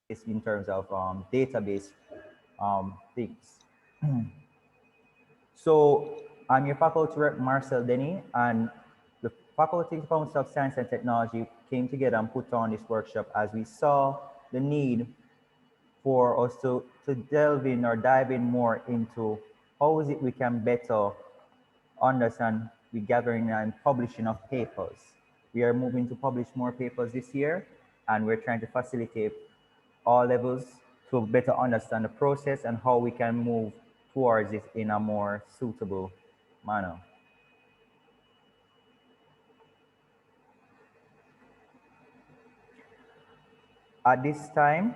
in terms of database things. So I'm your faculty rep, Marcel Denny, and the Faculty Council of Science and Technology came together and put on this workshop as we saw the need for us to delve in or dive in more into how is it we can better understand the gathering and publishing of papers. We are moving to publish more papers this year, and we're trying to facilitate all levels to better understand the process and how we can move towards it in a more suitable manner. At this time,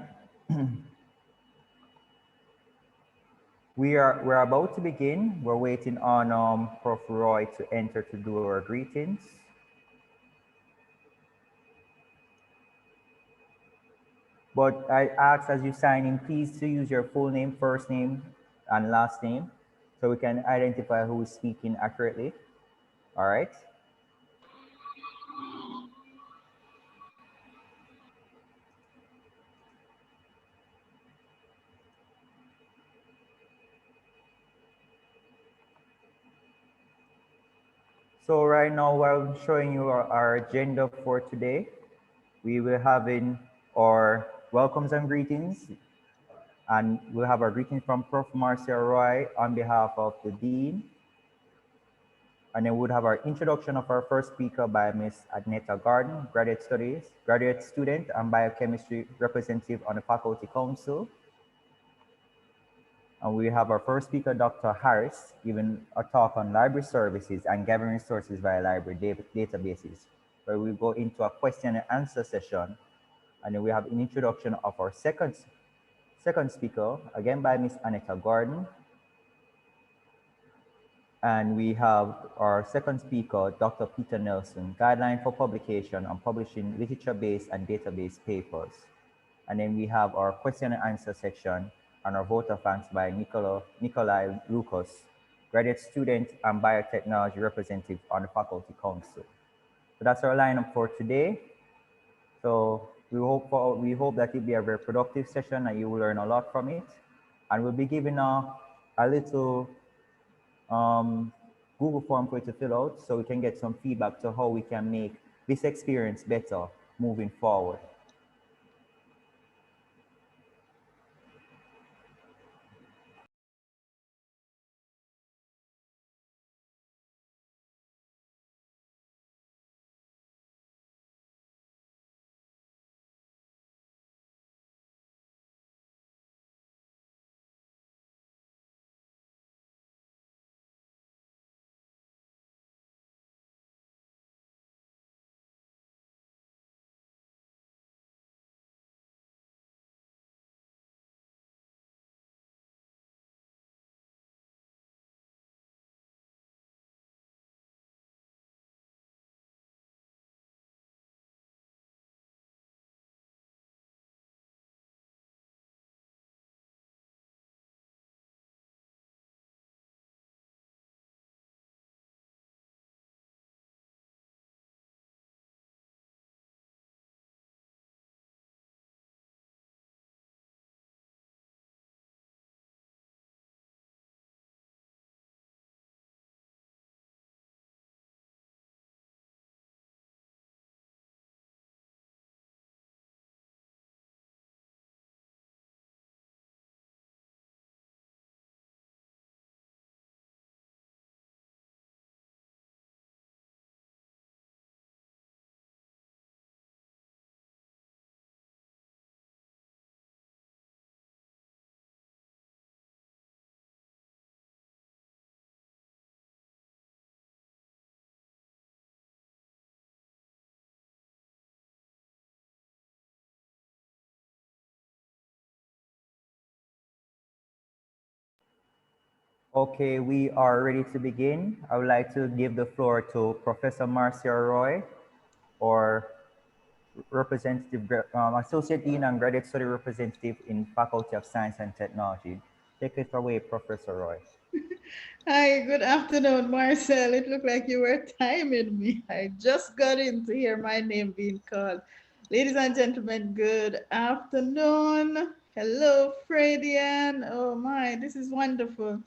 we're about to begin. We're waiting on Prof. Roy to enter to do our greetings. But I ask as you sign in, please to use your full name, first name, and last name, so we can identify who is speaking accurately. All right. So right now, while I'm showing you our agenda for today, we will have in our welcomes and greetings, and we'll have our greetings from Prof. Marcel Roy on behalf of the Dean. And then we'll have our introduction of our first speaker by Ms. Agneta Garden, graduate student and biochemistry representative on the Faculty Council. And we have our first speaker, Dr. Harris, giving a talk on library services and gathering resources via library databases, where we go into a question and answer session. And then we have an introduction of our second speaker, again by Ms. Aneta Gordon. And we have our second speaker, Dr. Peter Nelson, guideline for publication and publishing literature-based and database papers. And then we have our question and answer section and our vote of thanks by Nikolai Lucas, graduate student and biotechnology representative on the Faculty Council. So that's our lineup for today. So we hope that it'll be a very productive session and you will learn a lot from it. And we'll be giving a little Google form for you to fill out so we can get some feedback to how we can make this experience better moving forward. Okay, we are ready to begin. I would like to give the floor to Professor Marcel Roy, or Associate Dean and Graduate Study Representative in Faculty of Science and Technology. Take it away, Professor Roy. Hi, good afternoon, Marcel. It looked like you were timing me. I just got in to hear my name being called. Ladies and gentlemen, good afternoon. Hello, Fredian. Oh my, this is wonderful.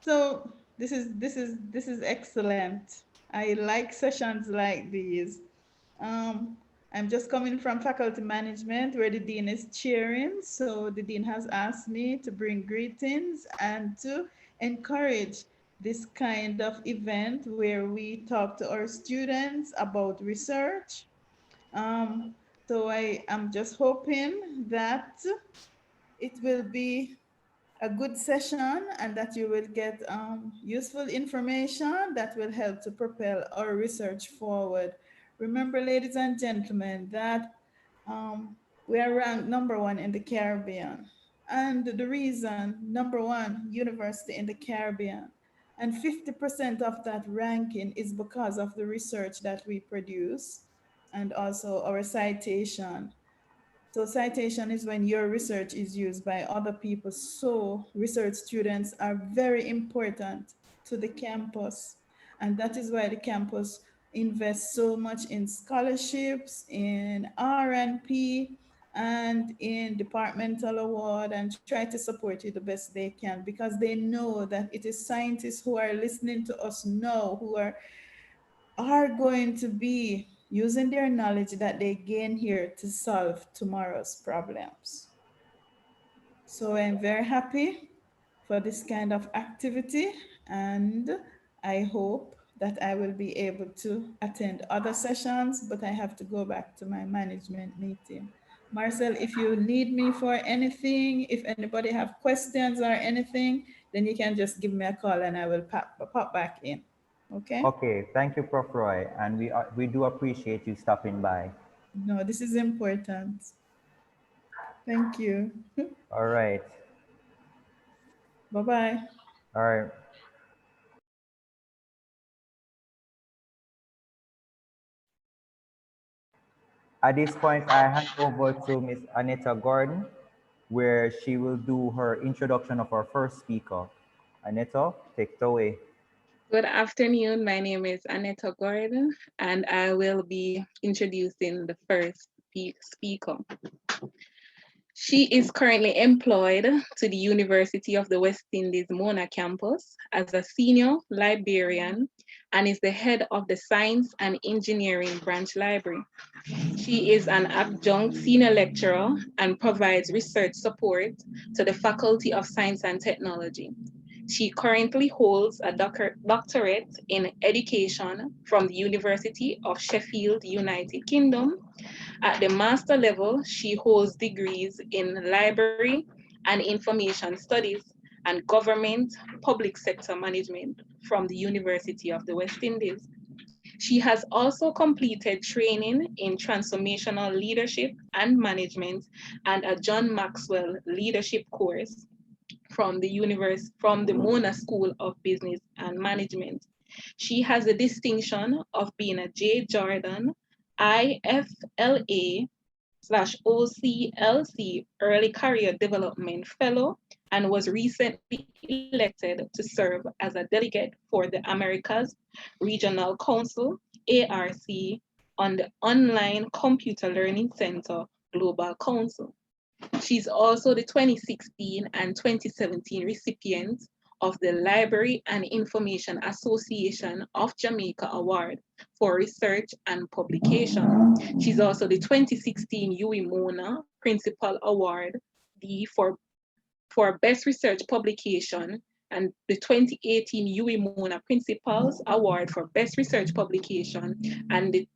So this is excellent. I like sessions like these. Um, I'm just coming from faculty management where the dean is chairing. So the dean has asked me to bring greetings and to encourage this kind of event where we talk to our students about research. Um, so I am just hoping that it will be a good session and that you will get useful information that will help to propel our research forward. Remember, ladies and gentlemen, that um, we are ranked number one in the Caribbean. And the reason, number one university in the Caribbean. And 50% of that ranking is because of the research that we produce and also our citation. So citation is when your research is used by other people. So research students are very important to the campus. And that is why the campus invests so much in scholarships, in R&P, and in departmental award and try to support you the best they can because they know that it is scientists who are listening to us now who are going to be using their knowledge that they gain here to solve tomorrow's problems. So I'm very happy for this kind of activity, and I hope that I will be able to attend other sessions, but I have to go back to my management meeting. Marcel, if you need me for anything, if anybody have questions or anything, then you can just give me a call and I will pop back in. Okay? Okay, thank you, Prof. Roy, and we do appreciate you stopping by. No, this is important. Thank you. All right, Bye-bye. all right. At this point, I hand over to Miss Anita Gordon, where she will do her introduction of our first speaker. Anita, take it away. Good afternoon. My name is Annetta Gordon, and I will be introducing the first speaker. She is currently employed to the University of the West Indies Mona campus as a senior librarian and is the head of the Science and Engineering Branch Library. She is an adjunct senior lecturer and provides research support to the Faculty of Science and Technology. She currently holds a doctorate in education from the University of Sheffield, United Kingdom. At the master level, she holds degrees in library and information studies and government public sector management from the University of the West Indies. She has also completed training in transformational leadership and management and a John Maxwell leadership course from the Mona School of Business and Management. She has the distinction of being a J. Jordan IFLA/OCLC Early Career Development Fellow and was recently elected to serve as a delegate for the Americas Regional Council, ARC, on the Online Computer Learning Center Global Council. She's also the 2016 and 2017 recipient of the Library and Information Association of Jamaica Award for Research and Publication. She's also the 2016 UWI Mona Principal Award for Best Research Publication and the 2018 UWI Mona Principals Award for Best Research Publication and the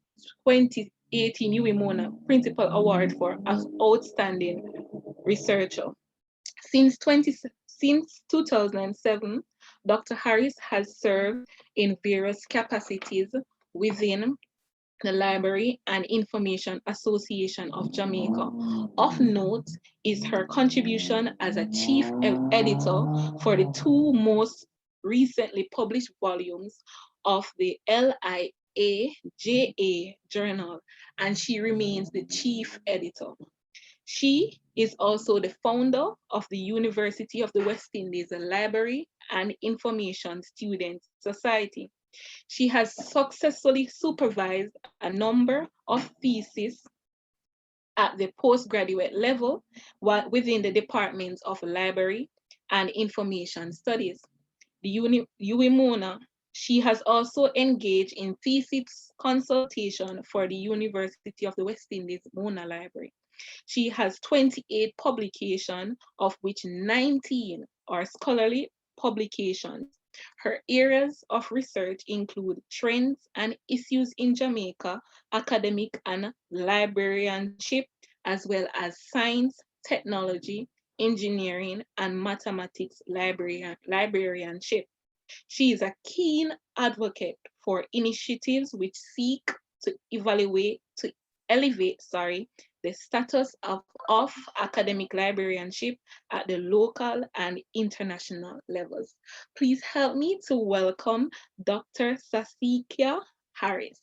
2018 UWI Mona Principal Award for Outstanding Researcher. Since 2007, Dr. Harris has served in various capacities within the Library and Information Association of Jamaica. Of note is her contribution as a chief editor for the two most recently published volumes of the LIAJA journal, and she remains the chief editor. She is also the founder of the University of the West Indies Library and Information Student Society. She has successfully supervised a number of theses at the postgraduate level within the departments of library and information studies. The UWI she has also engaged in thesis consultation for the University of the West Indies Mona Library. She has 28 publications, of which 19 are scholarly publications. Her areas of research include trends and issues in Jamaica, academic and librarianship, as well as science, technology, engineering, and mathematics librarianship. She is a keen advocate for initiatives which seek to elevate, the status of academic librarianship at the local and international levels. Please help me to welcome Dr. Cecia Harris.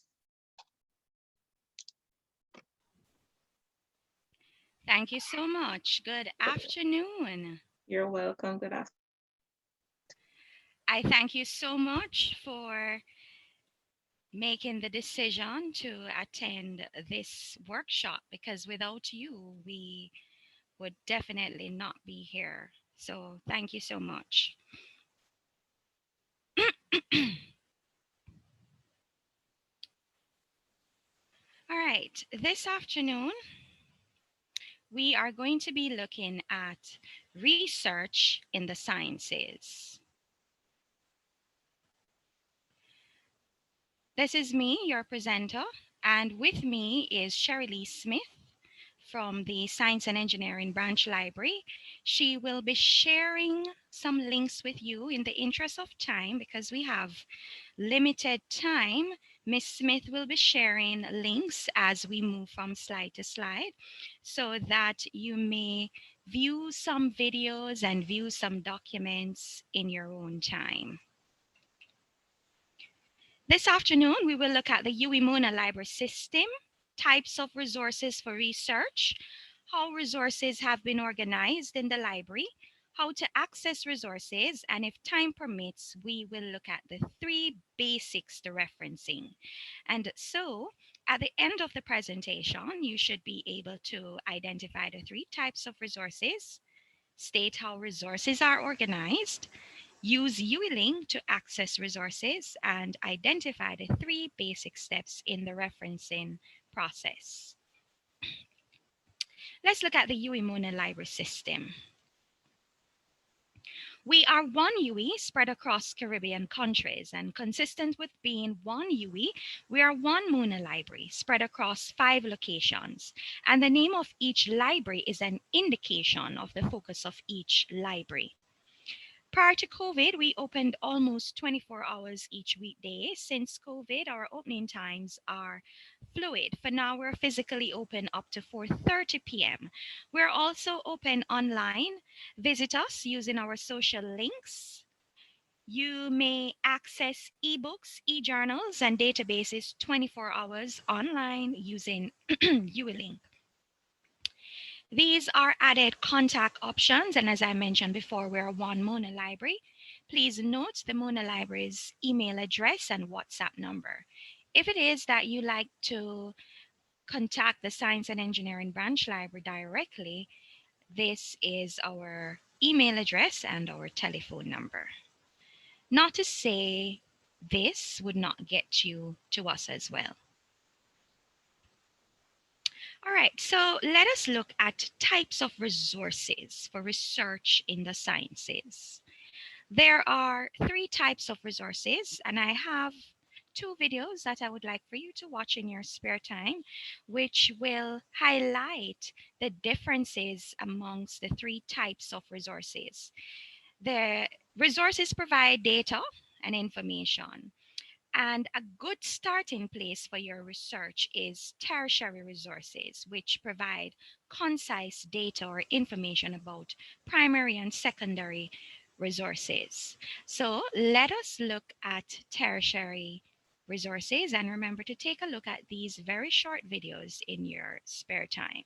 Thank you so much. Good afternoon. You're welcome. Good afternoon. I thank you so much for making the decision to attend this workshop, because without you, we would definitely not be here. So thank you so much. All right, this afternoon, we are going to be looking at research in the sciences. This is me, your presenter, and with me is Shirley Smith from the Science and Engineering Branch Library. She will be sharing some links with you in the interest of time, because we have limited time. Miss Smith will be sharing links as we move from slide to slide, so that you may view some videos and view some documents in your own time. This afternoon, we will look at the UWI Library System, types of resources for research, how resources have been organized in the library, how to access resources, and if time permits, we will look at the 3 basics to referencing. And so, at the end of the presentation, you should be able to identify the 3 types of resources, state how resources are organized, use UWI to access resources, and identify the 3 basic steps in the referencing process. Let's look at the UWI Library System. We are one UWI spread across Caribbean countries, and consistent with being one UWI, we are one Mona library spread across 5 locations. And the name of each library is an indication of the focus of each library. Prior to COVID, we opened almost 24 hours each weekday. Since COVID, our opening times are fluid. For now, we're physically open up to 4:30 p.m. We're also open online. Visit us using our social links. You may access ebooks, e-journals, and databases 24 hours online using UWI. These are added contact options, and as I mentioned before, we're one Mona Library. Please note the Mona Library's email address and WhatsApp number. If it is that you like to contact the Science and Engineering Branch Library directly, this is our email address and our telephone number. Not to say this would not get you to us as well. All right, so let us look at types of resources for research in the sciences. There are 3 types of resources, and I have 2 videos that I would like for you to watch in your spare time, which will highlight the differences amongst the 3 types of resources. The resources provide data and information. And a good starting place for your research is tertiary resources, which provide concise data or information about primary and secondary resources. So let us look at tertiary resources, and remember to take a look at these very short videos in your spare time.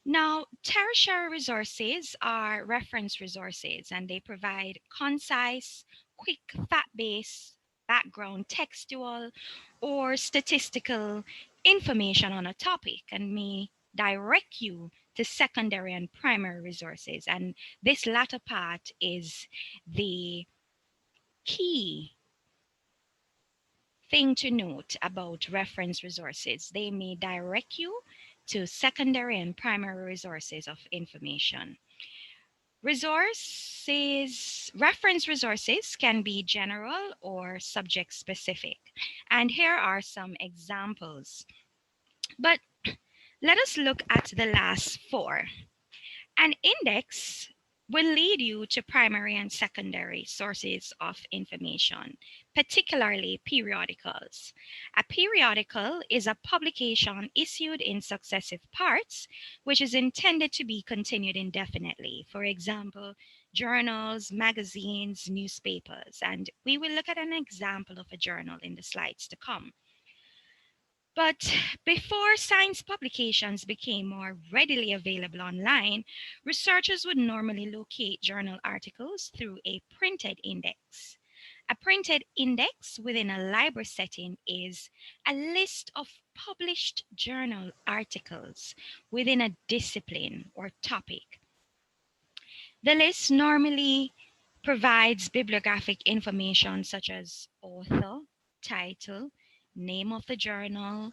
Now, tertiary resources are reference resources, and they provide concise, quick, fact-based, background textual or statistical information on a topic and may direct you to secondary and primary resources. And this latter part is the key thing to note about reference resources. They may direct you to secondary and primary resources of information. Reference resources can be general or subject specific. And here are some examples. But let us look at the last four. An index will lead you to primary and secondary sources of information, particularly periodicals. A periodical is a publication issued in successive parts, which is intended to be continued indefinitely. For example, journals, magazines, newspapers, and we will look at an example of a journal in the slides to come. But before science publications became more readily available online, researchers would normally locate journal articles through a printed index. A printed index within a library setting is a list of published journal articles within a discipline or topic. The list normally provides bibliographic information such as author, title, name of the journal,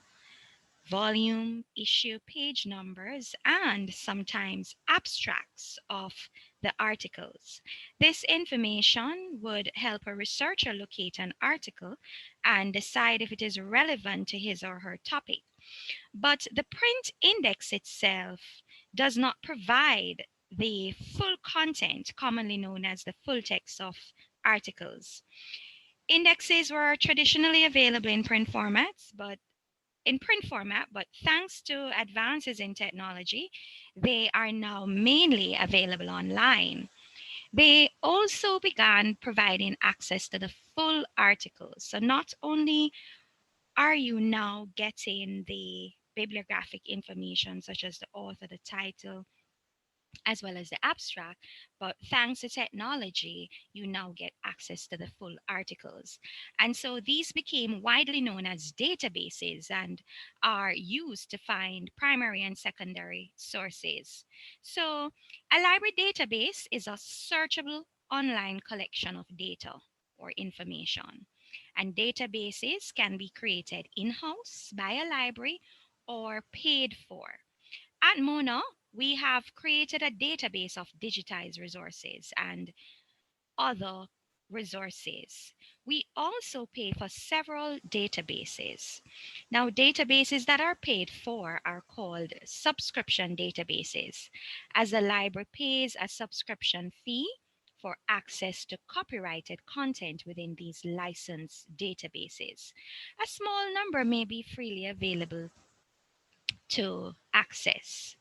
volume, issue, page numbers, and sometimes abstracts of the articles. This information would help a researcher locate an article and decide if it is relevant to his or her topic. But the print index itself does not provide the full content, commonly known as the full text of articles. Indexes were traditionally available in print format, but thanks to advances in technology, they are now mainly available online. They also began providing access to the full articles. So not only are you now getting the bibliographic information such as the author, the title, as well as the abstract, but thanks to technology, you now get access to the full articles. And so these became widely known as databases and are used to find primary and secondary sources. So a library database is a searchable online collection of data or information. And databases can be created in-house by a library or paid for. At Mona, we have created a database of digitized resources and other resources. We also pay for several databases. Now, databases that are paid for are called subscription databases, as the library pays a subscription fee for access to copyrighted content within these licensed databases. A small number may be freely available to access.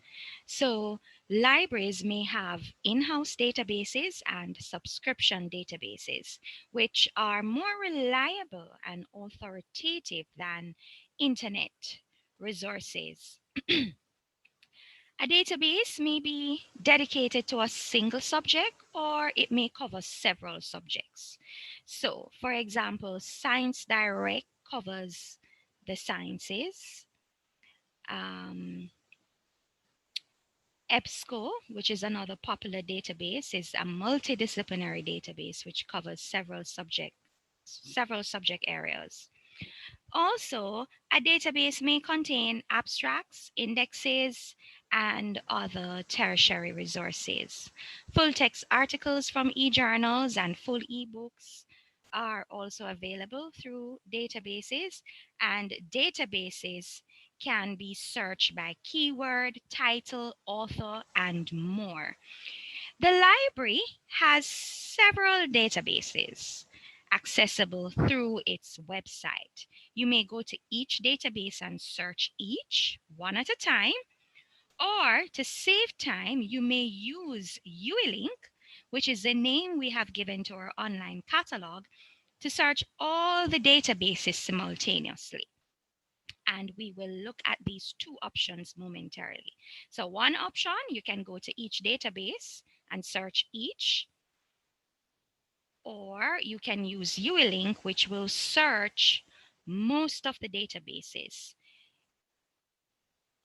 So libraries may have in-house databases and subscription databases, which are more reliable and authoritative than internet resources. A database may be dedicated to a single subject or it may cover several subjects. So, for example, Science Direct covers the sciences. EBSCO, which is another popular database, is a multidisciplinary database which covers several subject areas. Also, a database may contain abstracts, indexes, and other tertiary resources. Full text articles from e-journals and full e-books are also available through databases, and databases can be searched by keyword, title, author, and more. The library has several databases accessible through its website. You may go to each database and search each one at a time, or to save time, you may use UILink, which is the name we have given to our online catalog, to search all the databases simultaneously. And we will look at these two options momentarily. So one option, you can go to each database and search each, or you can use UILink, which will search most of the databases.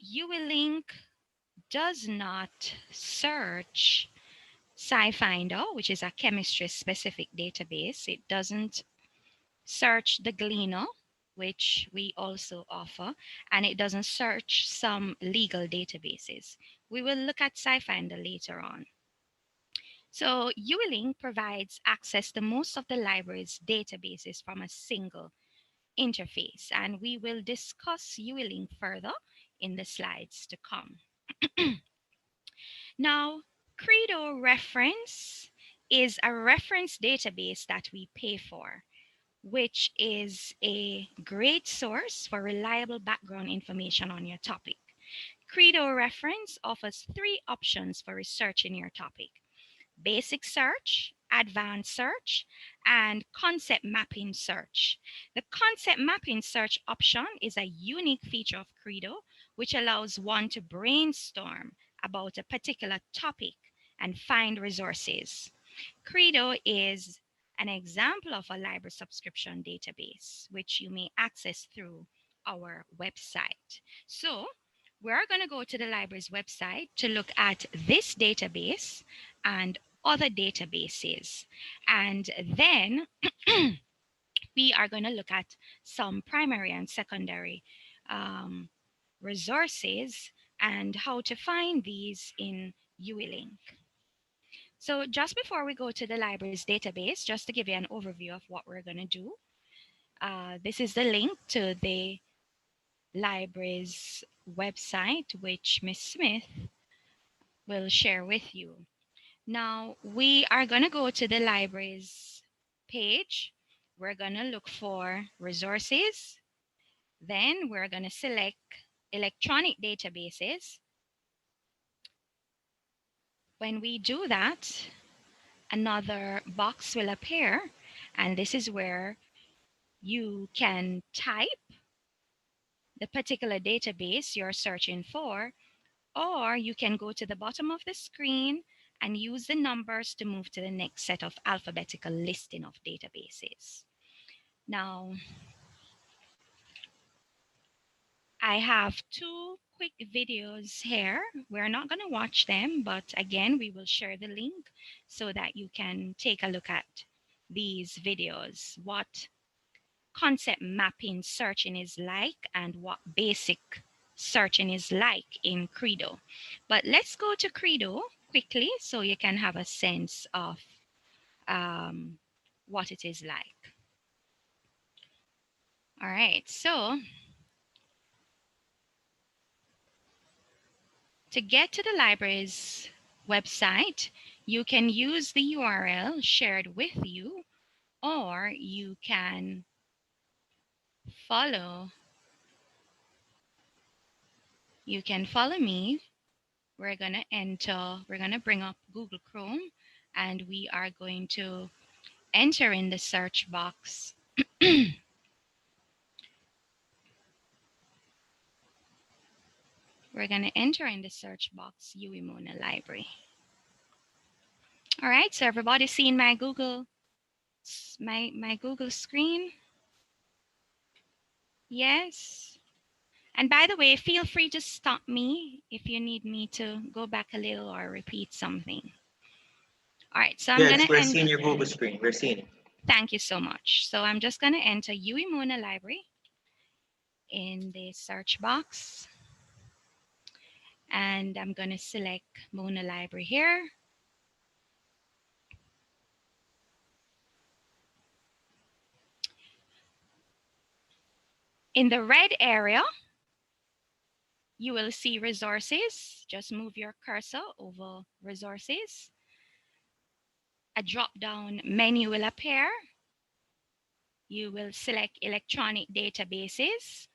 UWLink does not search SciFinder, which is a chemistry specific database. It doesn't search the Gleaner, which we also offer, and it doesn't search some legal databases. We will look at SciFinder later on. So UWLink provides access to most of the library's databases from a single interface, and we will discuss UWLink further in the slides to come. Now, Credo reference is a reference database that we pay for, which is a great source for reliable background information on your topic. Credo reference offers 3 options for researching your topic: basic search, advanced search, and concept mapping search. The concept mapping search option is a unique feature of Credo, which allows one to brainstorm about a particular topic and find resources. Credo is an example of a library subscription database, which you may access through our website. So we're going to go to the library's website to look at this database and other databases. And then we are going to look at some primary and secondary resources and how to find these in UWLink. So just before we go to the library's database, just to give you an overview of what we're going to do, this is the link to the library's website, which Ms. Smith will share with you. Now, we are going to go to the library's page. We're going to look for resources. Then we're going to select electronic databases. When we do that, another box will appear, and this is where you can type the particular database you're searching for, or you can go to the bottom of the screen and use the numbers to move to the next set of alphabetical listing of databases. Now, I have 2 quick videos here. We're not going to watch them, but again, we will share the link so that you can take a look at these videos, what concept mapping searching is like and what basic searching is like in Credo. But let's go to Credo quickly so you can have a sense of what it is like. All right, so to get to the library's website, you can use the URL shared with you, or you can follow me. We're going to bring up Google Chrome, and we are going to enter in the search box. We're going to enter in the search box UWI Library. All right, so everybody seeing my Google screen? Yes. And by the way, feel free to stop me if you need me to go back a little or repeat something. All right, so I'm going to we're seeing your Google screen. We're seeing it. Thank you so much. So I'm just going to enter UWI Library in the search box. And I'm going to select Mona Library here. In the red area, you will see resources. Just move your cursor over resources. A drop-down menu will appear. You will select electronic databases.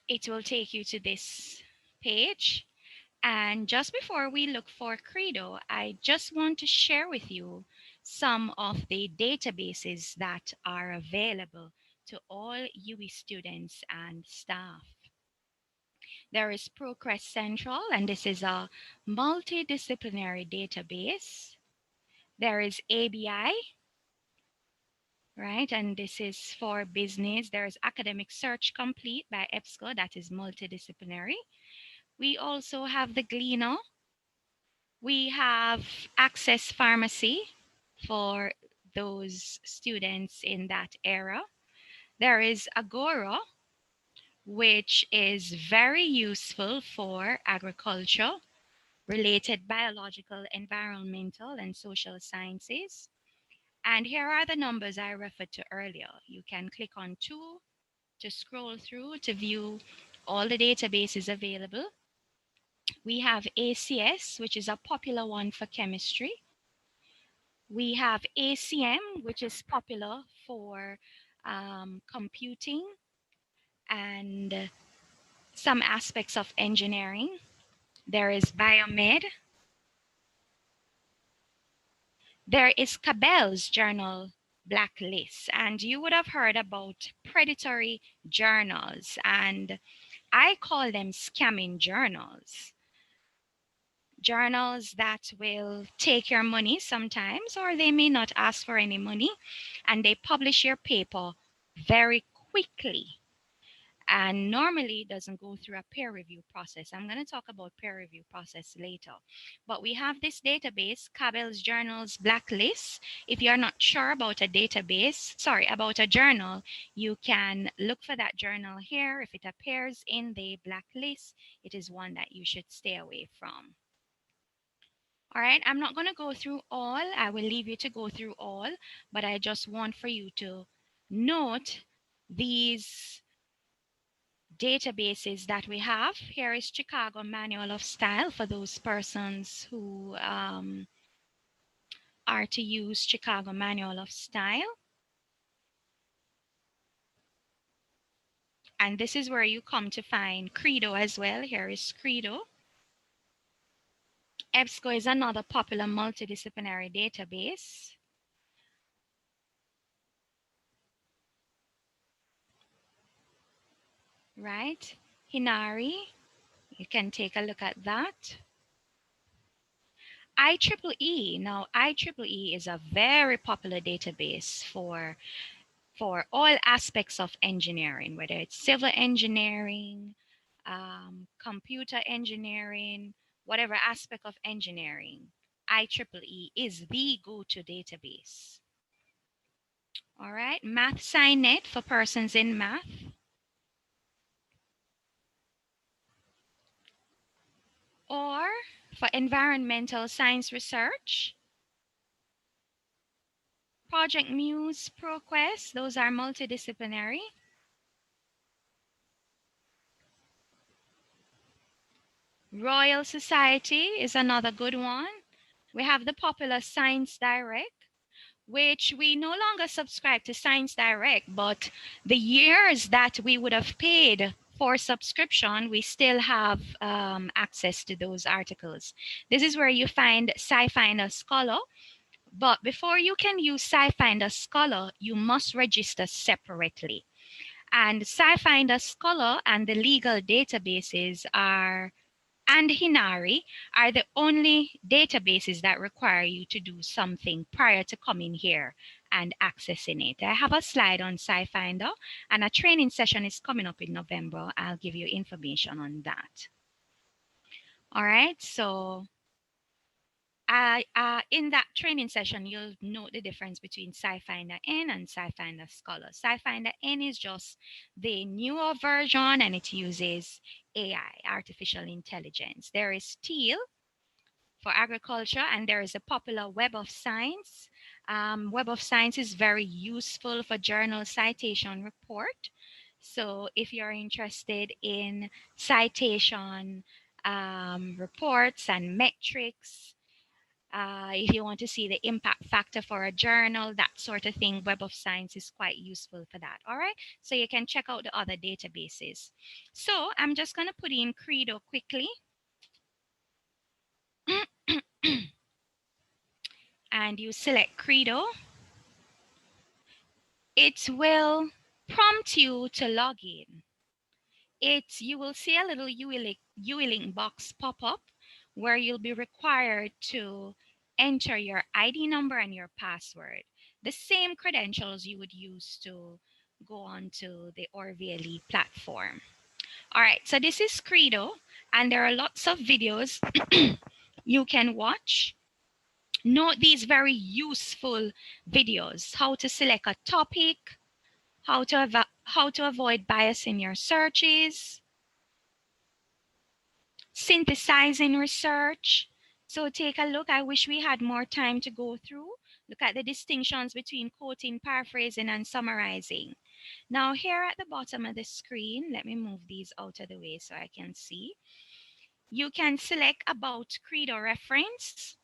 It will take you to this page. And just before we look for Credo, I just want to share with you some of the databases that are available to all UWI students and staff. There is ProQuest Central, and this is a multidisciplinary database. There is ABI, right? And this is for business. There's Academic Search Complete by EBSCO, that is multidisciplinary. We also have the Gleaner. We have Access Pharmacy for those students in that era. There is Agora, which is very useful for agriculture, related biological, environmental, and social sciences. And here are the numbers I referred to earlier. You can click on 2 to scroll through to view all the databases available. We have ACS, which is a popular one for chemistry. We have ACM, which is popular for computing and some aspects of engineering. There is Biomed. There is Cabell's journal blacklist, and you would have heard about predatory journals, and I call them scamming journals. Journals that will take your money sometimes, or they may not ask for any money, and they publish your paper very quickly. And normally it doesn't go through a peer review process. I'm going to talk about peer review process later. But we have this database, Cabell's Journals Blacklist. If you're not sure about a database, sorry, about a journal, you can look for that journal here. If it appears in the blacklist, it is one that you should stay away from. All right, I'm not going to go through all. I will leave you to go through all, but I just want for you to note these databases that we have. Here is Chicago Manual of Style for those persons who are to use Chicago Manual of Style. And this is where you come to find Credo as well. Here is Credo. EBSCO is another popular multidisciplinary database. Right? Hinari, you can take a look at that. IEEE. Now, IEEE is a very popular database for all aspects of engineering, whether it's civil engineering, computer engineering, whatever aspect of engineering, IEEE is the go-to database. All right, MathSciNet for persons in math. Or for environmental science research, Project Muse, ProQuest, those are multidisciplinary. Royal Society is another good one. We have the popular Science Direct, which we no longer subscribe to Science Direct, but the years that we would have paid for subscription, we still have access to those articles. This is where you find SciFinder Scholar, but before you can use SciFinder Scholar, you must register separately. And SciFinder Scholar and the legal databases and Hinari are the only databases that require you to do something prior to coming here and accessing it. I have a slide on SciFinder, and a training session is coming up in November. I'll give you information on that. All right, so in that training session, you'll note the difference between SciFinder N and SciFinder Scholar. SciFinder N is just the newer version, and it uses AI, artificial intelligence. There is Teal for agriculture, and there is a popular Web of Science. Web of Science is very useful for journal citation report. So if you're interested in citation reports and metrics, if you want to see the impact factor for a journal, that sort of thing, Web of Science is quite useful for that. All right, so you can check out the other databases. So I'm just going to put in Credo quickly. And you select Credo. It will prompt you to log in. You will see a little UILink box pop up where you'll be required to enter your ID number and your password. the same credentials you would use to go onto the ORVLE platform. All right, so this is Credo, and there are lots of videos you can watch. Note these very useful videos: how to select a topic, how to avoid bias in your searches, synthesizing research. So take a look. I wish we had more time to go through. Look at the distinctions between quoting, paraphrasing, and summarizing. Now here at the bottom of the screen, let me move these out of the way so I can see. You can select about Credo reference.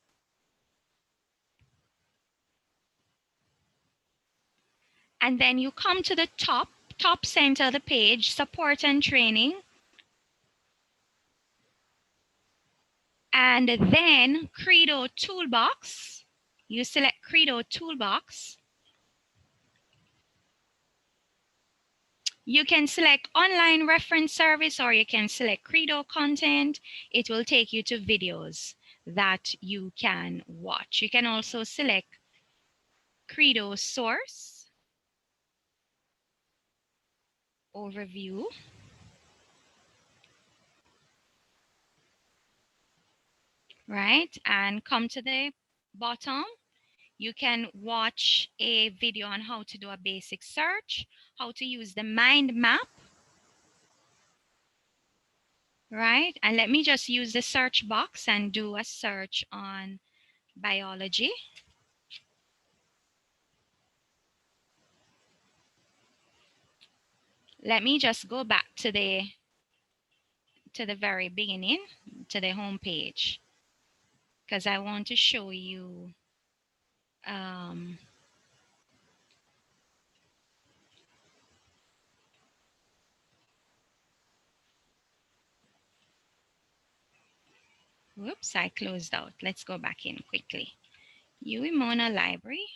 And then you come to the top center of the page, support and training. And then Credo Toolbox. You select Credo Toolbox. You can select online reference service, or you can select Credo content. It will take you to videos that you can watch. You can also select Credo source overview. Right, and come to the bottom. You can watch a video on how to do a basic search, how to use the mind map. Right, and let me just use the search box and do a search on biology. Let me just go back to the very beginning, to the home page, because I want to show you whoops, I closed out. Let's go back in quickly. Uemona library.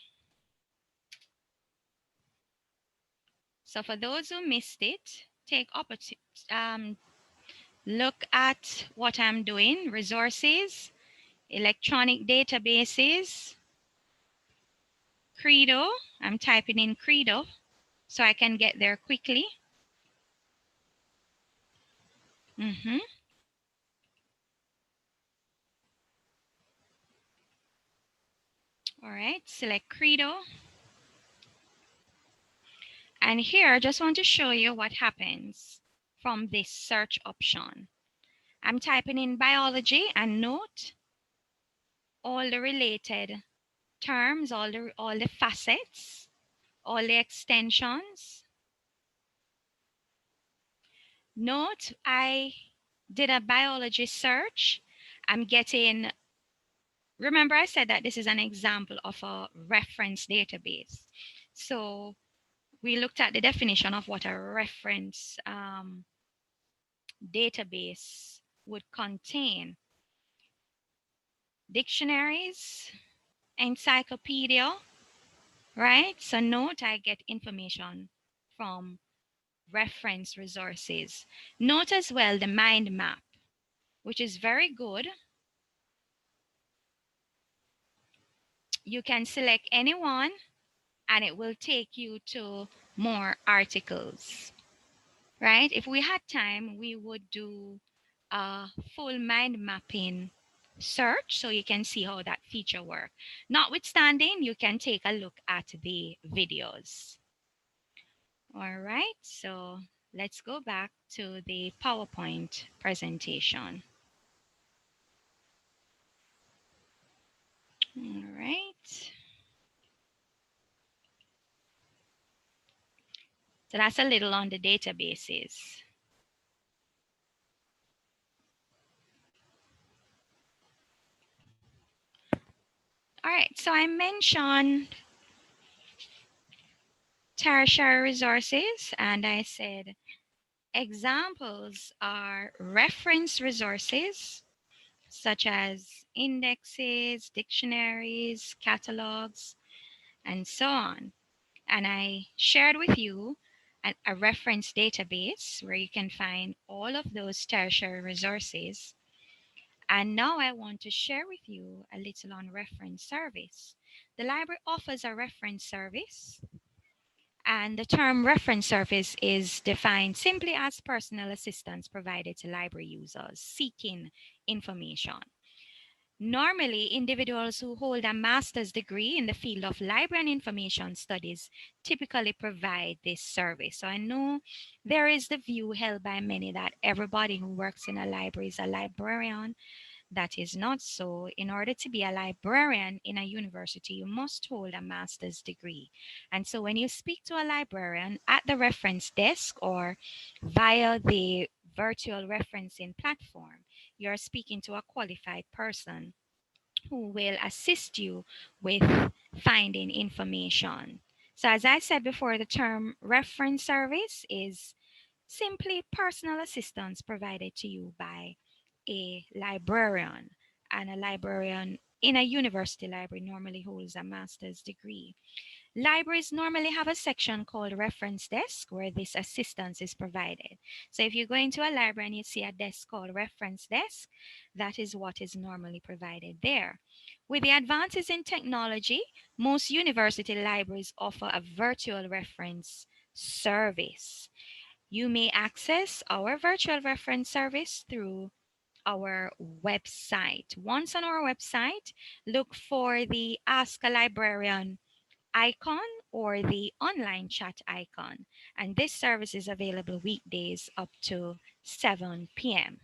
So for those who missed it, take opportunity, look at what I'm doing: resources, electronic databases, Credo. I'm typing in Credo so I can get there quickly. All right, select Credo. And here, I just want to show you what happens from this search option. I'm typing in biology, and note all the related terms, all the facets, all the extensions. Note I did a biology search. I'm getting, remember I said that this is an example of a reference database. So we looked at the definition of what a reference database would contain: dictionaries, encyclopedia, right? So note I get information from reference resources. Note as well the mind map, which is very good. You can select any one and it will take you to more articles, right? If we had time, we would do a full mind mapping search so you can see how that feature works. Notwithstanding, you can take a look at the videos. All right, so let's go back to the PowerPoint presentation. All right. So that's a little on the databases. All right, so I mentioned tertiary resources, and I said examples are reference resources such as indexes, dictionaries, catalogs, and so on. And I shared with you a reference database where you can find all of those tertiary resources. And now I want to share with you a little on reference service. The library offers a reference service, and the term reference service is defined simply as personal assistance provided to library users seeking information. Normally, individuals who hold a master's degree in the field of library and information studies typically provide this service. So I know there is the view held by many that everybody who works in a library is a librarian. That is not so. In order to be a librarian in a university, you must hold a master's degree. And so when you speak to a librarian at the reference desk or via the virtual referencing platform, you're speaking to a qualified person who will assist you with finding information. So as I said before, the term reference service is simply personal assistance provided to you by a librarian. And a librarian in a university library normally holds a master's degree. Libraries normally have a section called reference desk where this assistance is provided. So if you go into a library and you see a desk called reference desk, that is what is normally provided there. With the advances in technology, most university libraries offer a virtual reference service. You may access our virtual reference service through our website. Once on our website, look for the Ask a Librarian icon or the online chat icon. And this service is available weekdays up to 7 p.m.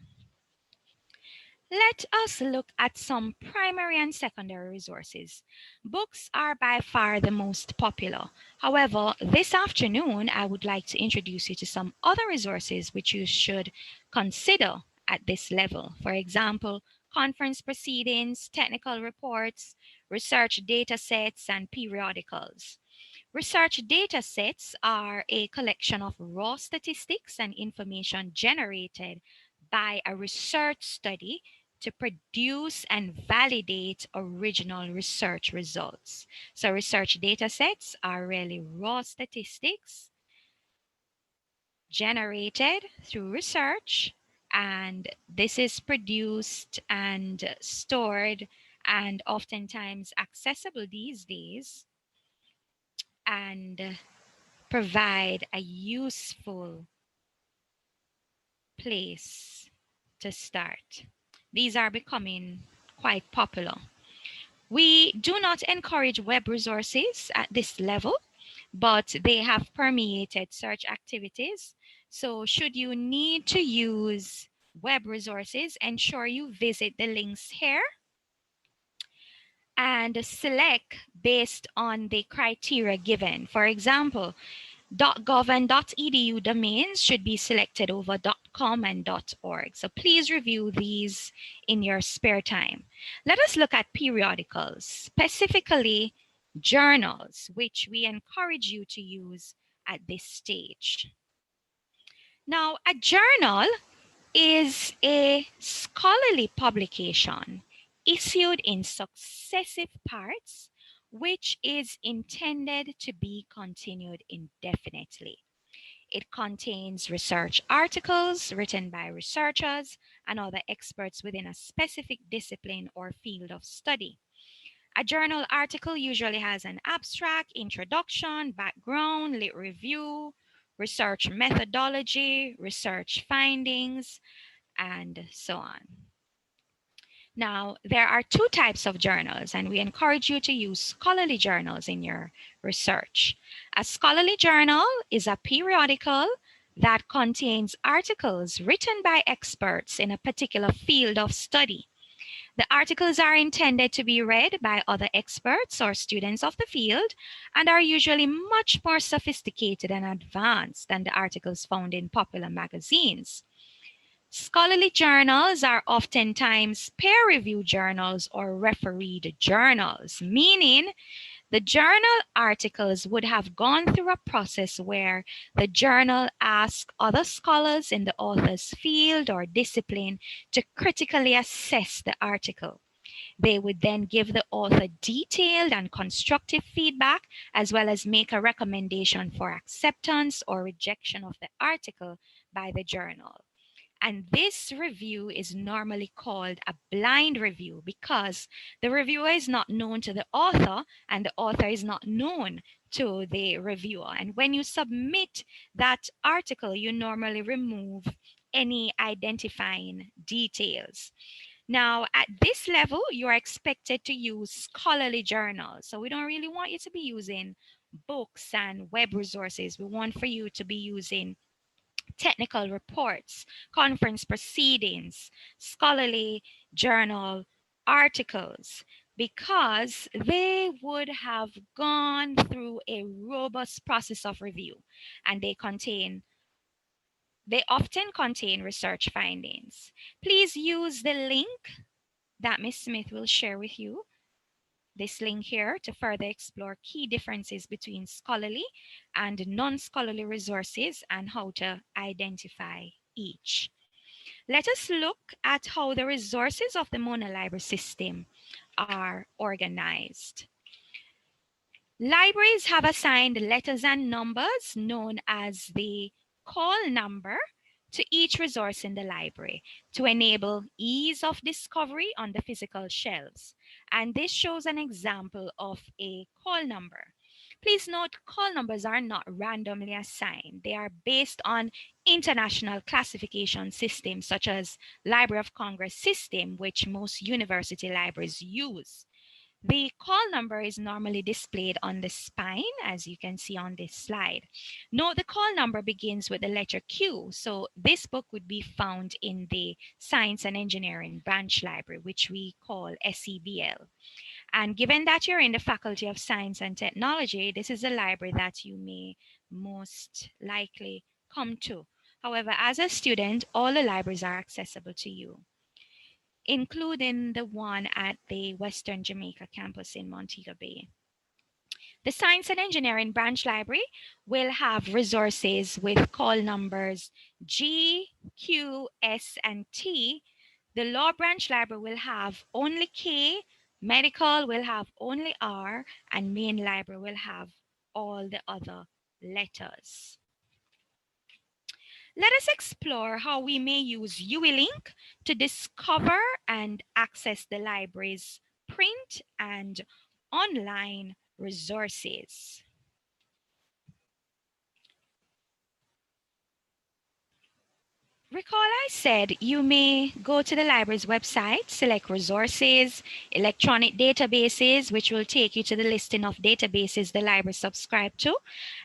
Let us look at some primary and secondary resources. Books are by far the most popular. However, this afternoon, I would like to introduce you to some other resources which you should consider at this level. For example, conference proceedings, technical reports, research data sets, and periodicals. Research data sets are a collection of raw statistics and information generated by a research study to produce and validate original research results. So research data sets are really raw statistics generated through research, and this is produced and stored and oftentimes accessible these days and provide a useful place to start. These are becoming quite popular. We do not encourage web resources at this level, but they have permeated search activities. So should you need to use web resources, ensure you visit the links here and select based on the criteria given. For example, .gov and .edu domains should be selected over .com and .org. So please review these in your spare time. Let us look at periodicals, specifically journals, which we encourage you to use at this stage. Now, a journal is a scholarly publication issued in successive parts, which is intended to be continued indefinitely. It contains research articles written by researchers and other experts within a specific discipline or field of study. A journal article usually has an abstract, introduction, background, lit review, research methodology, research findings, and so on. Now, there are two types of journals, and we encourage you to use scholarly journals in your research. A scholarly journal is a periodical that contains articles written by experts in a particular field of study. The articles are intended to be read by other experts or students of the field and are usually much more sophisticated and advanced than the articles found in popular magazines. Scholarly journals are oftentimes peer-reviewed journals or refereed journals, meaning the journal articles would have gone through a process where the journal asks other scholars in the author's field or discipline to critically assess the article. They would then give the author detailed and constructive feedback, as well as make a recommendation for acceptance or rejection of the article by the journal. And this review is normally called a blind review because the reviewer is not known to the author and the author is not known to the reviewer. And when you submit that article, you normally remove any identifying details. Now, at this level, you are expected to use scholarly journals. So we don't really want you to be using books and web resources. We want for you to be using technical reports, conference proceedings, scholarly journal articles, because they would have gone through a robust process of review and they often contain research findings. Please use the link that Ms. Smith will share with you, this link here, to further explore key differences between scholarly and non-scholarly resources and how to identify each. Let us look at how the resources of the Mona Library system are organized. Libraries have assigned letters and numbers known as the call number to each resource in the library to enable ease of discovery on the physical shelves. And this shows an example of a call number. Please note, call numbers are not randomly assigned. They are based on international classification systems such as Library of Congress system, which most university libraries use. The call number is normally displayed on the spine, as you can see on this slide. Note the call number begins with the letter Q, so this book would be found in the Science and Engineering Branch Library, which we call SEBL. And given that you're in the Faculty of Science and Technology, this is a library that you may most likely come to. However, as a student, all the libraries are accessible to you, including the one at the Western Jamaica campus in Montego Bay. The Science and Engineering Branch Library will have resources with call numbers G, Q, S, and T. The Law Branch Library will have only K, Medical will have only R, and Main Library will have all the other letters. Let us explore how we may use UWeLink to discover and access the library's print and online resources. Recall I said you may go to the library's website, select resources, electronic databases, which will take you to the listing of databases the library subscribed to,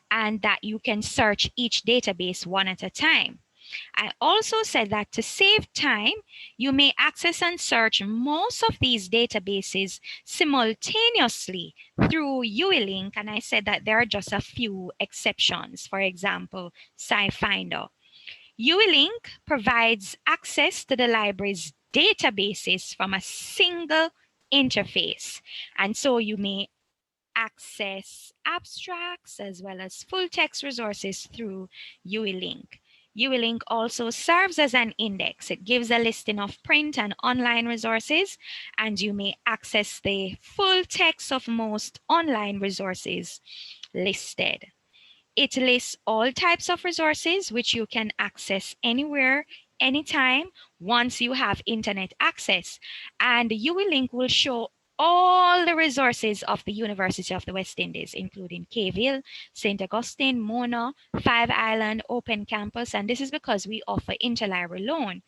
and that you can search each database one at a time. I also said that to save time, you may access and search most of these databases simultaneously through UWeLink, and I said that there are just a few exceptions. For example, SciFinder. UWeLink provides access to the library's databases from a single interface, and so you may access abstracts as well as full text resources through UWeLink. UWeLink also serves as an index. It gives a listing of print and online resources, and you may access the full text of most online resources listed. It lists all types of resources which you can access anywhere, anytime, once you have internet access. And UWeLink will show all the resources of the University of the West Indies, including Caville, St. Augustine, Mona, Five Island, Open Campus, and this is because we offer interlibrary loan.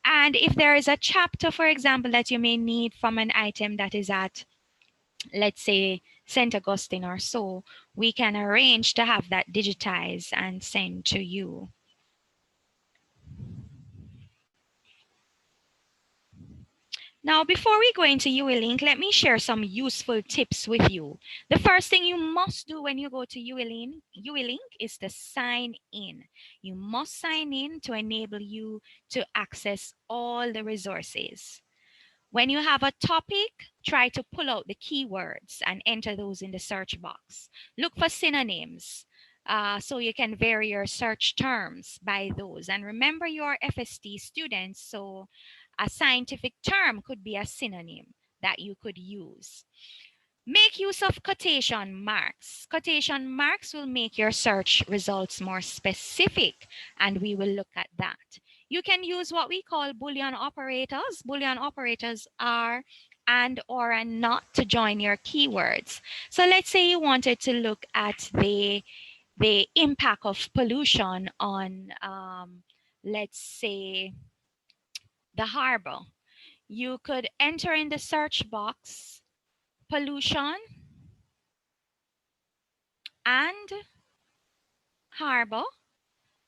And if there is a chapter, for example, that you may need from an item that is at, let's say, St. Augustine or so, we can arrange to have that digitized and sent to you. Now, before we go into UWeLink, let me share some useful tips with you. The first thing you must do when you go to UWeLink is to sign in. You must sign in to enable you to access all the resources. When you have a topic, try to pull out the keywords and enter those in the search box. Look for synonyms so you can vary your search terms by those. And remember, you're FST students, so a scientific term could be a synonym that you could use. Make use of quotation marks. Quotation marks will make your search results more specific, and we will look at that. You can use what we call Boolean operators. Boolean operators are and or and not to join your keywords. So let's say you wanted to look at the impact of pollution on, let's say, the harbor. You could enter in the search box pollution and harbor.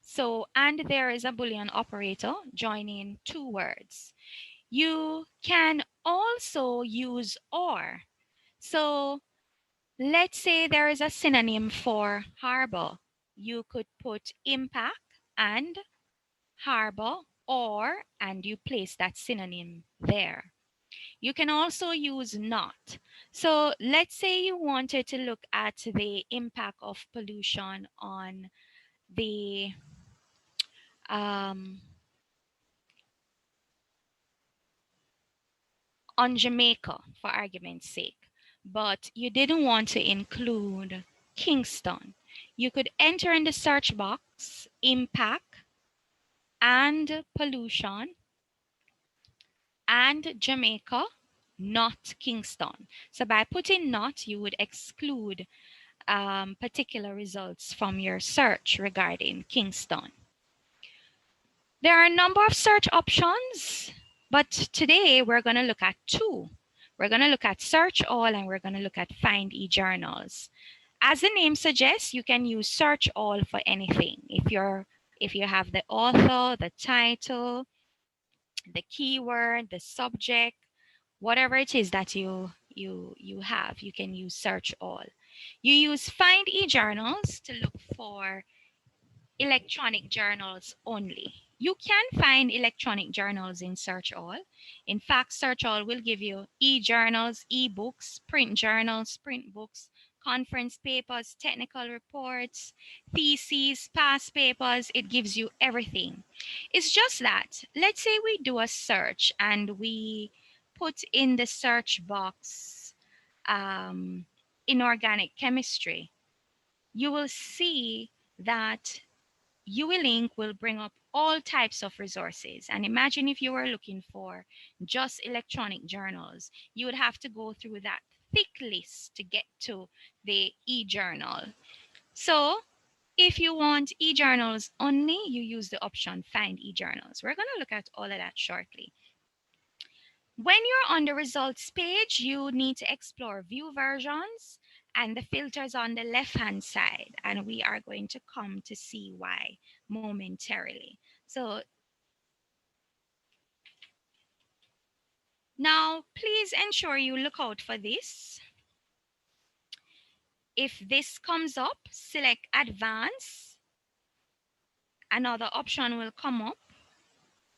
So, and there is a Boolean operator joining two words. You can also use or. So let's say there is a synonym for harbor. You could put impact and harbor or, and you place that synonym there. You can also use not. So let's say you wanted to look at the impact of pollution the um, on Jamaica, for argument's sake, but you didn't want to include Kingston. You could enter in the search box impact and pollution and Jamaica, not Kingston. So by putting not, you would exclude particular results from your search regarding Kingston. There are a number of search options, but today we're going to look at two. We're going to look at search all and we're going to look at find e-journals. As the name suggests, you can use search all for anything. If you have the author, the title, the keyword, the subject, whatever it is that you have, you can use search all. You use find e-journals to look for electronic journals only. You can find electronic journals in search all. In fact, search all will give you e-journals, e-books, print journals, print books, conference papers, technical reports, theses, past papers. It gives you everything. It's just that, let's say we do a search and we put in the search box inorganic chemistry. You will see that UWeLink will bring up all types of resources. And imagine if you were looking for just electronic journals, you would have to go through that thick list to get to the e-journal. So if you want e-journals only, you use the option find e-journals. We're going to look at all of that shortly. When you're on the results page, you need to explore view versions and the filters on the left-hand side. And we are going to come to see why momentarily. So now please ensure you look out for this. If this comes up, select advance. Another option will come up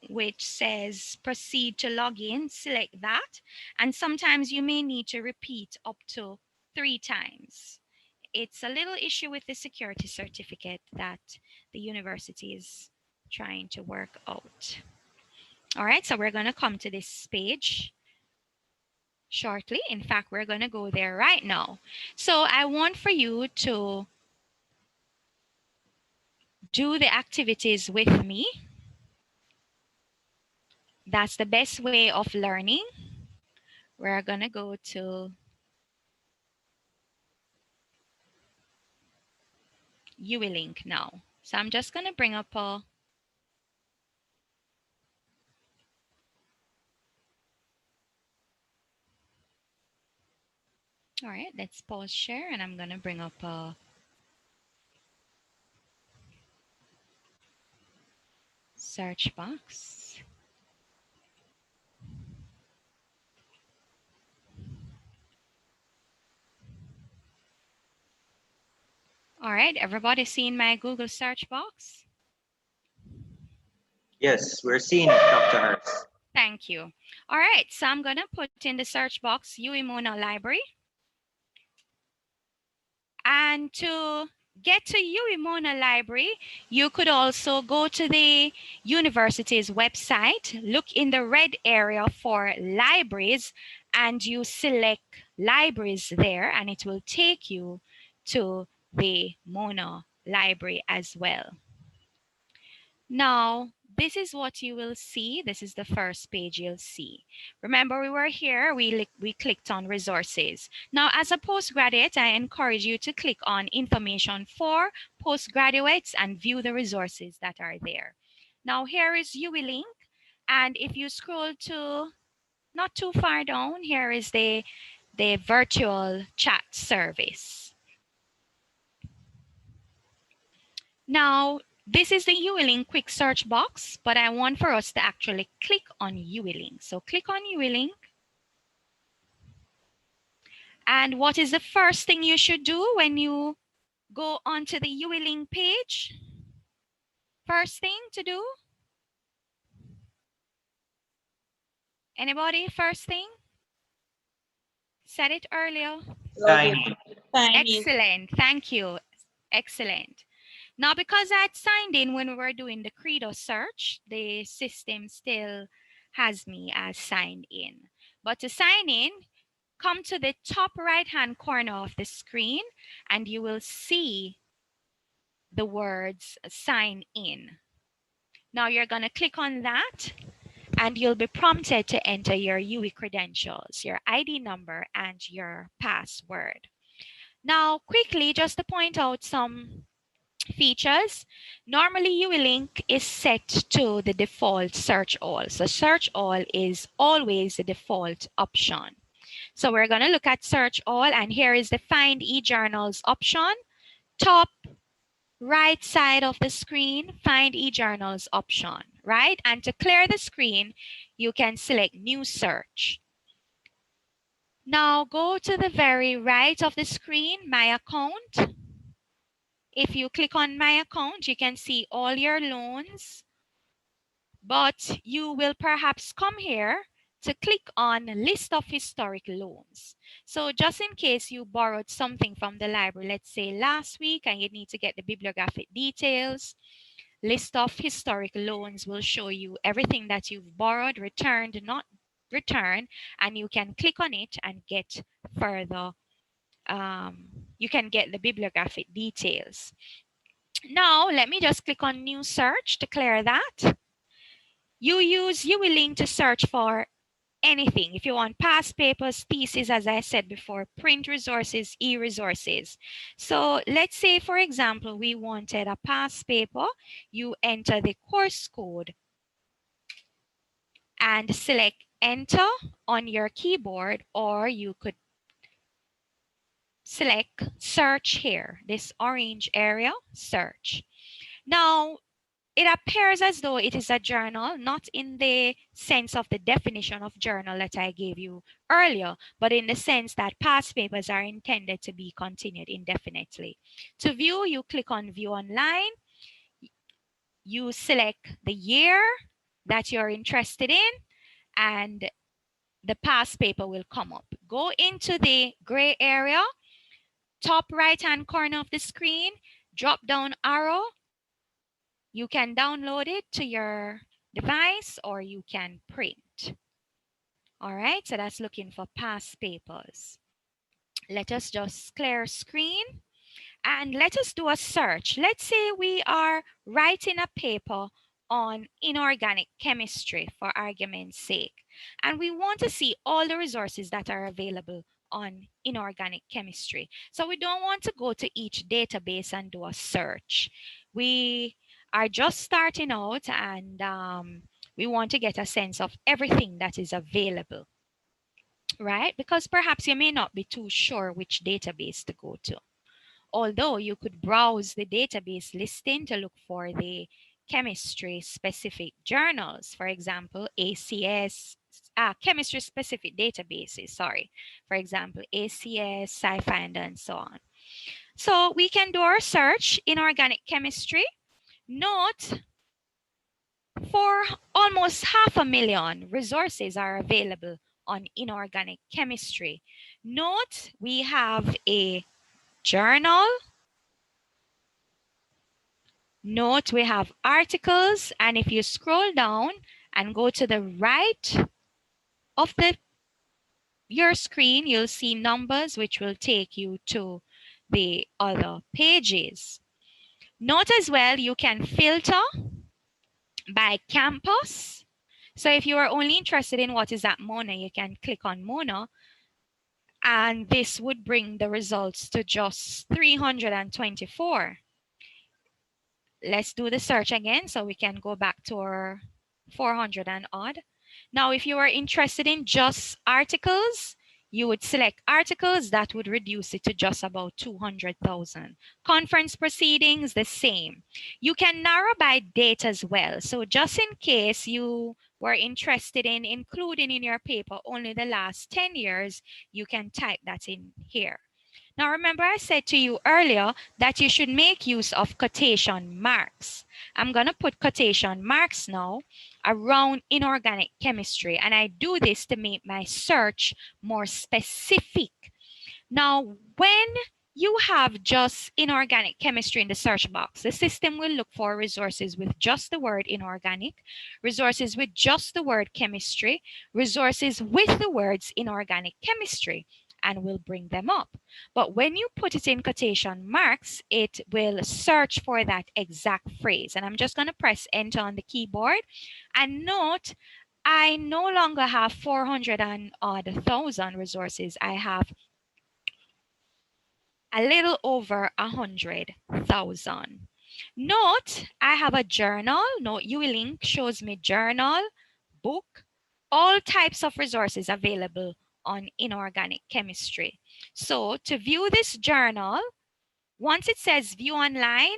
which says proceed to login. Select that. And sometimes you may need to repeat up to 3 times. It's a little issue with the security certificate that the university is trying to work out. All right, so we're going to come to this page shortly. In fact, we're going to go there right now. So I want for you to do the activities with me. That's the best way of learning. We're going to go to UWeLink now. So I'm just going to bring up a all right, let's pause share and I'm going to bring up a search box. All right, everybody seeing my Google search box? Yes, we're seeing it, Dr. Harris. Thank you. All right, so I'm going to put in the search box UWeMona Library. And to get to UWeMona Library, you could also go to the university's website, look in the red area for libraries, and you select libraries there, and it will take you to the Mona Library as well. Now, this is what you will see. This is the first page you'll see. Remember, we were here, we clicked on resources. Now, as a postgraduate, I encourage you to click on information for postgraduates and view the resources that are there. Now, here is UWE link. And if you scroll to not too far down, here is the virtual chat service. Now, this is the UWE link quick search box, but I want for us to actually click on UWE link. So click on UWE link. And what is the first thing you should do when you go onto the UWE link page? First thing to do? Anybody? First thing? Said it earlier. Sign. Excellent. Thank you. Excellent. Now, because I had signed in when we were doing the Credo search, the system still has me as signed in. But to sign in, come to the top right-hand corner of the screen and you will see the words sign in. Now you're going to click on that and you'll be prompted to enter your UWE credentials, your ID number and your password. Now, quickly, just to point out some features. Normally, UWE link is set to the default search all. So search all is always the default option. So we're going to look at search all, and here is the find e-journals option. Top right side of the screen, find e-journals option, right? And to clear the screen, you can select new search. Now go to the very right of the screen, my account. If you click on my account, you can see all your loans, but you will perhaps come here to click on list of historic loans. So just in case you borrowed something from the library, let's say last week, and you need to get the bibliographic details, list of historic loans will show you everything that you've borrowed, returned, not returned, and you can click on it and get further you can get the bibliographic details. Now, let me just click on new search to clear that. You use UWE link to search for anything. If you want past papers, thesis, as I said before, print resources, e-resources. So let's say, for example, we wanted a past paper. You enter the course code and select enter on your keyboard, or you could select search here, this orange area, search. Now, it appears as though it is a journal, not in the sense of the definition of journal that I gave you earlier, but in the sense that past papers are intended to be continued indefinitely. To view, you click on view online. You select the year that you're interested in, and the past paper will come up. Go into the gray area, top right-hand corner of the screen, drop down arrow. You can download it to your device or you can print. All right, so that's looking for past papers. Let us just clear screen and let us do a search. Let's say we are writing a paper on inorganic chemistry for argument's sake, and we want to see all the resources that are available on inorganic chemistry. So we don't want to go to each database and do a search. We are just starting out and we want to get a sense of everything that is available, right? Because perhaps you may not be too sure which database to go to. Although you could browse the database listing to look for the chemistry specific journals, for example, ACS, chemistry specific databases, sorry, for example, ACS, SciFinder, and so on. So we can do our search in organic chemistry. Note, for almost 500,000 resources are available on inorganic chemistry. Note, we have a journal. Note, we have articles, and if you scroll down and go to the right of your screen, you'll see numbers which will take you to the other pages. Note as well, you can filter by campus. So if you are only interested in what is at Mona, you can click on Mona, and this would bring the results to just 324. Let's do the search again so we can go back to our 400 and odd. Now, if you are interested in just articles, you would select articles. That would reduce it to just about 200,000. Conference proceedings, the same. You can narrow by date as well. So just in case you were interested in including in your paper only the last 10 years, you can type that in here. Now, remember I said to you earlier that you should make use of quotation marks. I'm going to put quotation marks now around inorganic chemistry, and I do this to make my search more specific. Now, when you have just inorganic chemistry in the search box, the system will look for resources with just the word inorganic, resources with just the word chemistry, resources with the words inorganic chemistry, and will bring them up. But when you put it in quotation marks, it will search for that exact phrase. And I'm just going to press enter on the keyboard. And note, I no longer have 400 and odd thousand resources. I have a little over 100,000. Note, I have a journal. Note, ULink shows me journal, book, all types of resources available on inorganic chemistry. So to view this journal, once it says view online,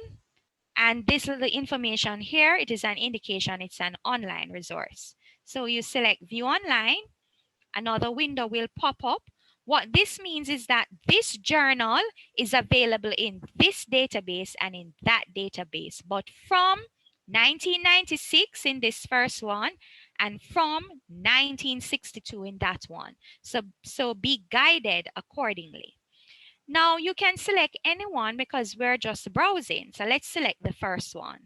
and this little information here, it is an indication it's an online resource. So you select view online, another window will pop up. What this means is that this journal is available in this database and in that database, but from 1996 in this first one and from 1962 in that one. So be guided accordingly. Now you can select any one because we're just browsing. So let's select the first one.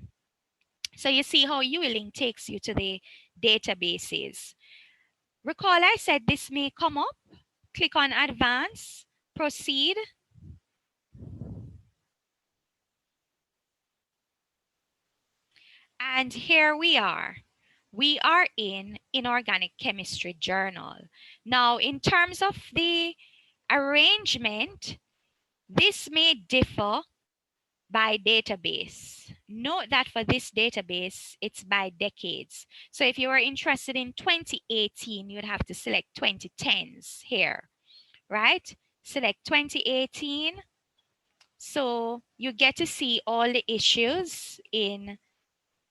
So you see how ULink takes you to the databases. Recall I said this may come up. Click on advance, proceed. And here we are. We are in Inorganic Chemistry Journal. Now, in terms of the arrangement, this may differ by database. Note that for this database, it's by decades. So if you are interested in 2018, you'd have to select 2010s here, right? Select 2018. So you get to see all the issues in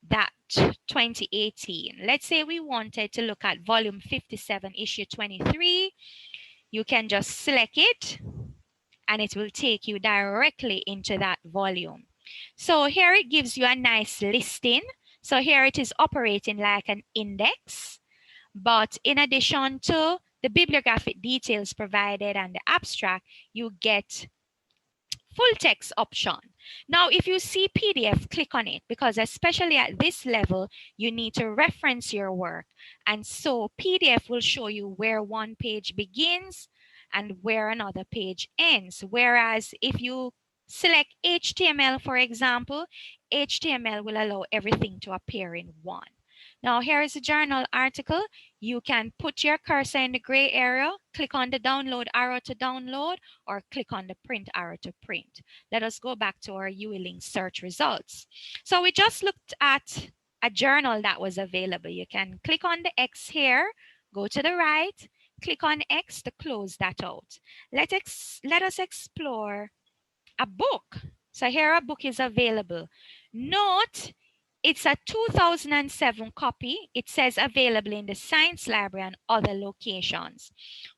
that 2018. Let's say we wanted to look at volume 57, issue 23. You can just select it and it will take you directly into that volume. So here it gives you a nice listing. So here it is operating like an index, but in addition to the bibliographic details provided and the abstract, you get full text option. Now, if you see PDF, click on it because especially at this level, you need to reference your work. And so PDF will show you where one page begins and where another page ends. Whereas if you select HTML, for example, HTML will allow everything to appear in one. Now, here is a journal article. You can put your cursor in the gray area, click on the download arrow to download, or click on the print arrow to print. Let us go back to our ULink search results. So we just looked at a journal that was available. You can click on the X here, go to the right, click on X to close that out. Let us explore a book. So here a book is available. Note, it's a 2007 copy. It says available in the Science Library and other locations.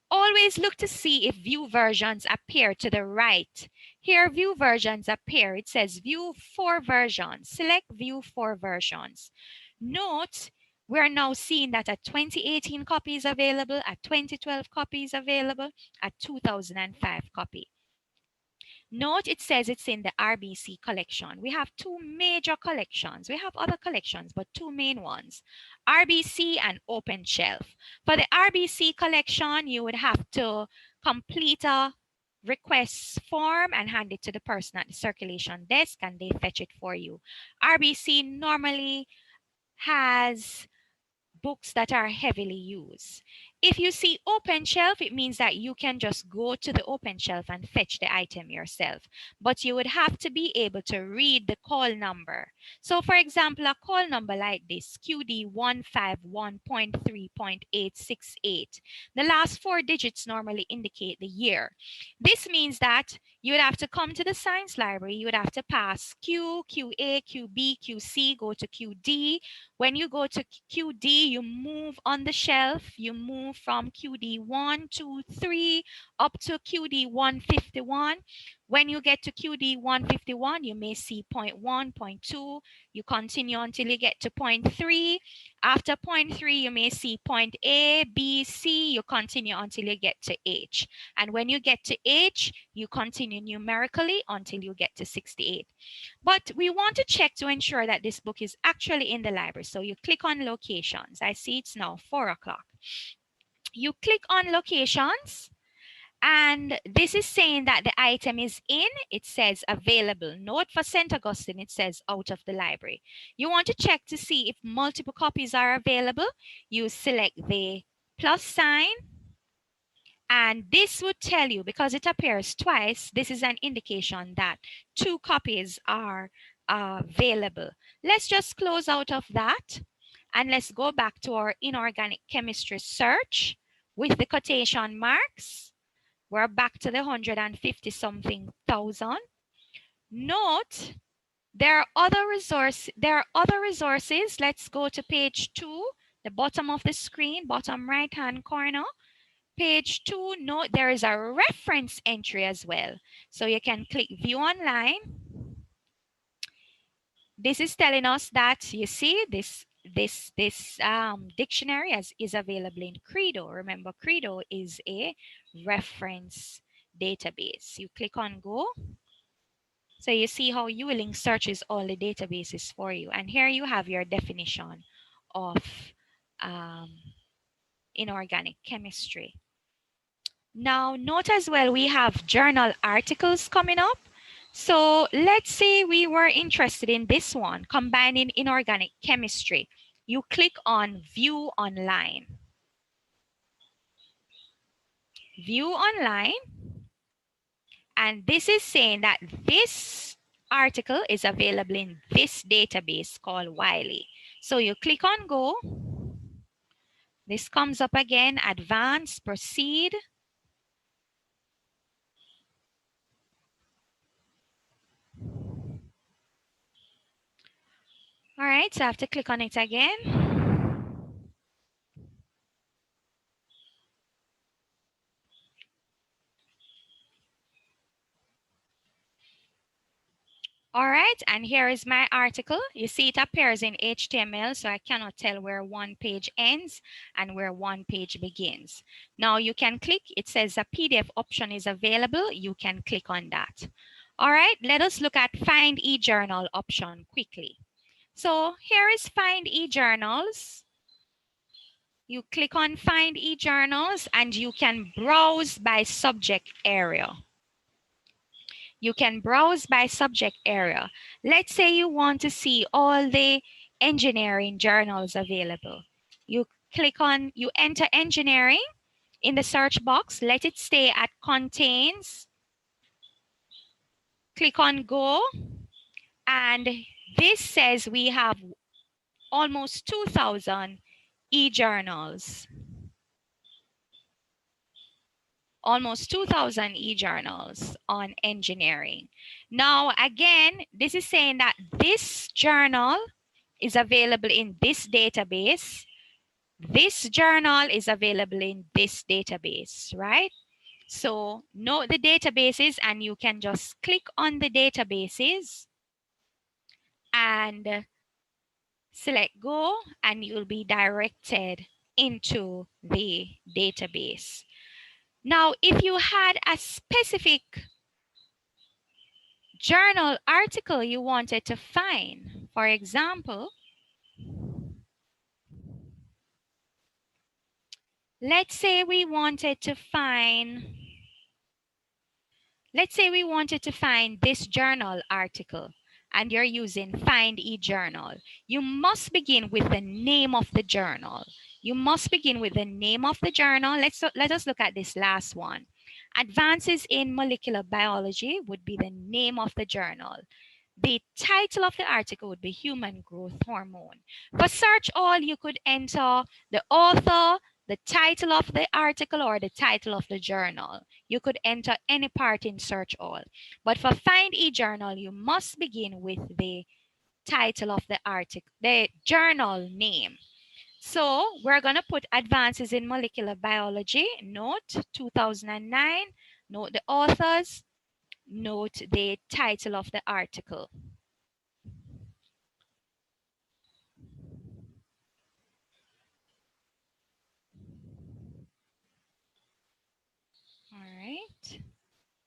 Always look to see if view versions appear to the right. Here view versions appear. It says view for versions. Select view for versions. Note, we're now seeing that a 2018 copy is available, a 2012 copy is available, a 2005 copy. Note it says it's in the RBC collection. We have two major collections. We have other collections, but two main ones, RBC and Open Shelf. For the RBC collection, you would have to complete a request form and hand it to the person at the circulation desk and they fetch it for you. RBC normally has books that are heavily used. If you see open shelf, it means that you can just go to the open shelf and fetch the item yourself. But you would have to be able to read the call number. So for example, a call number like this, QD151.3.868. The last 4 digits normally indicate the year. This means that you would have to come to the science library. You would have to pass Q, QA, QB, QC, go to QD. When you go to QD, you move on the shelf. You move from QD 1, 2, 3 up to QD 151. When you get to QD 151, you may see point 1, point 2. You continue until you get to point 3. After point 3, you may see point A, B, C. You continue until you get to H. And when you get to H, you continue numerically until you get to 68. But we want to check to ensure that this book is actually in the library. So you click on locations. I see it's now 4 o'clock. You click on locations, and this is saying that the item is in. It says available. Note for St. Augustine, it says out of the library. You want to check to see if multiple copies are available. You select the plus sign. And this would tell you, because it appears twice, this is an indication that 2 copies are available. Let's just close out of that. And let's go back to our inorganic chemistry search with the quotation marks. We're back to the 150 something thousand. Note, there are other resources. Let's go to page 2, the bottom of the screen, bottom right-hand corner. Page 2, note there is a reference entry as well. So you can click view online. This is telling us that, you see, this dictionary is available in Credo. Remember, Credo is a reference database. You click on go. So you see how ULink searches all the databases for you. And here you have your definition of inorganic chemistry. Now, note as well, we have journal articles coming up. So let's say we were interested in this one, combining inorganic chemistry. You click on view online. View online. And this is saying that this article is available in this database called Wiley. So you click on go. This comes up again, advance, proceed. All right, so I have to click on it again. All right, and here is my article. You see it appears in HTML, so I cannot tell where one page ends and where one page begins. Now you can click, it says a PDF option is available. You can click on that. All right, let us look at Find eJournal option quickly. So here is Find eJournals. You click on Find eJournals and you can browse by subject area. You can browse by subject area. Let's say you want to see all the engineering journals available. You click on, you enter engineering in the search box. Let it stay at contains. Click on go. And this says we have almost 2,000 e-journals. Almost 2,000 e-journals on engineering. Now, again, this is saying that this journal is available in this database. This journal is available in this database, right? So note the databases and you can just click on the databases and select go and you'll be directed into the database. Now, if you had a specific journal article you wanted to find, for example, let's say we wanted to find this journal article and you're using Find eJournal, you must begin with the name of the journal. You must begin with the name of the journal. Let us look at this last one. Advances in Molecular Biology would be the name of the journal. The title of the article would be Human Growth Hormone. For search all, you could enter the author, the title of the article, or the title of the journal. You could enter any part in search all. But for Find eJournal, you must begin with the title of the article, the journal name. So we're going to put Advances in Molecular Biology, note 2009, note the authors, note the title of the article. All right.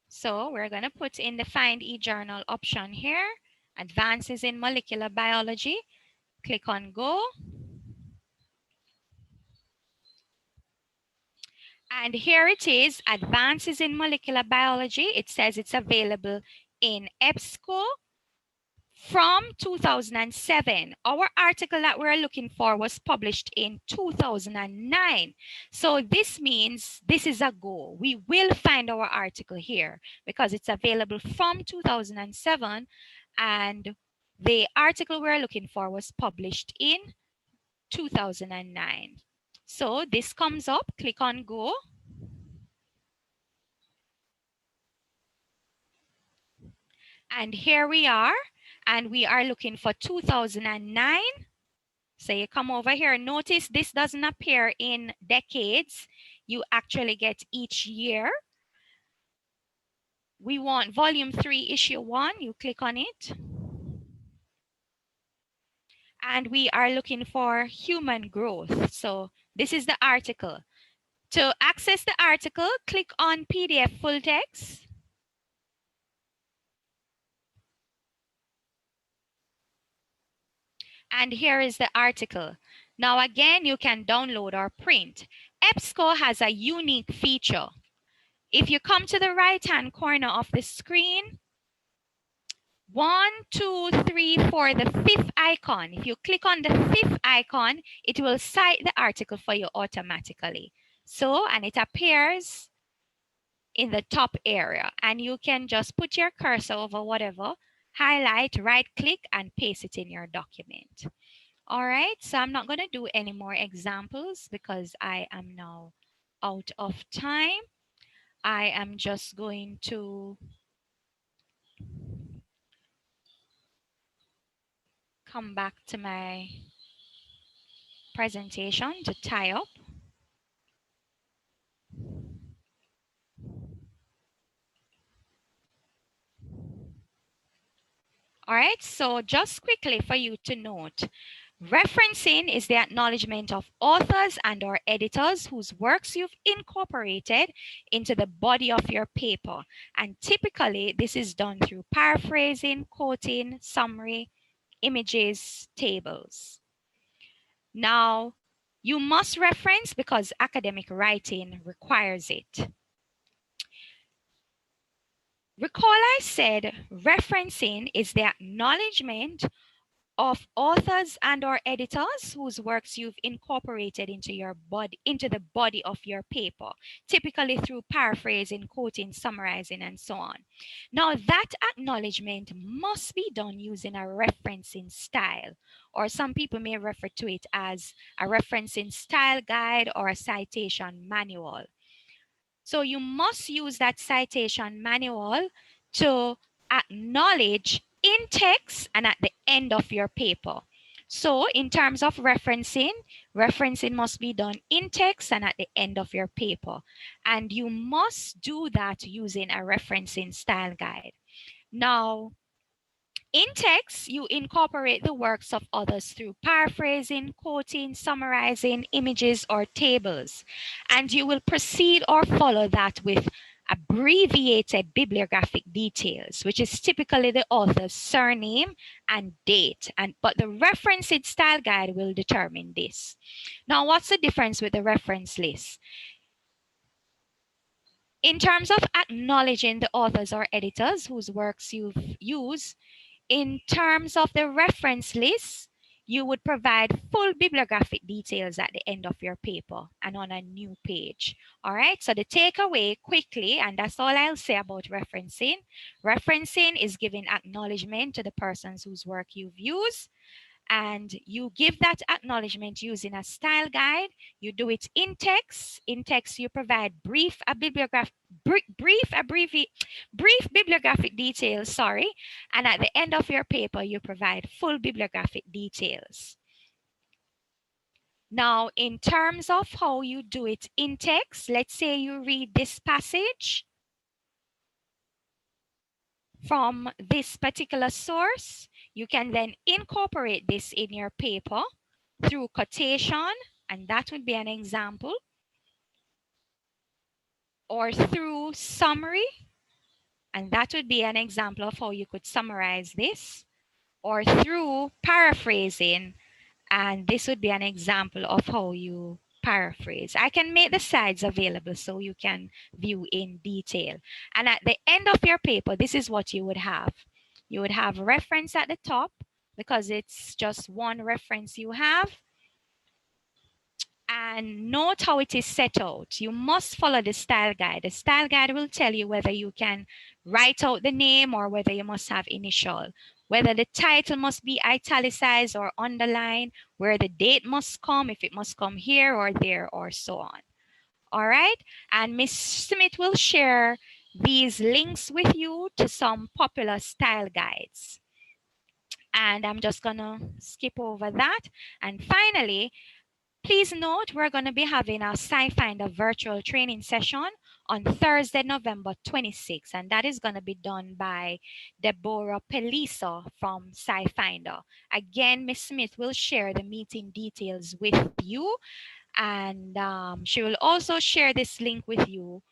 So we're going to put in the Find eJournal option here, Advances in Molecular Biology. Click on Go. And here it is, Advances in Molecular Biology. It says it's available in EBSCO from 2007. Our article that we're looking for was published in 2009. So this means this is a go. We will find our article here because it's available from 2007 and the article we're looking for was published in 2009. So this comes up, click on Go. And here we are, and we are looking for 2009. So you come over here, notice this doesn't appear in decades. You actually get each year. We want volume 3, issue 1. You click on it. And we are looking for human growth. So this is the article. To access the article, click on PDF full text. And here is the article. Now again, you can download or print. EBSCO has a unique feature. If you come to the right-hand corner of the screen, 1, 2, 3, 4, the 5th icon. If you click on the 5th icon, it will cite the article for you automatically. So, and it appears in the top area, and you can just put your cursor over whatever, highlight, right-click, and paste it in your document. All right, so I'm not going to do any more examples because I am now out of time. I am just going to come back to my presentation to tie up. All right, so just quickly for you to note, referencing is the acknowledgement of authors and or editors whose works you've incorporated into the body of your paper. And typically this is done through paraphrasing, quoting, summary, images, tables. Now, you must reference because academic writing requires it. Recall I said referencing is the acknowledgement of authors and or editors whose works you've incorporated into the body of your paper, typically through paraphrasing, quoting, summarizing, and so on. Now that acknowledgement must be done using a referencing style, or some people may refer to it as a referencing style guide or a citation manual. So you must use that citation manual to acknowledge in text and at the end of your paper. So in terms of referencing, referencing must be done in text and at the end of your paper. And you must do that using a referencing style guide. Now, in text, you incorporate the works of others through paraphrasing, quoting, summarizing, images, or tables. And you will proceed or follow that with abbreviated bibliographic details, which is typically the author's surname and date. But the referencing style guide will determine this. Now, what's the difference with the reference list? In terms of acknowledging the authors or editors whose works you've used, In terms of the reference list, you would provide full bibliographic details at the end of your paper and on a new page. All right, so the takeaway quickly, and that's all I'll say about referencing. Referencing is giving acknowledgement to the persons whose work you've used, and you give that acknowledgement using a style guide. You do it in text. In text, you provide brief bibliographic details, sorry. And at the end of your paper, you provide full bibliographic details. Now, in terms of how you do it in text, let's say you read this passage from this particular source, you can then incorporate this in your paper through quotation, and that would be an example, or through summary, and that would be an example of how you could summarize this, or through paraphrasing, and this would be an example of how you paraphrase. I can make the slides available so you can view in detail. And at the end of your paper, this is what you would have. You would have reference at the top because it's just one reference you have. And note how it is set out. You must follow the style guide. The style guide will tell you whether you can write out the name or whether you must have initial, whether the title must be italicized or underlined, where the date must come, if it must come here or there, or so on. All right. And Miss Smith will share these links with you to some popular style guides. And I'm just gonna skip over that. And finally, please note, we're going to be having our SciFinder virtual training session on Thursday, November 26th, and that is going to be done by Deborah Pelisa from SciFinder. Again, Ms. Smith will share the meeting details with you, and she will also share this link with you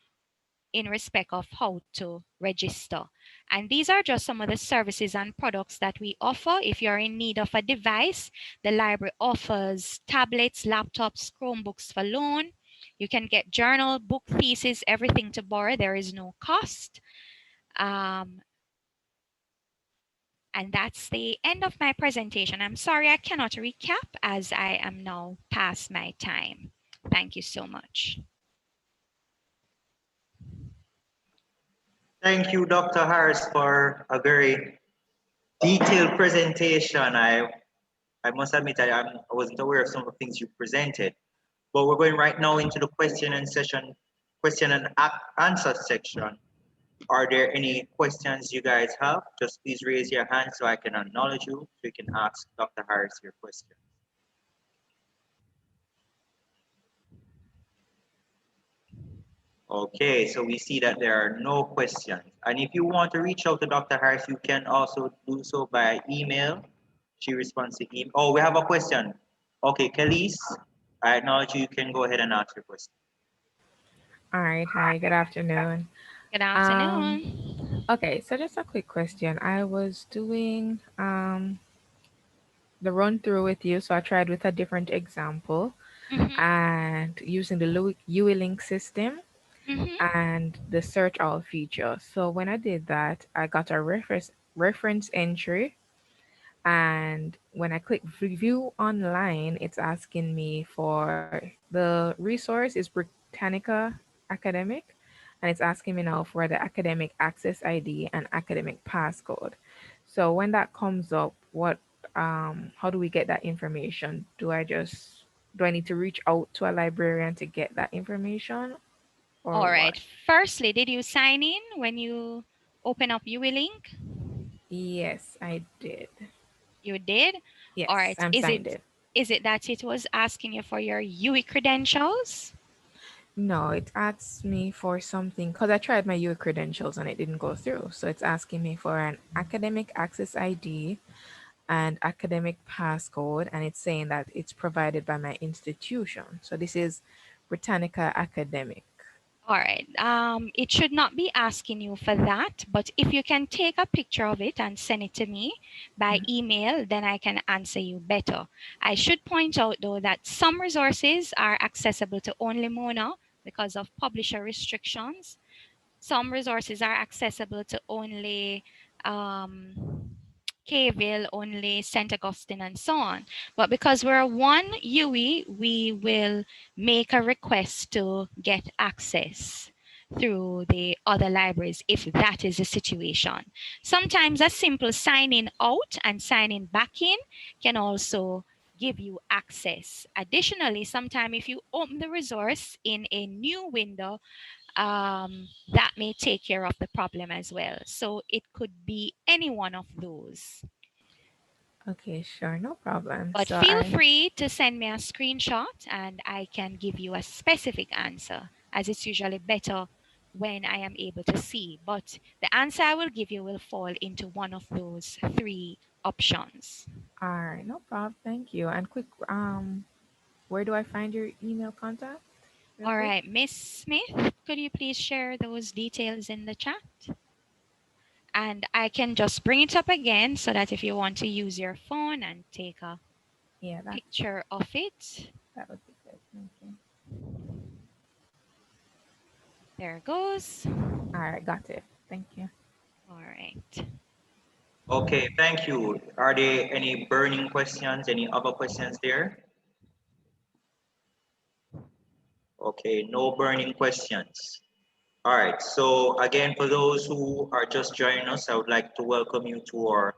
in respect of how to register. And these are just some of the services and products that we offer. If you're in need of a device, the library offers tablets, laptops, Chromebooks for loan. You can get journal, book, thesis, everything to borrow. There is no cost. And that's the end of my presentation. I'm sorry I cannot recap as I am now past my time. Thank you so much. Thank you, Dr. Harris, for a very detailed presentation. I must admit I wasn't aware of some of the things you presented, but we're going right now into the question and answer section. Are there any questions you guys have? Just please raise your hand so I can acknowledge you, so you can ask Dr. Harris your question. Okay, so we see that there are no questions. And if you want to reach out to Dr. Harris, you can also do so by email. She responds to email. Oh, we have a question. Okay, Khalees, I acknowledge you. You can go ahead and ask your question. All right. Hi, good afternoon. Good afternoon. Okay, so just a quick question. I was doing the run through with you, so I tried with a different example and using the UE link system and the search all feature. So when I did that, I got a reference entry, and when I click review online, it's asking me for the resource is Britannica Academic, and it's asking me now for the academic access ID and academic passcode. So when that comes up, what how do we get that information? Do I need to reach out to a librarian to get that information? Or all right. what? Firstly, did you sign in when you open up UE link? Yes, I did. You did? Yes, All right. I'm signed in. Is it that it was asking you for your UE credentials? No, it asks me for something because I tried my UE credentials and it didn't go through. So it's asking me for an academic access ID and academic passcode, and it's saying that it's provided by my institution. So this is Britannica Academic. All right. It should not be asking you for that, but if you can take a picture of it and send it to me by email, then I can answer you better. I should point out though that some resources are accessible to only Mona because of publisher restrictions. Some resources are accessible to only Caville, only St. Augustine, and so on. But because we're one UE, we will make a request to get access through the other libraries if that is the situation. Sometimes a simple signing out and signing back in can also give you access. Additionally, sometimes if you open the resource in a new window, that may take care of the problem as well. So it could be any one of those. Okay, sure, no problem. But So feel free to send me a screenshot and I can give you a specific answer, as it's usually better when I am able to see. But the answer I will give you will fall into one of those three options. all right, no problem. Thank you. And quick, where do I find your email contact? Real All quick. right, Miss Smith, could you please share those details in the chat? And I can just bring it up again so that if you want to use your phone and take a Yeah, picture of it, that would be good. Thank you. there it goes. All right, got it. Thank you. All right. Okay, thank you. Are there any burning questions? Any other questions there? Okay, no burning questions. All right, so again, for those who are just joining us, I would like to welcome you to our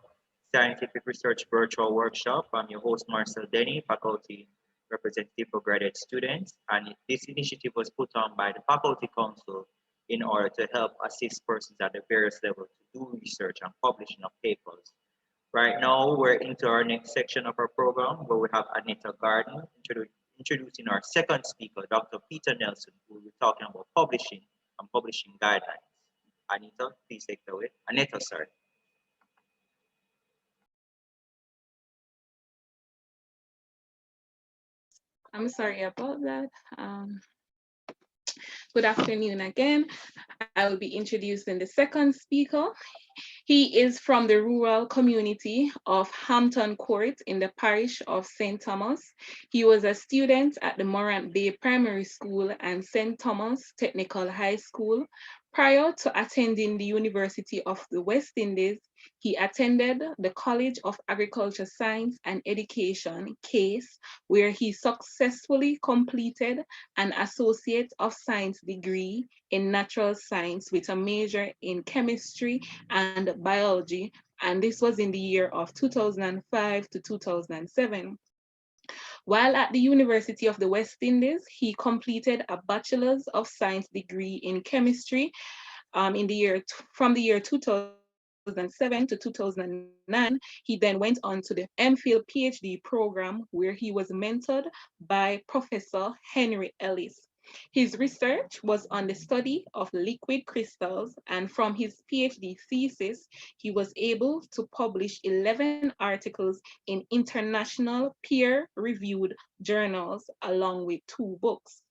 Scientific Research Virtual Workshop. I'm your host, Marcel Denny, Faculty Representative for Graduate Students, and this initiative was put on by the Faculty Council in order to help assist persons at the various levels to do research and publishing of papers. Right now, we're into our next section of our program where we have Anita Garden introducing our second speaker, Dr. Peter Nelson, who will be talking about publishing and publishing guidelines. Anita, please take it away. Anita, sorry. I'm sorry about that. Good afternoon again. I will be introducing the second speaker. He is from the rural community of Hampton Court in the parish of St. Thomas. He was a student at the Morant Bay Primary School and St. Thomas Technical High School. Prior to attending the University of the West Indies, he attended the College of Agriculture Science and Education, CASE, where he successfully completed an Associate of Science degree in Natural Science with a major in Chemistry and Biology, and this was in the year of 2005 to 2007. While at the University of the West Indies, he completed a Bachelor's of Science degree in Chemistry from the year 2007 to 2009. He then went on to the MPhil PhD program where he was mentored by Professor Henry Ellis. His research was on the study of liquid crystals, and from his PhD thesis, he was able to publish 11 articles in international peer-reviewed journals, along with 2 books.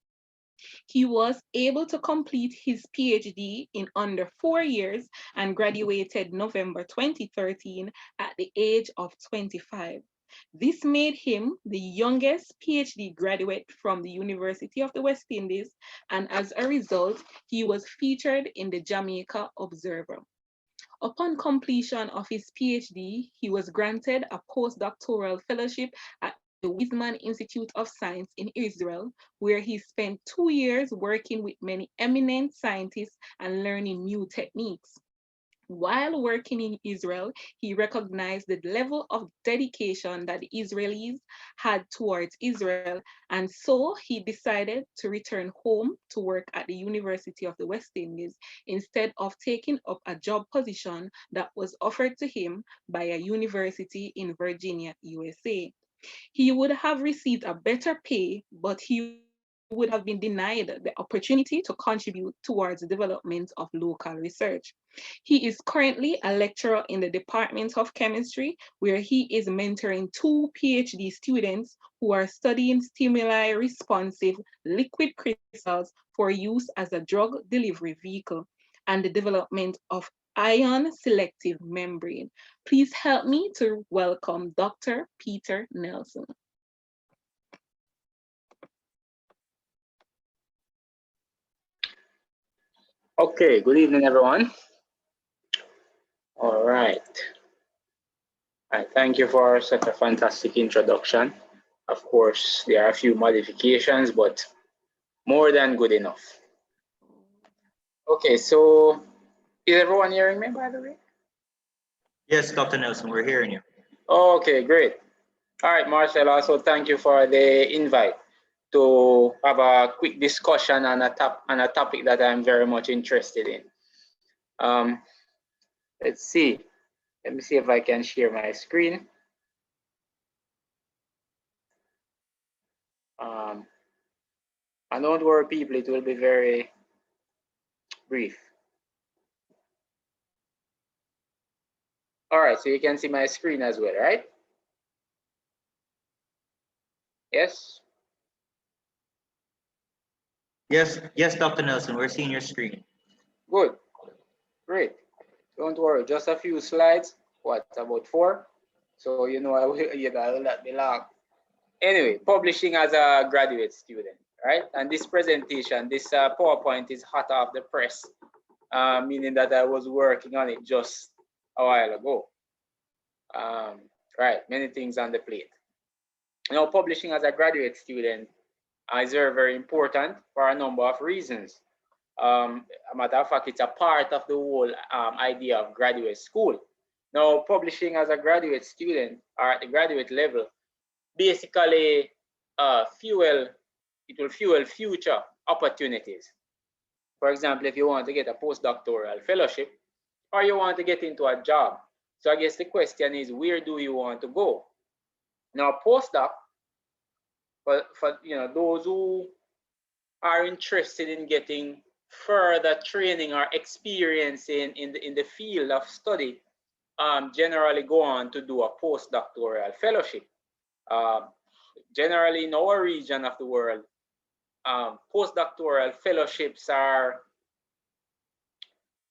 He was able to complete his PhD in under 4 years and graduated November 2013 at the age of 25. This made him the youngest PhD graduate from the University of the West Indies, and as a result, he was featured in the Jamaica Observer. Upon completion of his PhD, he was granted a postdoctoral fellowship at the Weizmann Institute of Science in Israel, where he spent 2 years working with many eminent scientists and learning new techniques. While working in Israel, he recognized the level of dedication that the Israelis had towards Israel, and so he decided to return home to work at the University of the West Indies instead of taking up a job position that was offered to him by a university in Virginia, USA. He would have received a better pay, but he would have been denied the opportunity to contribute towards the development of local research. He is currently a lecturer in the Department of Chemistry, where he is mentoring 2 PhD students who are studying stimuli-responsive liquid crystals for use as a drug delivery vehicle and the development of ion selective membrane. Please help me to welcome Dr. Peter Nelson. Okay, good evening, everyone. All right. Thank you for such a fantastic introduction. Of course, there are a few modifications, but more than good enough. Okay, so is everyone hearing me, by the way? Yes, Dr. Nelson, we're hearing you. Okay, great. All right, Marcel, also thank you for the invite to have a quick discussion on a topic that I'm very much interested in. Let's see. Let me see if I can share my screen. And don't worry, people, it will be very brief. All right, so you can see my screen as well, right? Yes? Yes, Dr. Nelson, we're seeing your screen. Good, great. Don't worry, just a few slides. What, about 4? So I will not be long. Anyway, publishing as a graduate student, right? And this presentation, this PowerPoint is hot off the press, meaning that I was working on it just a while ago. Right, many things on the plate. Now, publishing as a graduate student is very, very important for a number of reasons. A matter of fact, it's a part of the whole idea of graduate school. Now, publishing as a graduate student or at the graduate level basically it will fuel future opportunities. For example, if you want to get a postdoctoral fellowship or you want to get into a job. So I guess the question is, where do you want to go? Now, postdoc, for those who are interested in getting further training or experience in the field of study, generally go on to do a postdoctoral fellowship. Generally, in our region of the world, postdoctoral fellowships are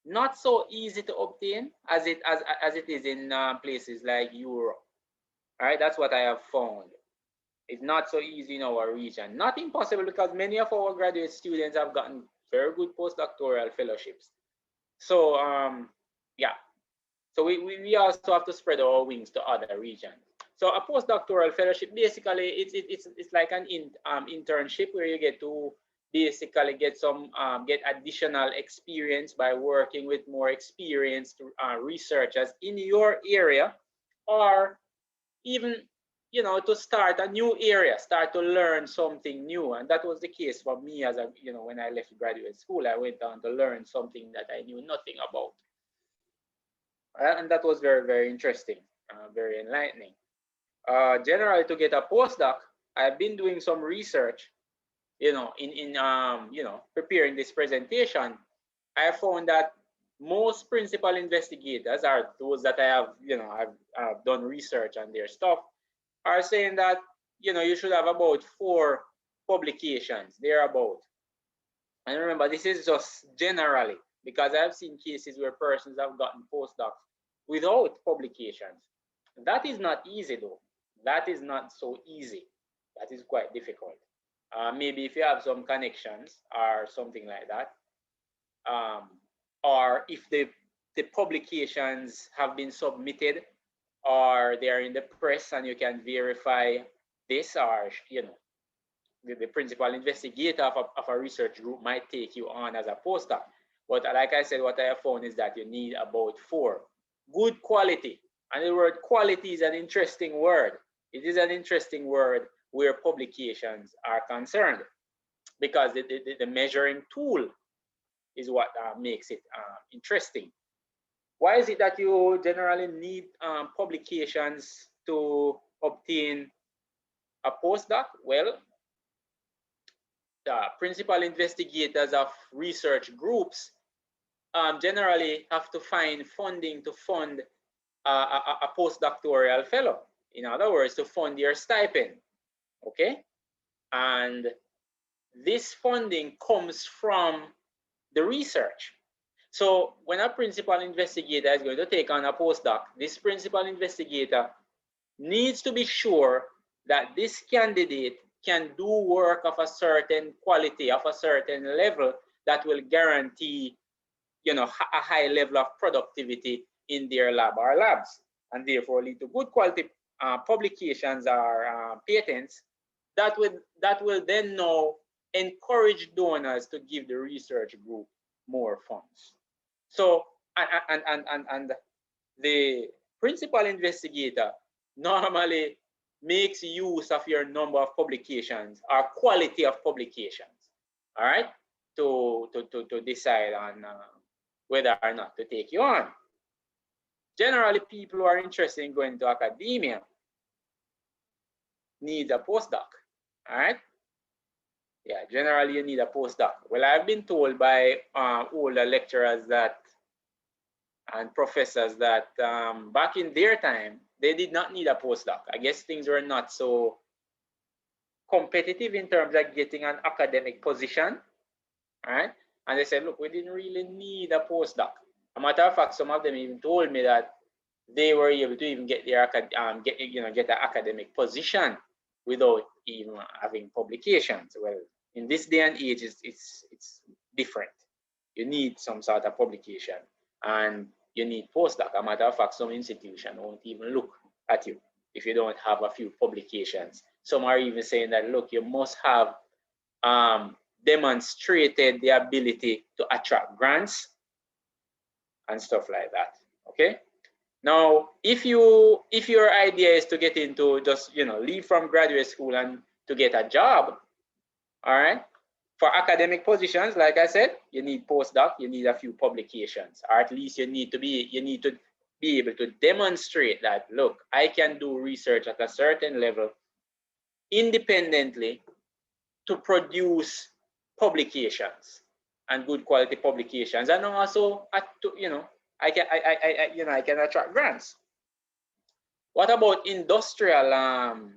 not so easy to obtain as it is in places like Europe. All right, that's what I have found. It's not so easy in our region. Not impossible, because many of our graduate students have gotten very good postdoctoral fellowships. So yeah, so we also have to spread our wings to other regions. So a postdoctoral fellowship, basically, it's like an internship where you get to basically get additional experience by working with more experienced researchers in your area, or even to start a new area, start to learn something new. And that was the case for me as when I left graduate school. I went on to learn something that I knew nothing about, and that was very, very interesting, very enlightening. Generally, to get a postdoc, I've been doing some research, in preparing this presentation. I found that most principal investigators are those that I have, I've done research on their stuff, are saying that, you should have about 4 publications thereabout. And remember, this is just generally, because I've seen cases where persons have gotten postdocs without publications. That is not easy, though. That is not so easy. That is quite difficult. Maybe if you have some connections or something like that, or if the publications have been submitted or they are in the press and you can verify this, or the principal investigator of a research group might take you on as a postdoc. But like I said, what I have found is that you need about 4. Good quality. And the word quality is an interesting word. It is an interesting word where publications are concerned, because the measuring tool is what makes it interesting. Why is it that you generally need publications to obtain a postdoc? Well, the principal investigators of research groups generally have to find funding to fund a postdoctoral fellow. In other words, to fund their stipend, okay? And this funding comes from the research. So when a principal investigator is going to take on a postdoc, this principal investigator needs to be sure that this candidate can do work of a certain quality, of a certain level, that will guarantee, a high level of productivity in their lab or labs. and therefore lead to good quality publications or patents, that will then now encourage donors to give the research group more funds. So and the principal investigator normally makes use of your number of publications or quality of publications, all right, to decide on whether or not to take you on. Generally, people who are interested in going to academia need a postdoc, all right? Yeah, generally you need a postdoc. Well, I've been told by older lecturers that and professors that back in their time, they did not need a postdoc. I guess things were not so competitive in terms of getting an academic position, all right? And they said, look, we didn't really need a postdoc. A matter of fact, some of them even told me that they were able to even get their get an academic position without even having publications. Well, in this day and age, it's different. You need some sort of publication, and you need postdoc. A matter of fact, some institution won't even look at you if you don't have a few publications. Some are even saying that, look, you must have demonstrated the ability to attract grants and stuff like that. Okay. Now, if your idea is to get into just leave from graduate school and to get a job, all right, for academic positions, like I said, you need postdoc, you need a few publications, or at least you need to be able to demonstrate that, look, I can do research at a certain level independently to produce publications and good quality publications, and also I can attract grants. What about industrial?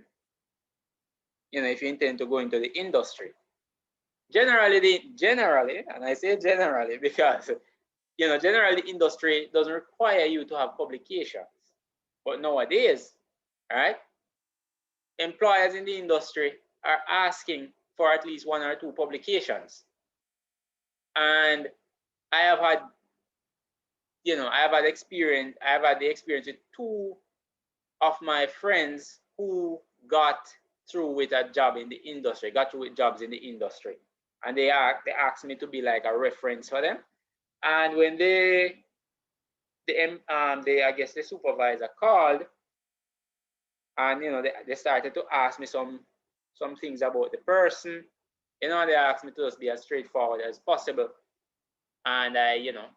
If you intend to go into the industry, generally, and I say generally because generally the industry doesn't require you to have publications, but nowadays, all right, employers in the industry are asking for at least 1 or 2 publications, and I have had the experience with 2 of my friends who got through with a job in the industry, got through with jobs in the industry, and they asked me to be like a reference for them. And when I guess the supervisor called, and they started to ask me some things about the person. They asked me to just be as straightforward as possible, and I of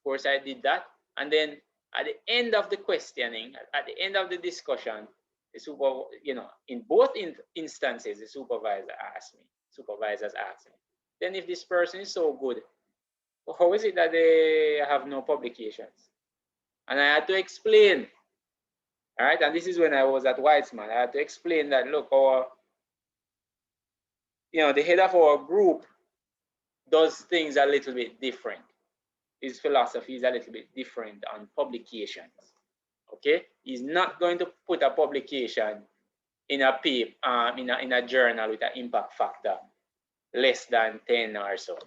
course I did that. And then at the end of the questioning, at the end of the discussion, in both instances, the supervisors asked me, then if this person is so good, how is it that they have no publications? And I had to explain, all right, and this is when I was at Weizmann. I had to explain that, look, the head of our group does things a little bit different. His philosophy is a little bit different on publications. Okay, he's not going to put a publication in a paper, in a journal with an impact factor less than 10 or so.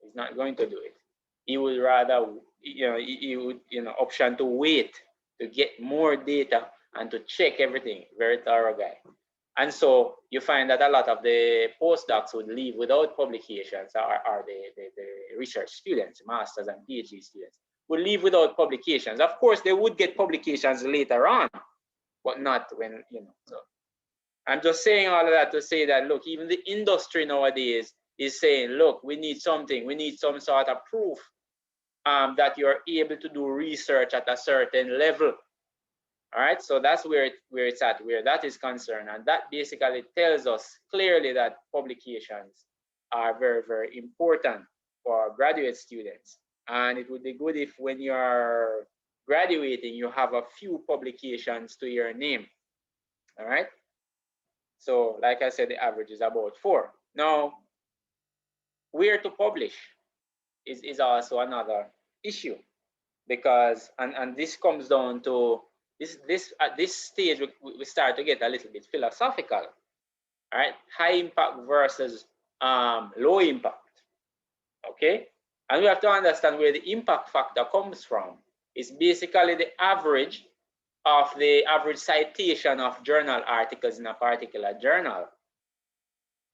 He's not going to do it. He would rather, he would option to wait to get more data and to check everything. Very thorough guy. And so you find that a lot of the postdocs would leave without publications, or the research students, masters and PhD students, would leave without publications. Of course, they would get publications later on, but not when, so I'm just saying all of that to say that, look, even the industry nowadays is saying, look, we need something, we need some sort of proof that you're able to do research at a certain level. All right, so that's where it's at, where that is concerned, and that basically tells us clearly that publications are very, very important for graduate students. And it would be good if when you're graduating, you have a few publications to your name. All right, so like I said, the average is about 4. Now, where to publish is also another issue, because and this comes down to this at this stage we start to get a little bit philosophical. All right, high impact versus low impact. Okay, and we have to understand where the impact factor comes from. It's basically the average of the average citation of journal articles in a particular journal,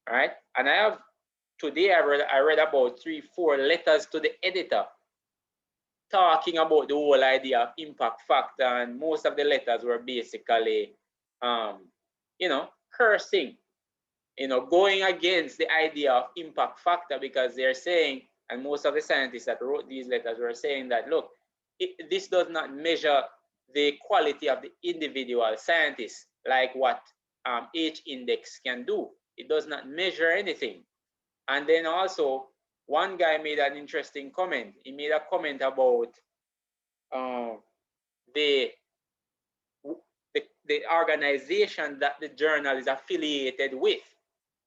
right? And I have today I read about 3-4 letters to the editor talking about the whole idea of impact factor, and most of the letters were basically, you know, cursing, you know, going against the idea of impact factor, because they're saying, and most of the scientists that wrote these letters were saying that, look, this does not measure the quality of the individual scientist like what H-index can do. It does not measure anything. And then also, one guy made an interesting comment. He made a comment about the organization that the journal is affiliated with.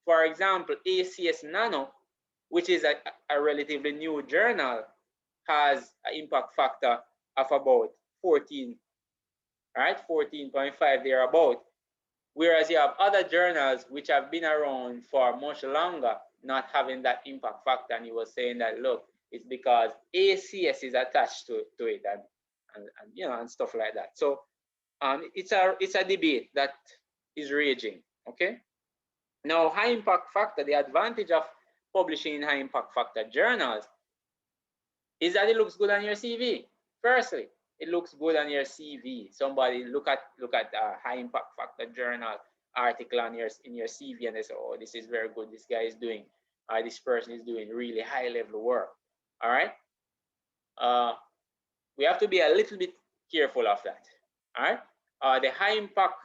For example, ACS Nano, which is a relatively new journal, has an impact factor of about 14, right? 14.5 thereabout. Whereas you have other journals which have been around for much longer, not having that impact factor. And he was saying that, look, it's because ACS is attached to it, and you know, and stuff like that. So it's a debate that is raging. Okay. Now, high impact factor, the advantage of publishing in high impact factor journals is that it looks good on your CV. Firstly, it looks good on your CV. Somebody look at a high impact factor journal article on in your CV, and they say, oh, this is very good. This guy is doing, this person is doing really high level work. All right. We have to be a little bit careful of that. All right. The high impact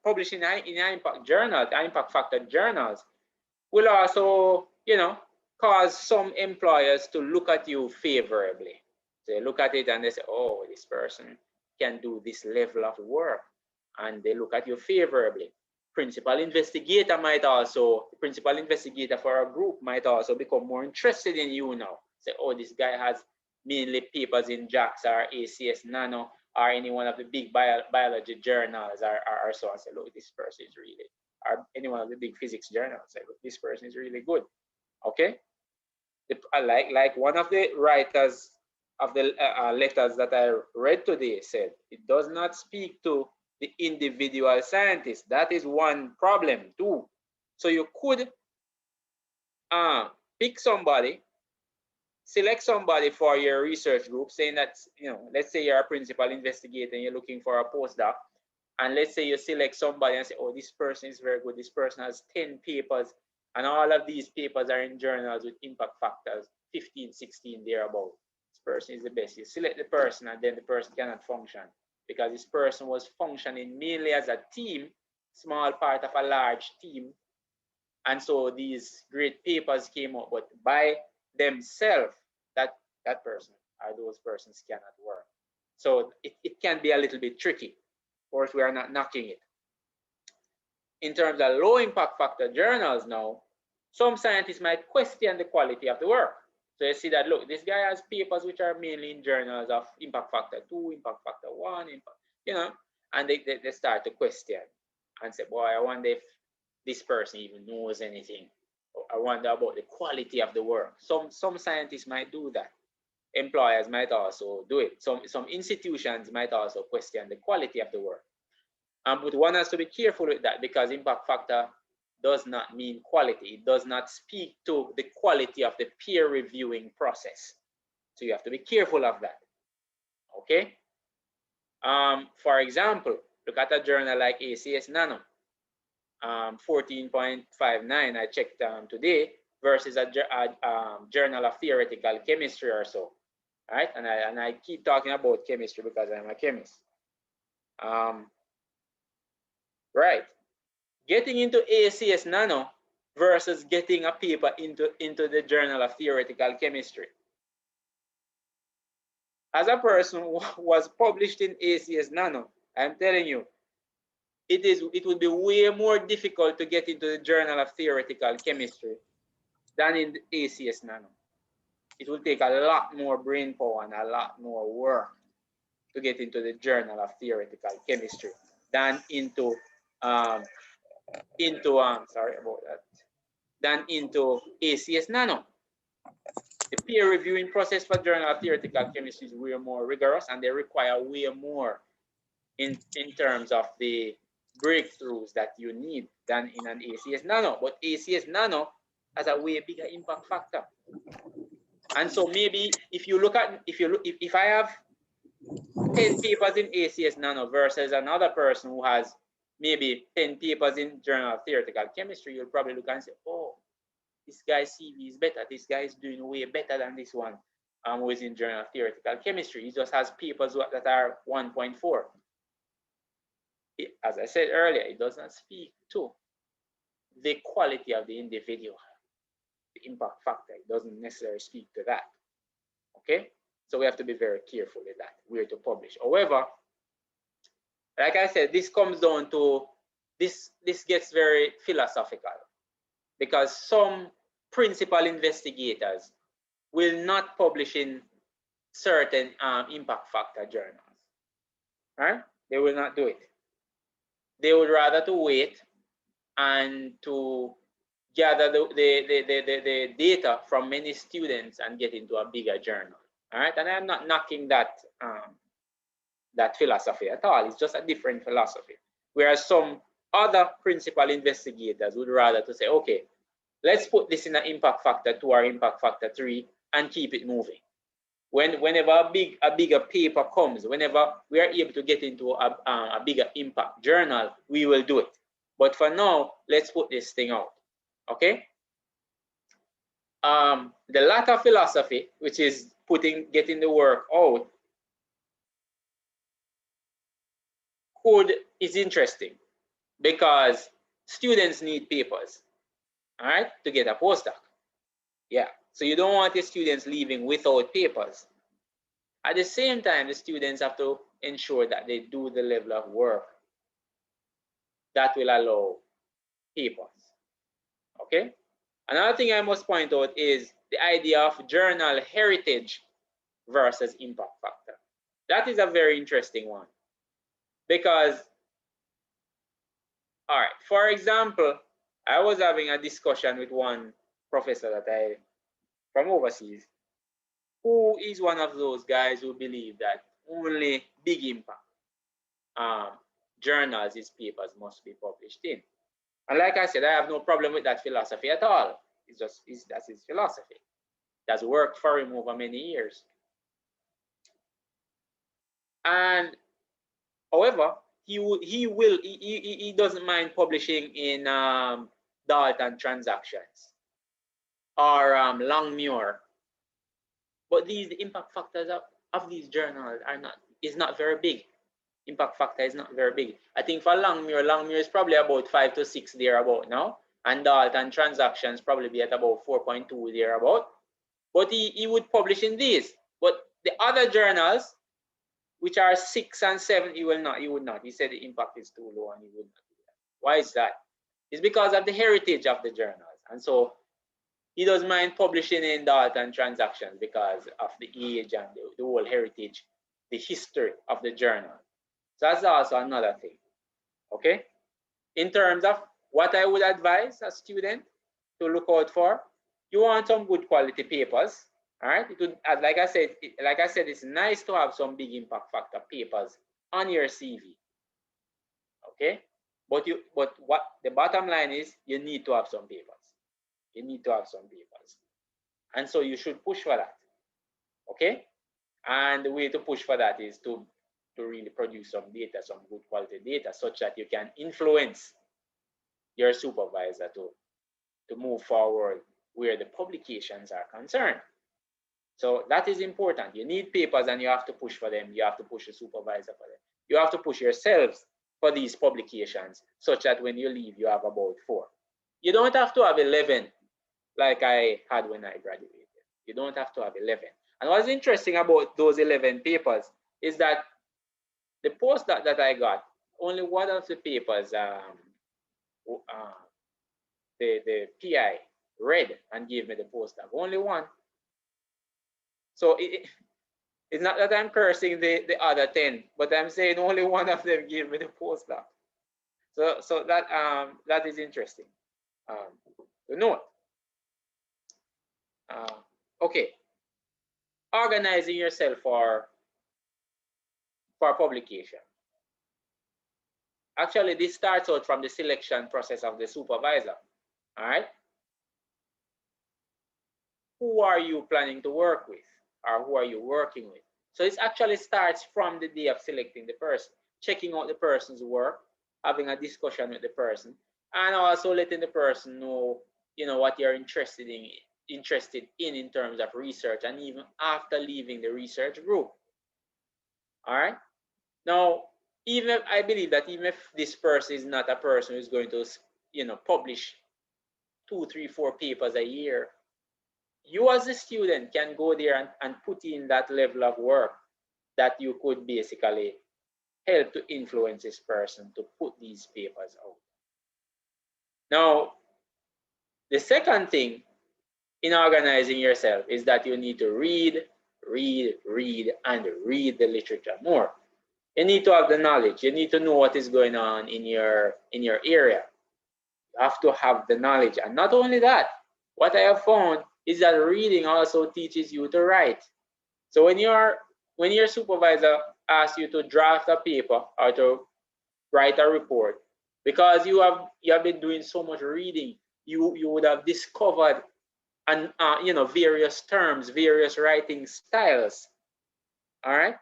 published in high impact journals, high impact factor journals, will also, you know, cause some employers to look at you favorably. They look at it and they say, oh, this person can do this level of work, and they look at you favorably. Principal investigator for a group might also become more interested in you now. Say, oh, this guy has mainly papers in JAX or ACS Nano or any one of the big biology journals, or so. I say, look, this person is really, or any one of the big physics journals. Say, look, this person is really good. Okay. Like one of the writers of the letters that I read today said, it does not speak to the individual scientist. That is one problem too. So you could pick somebody, select somebody for your research group, saying that, you know, let's say you're a principal investigator and you're looking for a postdoc, and let's say you select somebody and say, oh, this person is very good. This person has 10 papers, and all of these papers are in journals with impact factors 15, 16 thereabout. This person is the best. You select the person, and then the person cannot function because this person was functioning mainly as a team, small part of a large team. And so these great papers came up, but by themselves, that person or those persons cannot work. So it can be a little bit tricky. Of course, we are not knocking it. In terms of low impact factor journals now, some scientists might question the quality of the work. So you see that, look, this guy has papers which are mainly in journals of impact factor 2, impact factor 1, you know, and they start to question and say, boy, I wonder if this person even knows anything. I wonder about the quality of the work. Some scientists might do that. Employers might also do it. Some institutions might also question the quality of the work. But one has to be careful with that, because impact factor does not mean quality. It does not speak to the quality of the peer reviewing process. So you have to be careful of that. Okay. For example, look at a journal like ACS Nano, 14.59 I checked today, versus a journal of theoretical chemistry or so. All right, and I keep talking about chemistry because I'm a chemist. Right, getting into ACS Nano versus getting a paper into the Journal of Theoretical Chemistry. As a person who was published in ACS Nano, I'm telling you, it would be way more difficult to get into the Journal of Theoretical Chemistry than in the ACS Nano. It will take a lot more brain power and a lot more work to get into the Journal of Theoretical Chemistry than into sorry about that, than into ACS Nano. The peer reviewing process for Journal of Theoretical Chemistry is way more rigorous, and they require way more in terms of the breakthroughs that you need than in an ACS Nano. But ACS Nano has a way bigger impact factor. And so maybe if you look at, if I have 10 papers in ACS Nano versus another person who has maybe 10 papers in Journal of Theoretical Chemistry, you'll probably look and say, oh, this guy's CV is better. This guy is doing way better than this one who is in Journal of Theoretical Chemistry. He just has papers that are 1.4. As I said earlier, it does not speak to the quality of the individual, the impact factor. It doesn't necessarily speak to that. Okay? So we have to be very careful with that, where to publish. However, like I said, this comes down to, this gets very philosophical, because some principal investigators will not publish in certain impact factor journals. Right? They will not do it. They would rather to wait and to gather the data from many students and get into a bigger journal. All right, and I'm not knocking that that philosophy at all. It's just a different philosophy. Whereas some other principal investigators would rather to say, okay, let's put this in an impact factor 2 or impact factor 3 and keep it moving. Whenever a bigger paper comes, whenever we are able to get into a bigger impact journal, we will do it. But for now, let's put this thing out. Okay? The latter philosophy, which is getting the work out, is interesting because students need papers, all right, to get a postdoc. Yeah, so you don't want the students leaving without papers. At the same time, the students have to ensure that they do the level of work that will allow papers. Okay? Another thing I must point out is the idea of journal heritage versus impact factor. That is a very interesting one because, all right, for example, I was having a discussion with one professor from overseas, who is one of those guys who believe that only big impact journals, his papers must be published in. And like I said, I have no problem with that philosophy at all. That's his philosophy. That's worked for him over many years. And however, he doesn't mind publishing in Dalton Transactions or Longmuir. But the impact factors of these journals is not very big. Impact factor is not very big. I think for Longmuir is probably about 5 to 6 thereabout now, and Dalton Transactions probably be at about 4.2 thereabout. But he would publish in these. But the other journals, which are 6 and 7, he would not. He said the impact is too low and he would not do that. Why is that? It's because of the heritage of the journals. And so he doesn't mind publishing in Dalton Transactions because of the age and the whole heritage, the history of the journal. So that's also another thing. Okay? In terms of what I would advise a student to look out for, you want some good quality papers. All right, it would, like I said, it's nice to have some big impact factor papers on your CV. Okay, but what the bottom line is, you need to have some papers. You need to have some papers, and so you should push for that. Okay, and the way to push for that is to really produce some data, some good quality data, such that you can influence your supervisor to move forward where the publications are concerned. So that is important. You need papers and you have to push for them. You have to push the supervisor for them. You have to push yourselves for these publications such that when you leave, you have about 4. You don't have to have 11 like I had when I graduated. You don't have to have 11. And what's interesting about those 11 papers is that the postdoc that I got, only one of the papers the PI read and gave me the postdoc. Only one. So it's not that I'm cursing the other 10, but I'm saying only one of them gave me the postdoc. So that is interesting to note. Okay, organizing yourself for publication. Actually, this starts out from the selection process of the supervisor. All right. Who are you planning to work with, or who are you working with? So it actually starts from the day of selecting the person, checking out the person's work, having a discussion with the person, and also letting the person know, what you're interested in terms of research, and even after leaving the research group. All right. Now, even if I believe that even if this person is not a person who's going to, publish 2, 3, 4 papers a year, you as a student can go there and put in that level of work that you could basically help to influence this person to put these papers out. Now, the second thing in organizing yourself is that you need to read, and read the literature more. You need to have the knowledge. You need to know what is going on in your area. You have to have the knowledge. And not only that, what I have found is that reading also teaches you to write. So when your supervisor asks you to draft a paper or to write a report, because you have been doing so much reading, you would have discovered various terms, various writing styles. All right.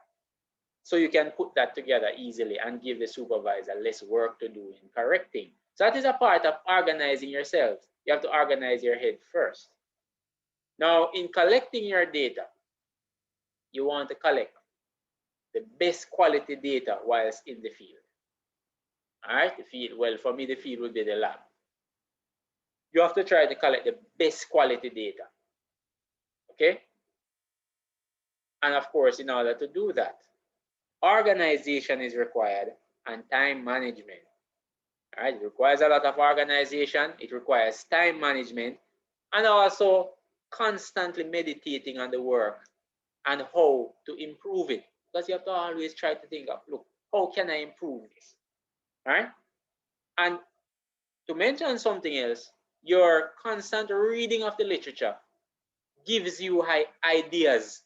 So you can put that together easily and give the supervisor less work to do in correcting. So that is a part of organizing yourself. You have to organize your head first. Now, in collecting your data, you want to collect the best quality data whilst in the field. All right, the field, well, for me, the field would be the lab. You have to try to collect the best quality data. Okay? And of course, in order to do that, organization is required and time management. All right, it requires a lot of organization, it requires time management, and also constantly meditating on the work and how to improve it. Because you have to always try to think of, look, how can I improve this? All right? And to mention something else, your constant reading of the literature gives you ideas,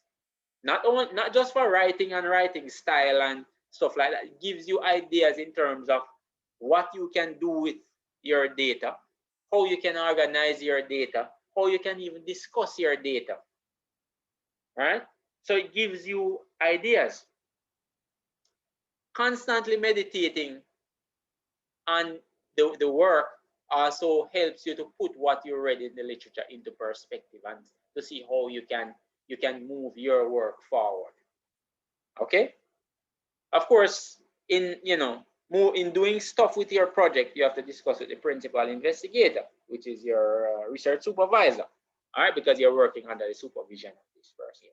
not just for writing and writing style and stuff like that. It gives you ideas in terms of what you can do with your data, how you can organize your data, how you can even discuss your data. All right? So it gives you ideas. Constantly meditating on the work also helps you to put what you read in the literature into perspective and to see how you can move your work forward. Okay? Of course, in doing stuff with your project, you have to discuss with the principal investigator, which is your research supervisor. All right, because you're working under the supervision of this person,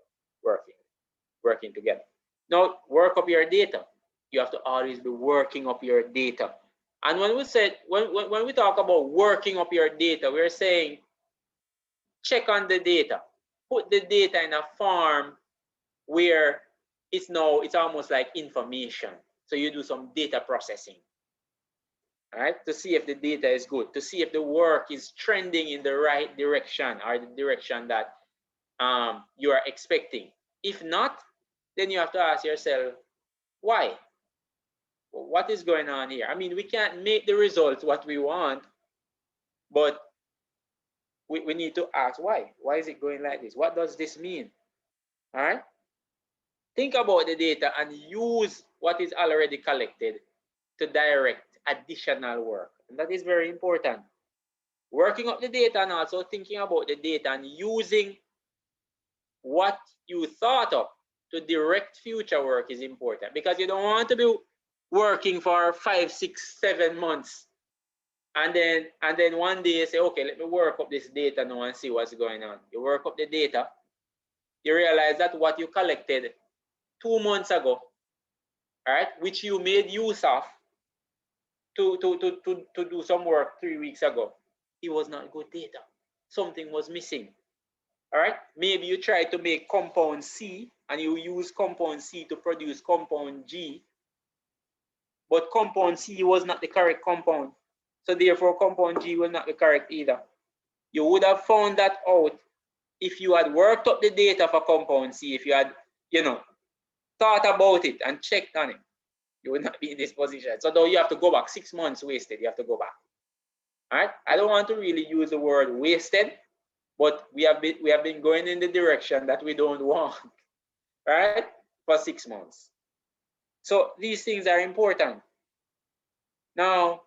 working together. Now, work up your data. You have to always be working up your data. And when we talk about working up your data, we're saying check on the data, put the data in a form where it's almost like information. So you do some data processing, all right, to see if the data is good, to see if the work is trending in the right direction or the direction that you are expecting. If not, then you have to ask yourself, why? What is going on here? I mean, we can't make the results what we want, but we need to ask why. Why is it going like this? What does this mean? All right. Think about the data and use what is already collected to direct additional work. And that is very important. Working up the data and also thinking about the data and using what you thought of to direct future work is important, because you don't want to be working for 5, 6, 7 months and then one day you say, okay, let me work up this data now and see what's going on. You work up the data, you realize that what you collected 2 months ago, all right, which you made use of to do some work 3 weeks ago, it was not good data. Something was missing. All right, maybe you try to make compound C and you use compound C to produce compound G, but compound C was not the correct compound. So therefore compound G will not be correct either. You would have found that out if you had worked up the data for compound C, if you had, you know, thought about it and checked on it, you would not be in this position. So though you have to go back, 6 months wasted, you have to go back. All right. I don't want to really use the word wasted, but we have been going in the direction that we don't want, right? For 6 months. So these things are important. Now,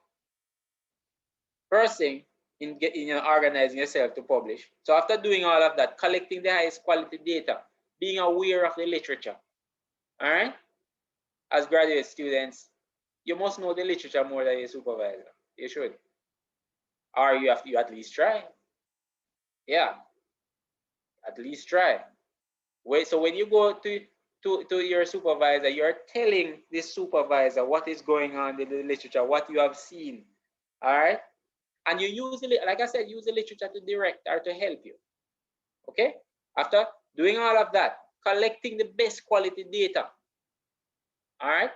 first thing in organizing yourself to publish. So after doing all of that, collecting the highest quality data, being aware of the literature. All right. As graduate students, you must know the literature more than your supervisor. You should. Or you have to at least try. Yeah. At least try. Wait, so when you go to your supervisor, you're telling this supervisor what is going on in the literature, what you have seen. All right. And you use it, like I said, use the literature to direct or to help you. Okay. After doing all of that, collecting the best quality data. All right.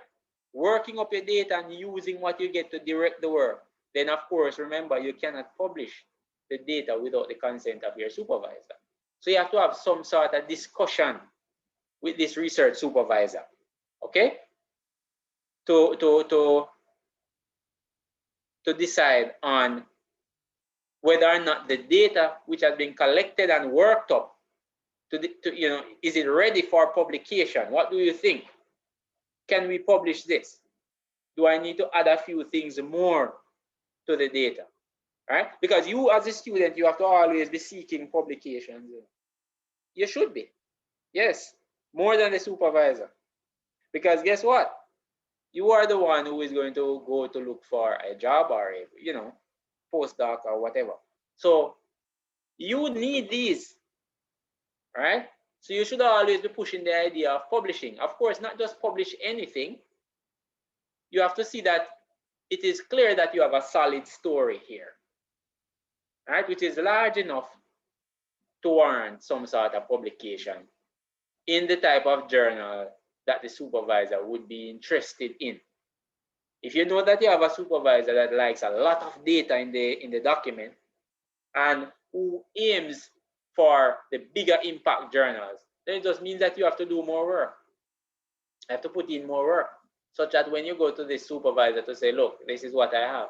Working up your data and using what you get to direct the work. Then, of course, remember, you cannot publish the data without the consent of your supervisor. So you have to have some sort of discussion with this research supervisor, okay? To decide on whether or not the data which has been collected and worked up, is it ready for publication? What do you think? Can we publish this? Do I need to add a few things more to the data? Right? Because you as a student, you have to always be seeking publications. You should be. Yes, more than the supervisor. Because guess what? You are the one who is going to go to look for a job or a, postdoc or whatever. So you need these, right? So you should always be pushing the idea of publishing. Of course, not just publish anything. You have to see that it is clear that you have a solid story here, right? Which is large enough to warrant some sort of publication in the type of journal that the supervisor would be interested in. If you know that you have a supervisor that likes a lot of data in the document and who aims for the bigger impact journals, then it just means that you have to do more work. You have to put in more work, such that when you go to the supervisor to say, look, this is what I have.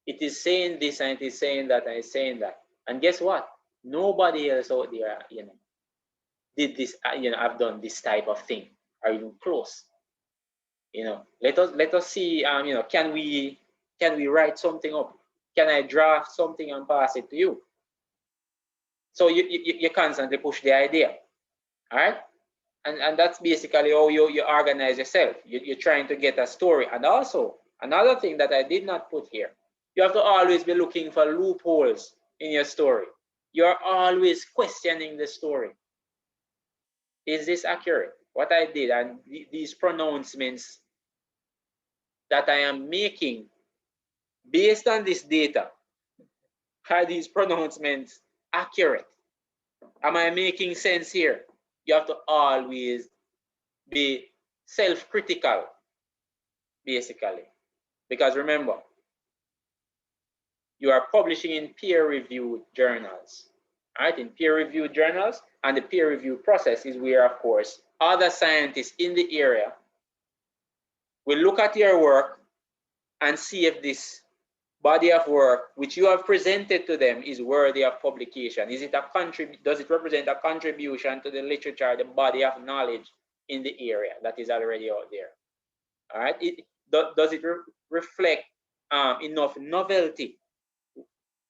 It is saying this and it is saying that and it's saying that. And guess what? Nobody else out there, did this, I've done this type of thing, or even close. Let us see, can we write something up? Can I draft something and pass it to you? So you constantly push the idea, all right? And that's basically how you organize yourself. You're trying to get a story. And also, another thing that I did not put here, you have to always be looking for loopholes in your story. You're always questioning the story. Is this accurate? What I did and these pronouncements that I am making based on this data, are these pronouncements accurate? Am I making sense here? You have to always be self-critical, basically. Because remember, you are publishing in peer-reviewed journals. Right? In peer-reviewed journals, and the peer review process is where, of course, other scientists in the area will look at your work and see if this body of work which you have presented to them is worthy of publication. Is it does it represent a contribution to the literature, the body of knowledge in the area that is already out there? All right. Does it reflect enough novelty,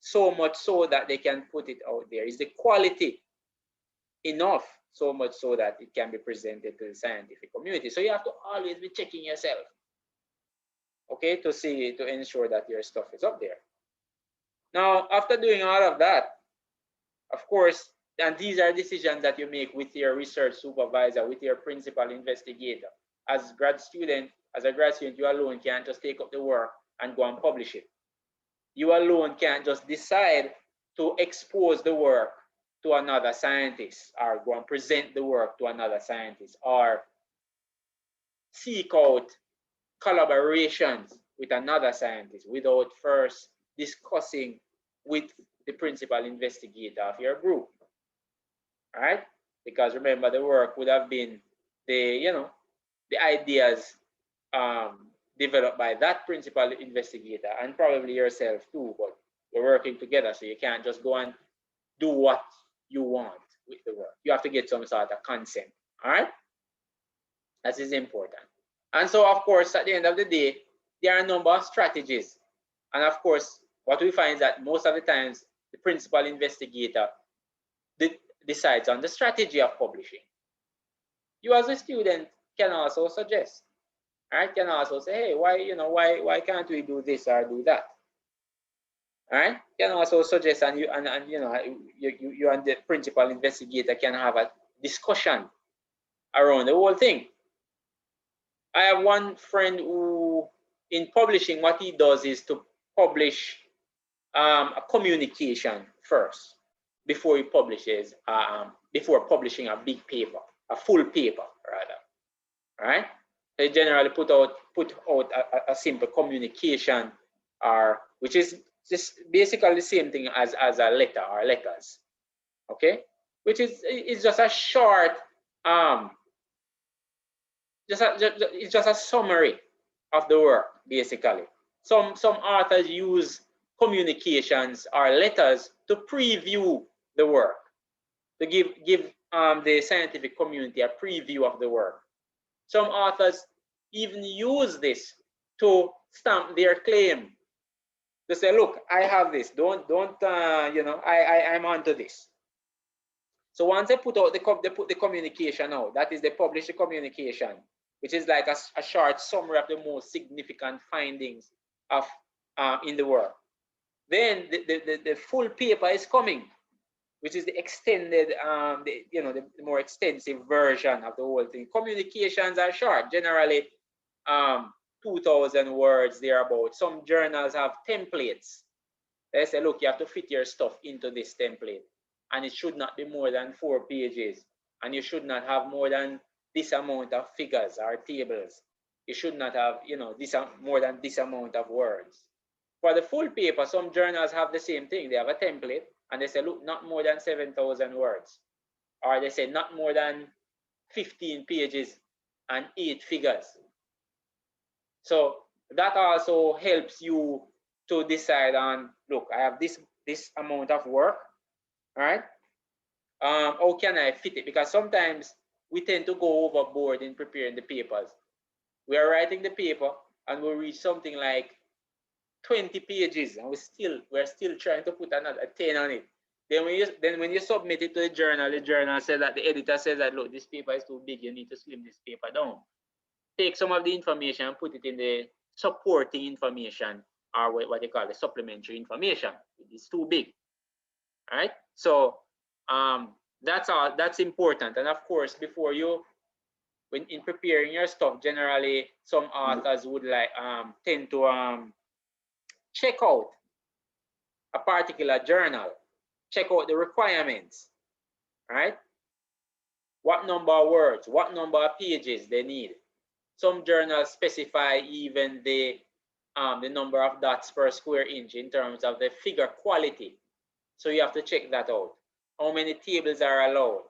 so much so that they can put it out there? Is the quality enough, so much so that it can be presented to the scientific community? So you have to always be checking yourself, okay, to ensure that your stuff is up there. Now, after doing all of that, of course, and these are decisions that you make with your research supervisor, with your principal investigator. As a grad student, you alone can't just take up the work and go and publish it. You alone can't just decide to expose the work to another scientist, or go and present the work to another scientist, or seek out collaborations with another scientist without first discussing with the principal investigator of your group. all right? Because remember, the work would have been the ideas developed by that principal investigator and probably yourself too, but we're working together, so you can't just go and do what you want with the work. You have to get some sort of consent, all right? That is important. And so, of course, at the end of the day, there are a number of strategies. And of course, what we find is that most of the times, the principal investigator decides on the strategy of publishing. You as a student can also suggest, right? Can also say, hey, why can't we do this or do that? All right? Can also suggest, and you and the principal investigator can have a discussion around the whole thing. I have one friend who, in publishing, what he does is to publish a communication first before he publishes, before publishing a big paper, a full paper rather. All right? They generally put out a simple communication, which is just basically the same thing as a letter or letters. Okay, which is just a short it's just a summary of the work, basically. Some authors use communications or letters to preview the work, to give the scientific community a preview of the work. Some authors even use this to stamp their claim. To say, look, I have this. I'm onto this. So once they put the communication out, that is, they publish the communication, which is like a short summary of the most significant findings of in the work. Then the full paper is coming, which is the extended, the more extensive version of the whole thing. Communications are short, generally 2,000 words thereabout. Some journals have templates. They say, look, you have to fit your stuff into this template, and it should not be more than 4 pages, and you should not have more than this amount of figures or tables. You should not have, more than this amount of words. For the full paper, some journals have the same thing. They have a template, and they say, look, not more than 7,000 words. Or they say not more than 15 pages and 8 figures. So that also helps you to decide on, look, I have this amount of work, all right? How can I fit it? Because sometimes we tend to go overboard in preparing the papers. We are writing the paper and we'll reach something like 20 pages, and we're still trying to put another 10 on it. Then when you submit it to the journal says that, the editor says that, look, this paper is too big, you need to slim this paper down. Take some of the information and put it in the supporting information, or what they call the supplementary information. It's too big. All right? So that's important. And of course, when in preparing your stuff, generally some authors would tend to check out a particular journal, check out the requirements, right? What number of words, what number of pages they need. Some journals specify even the number of dots per square inch in terms of the figure quality. So you have to check that out. How many tables are allowed?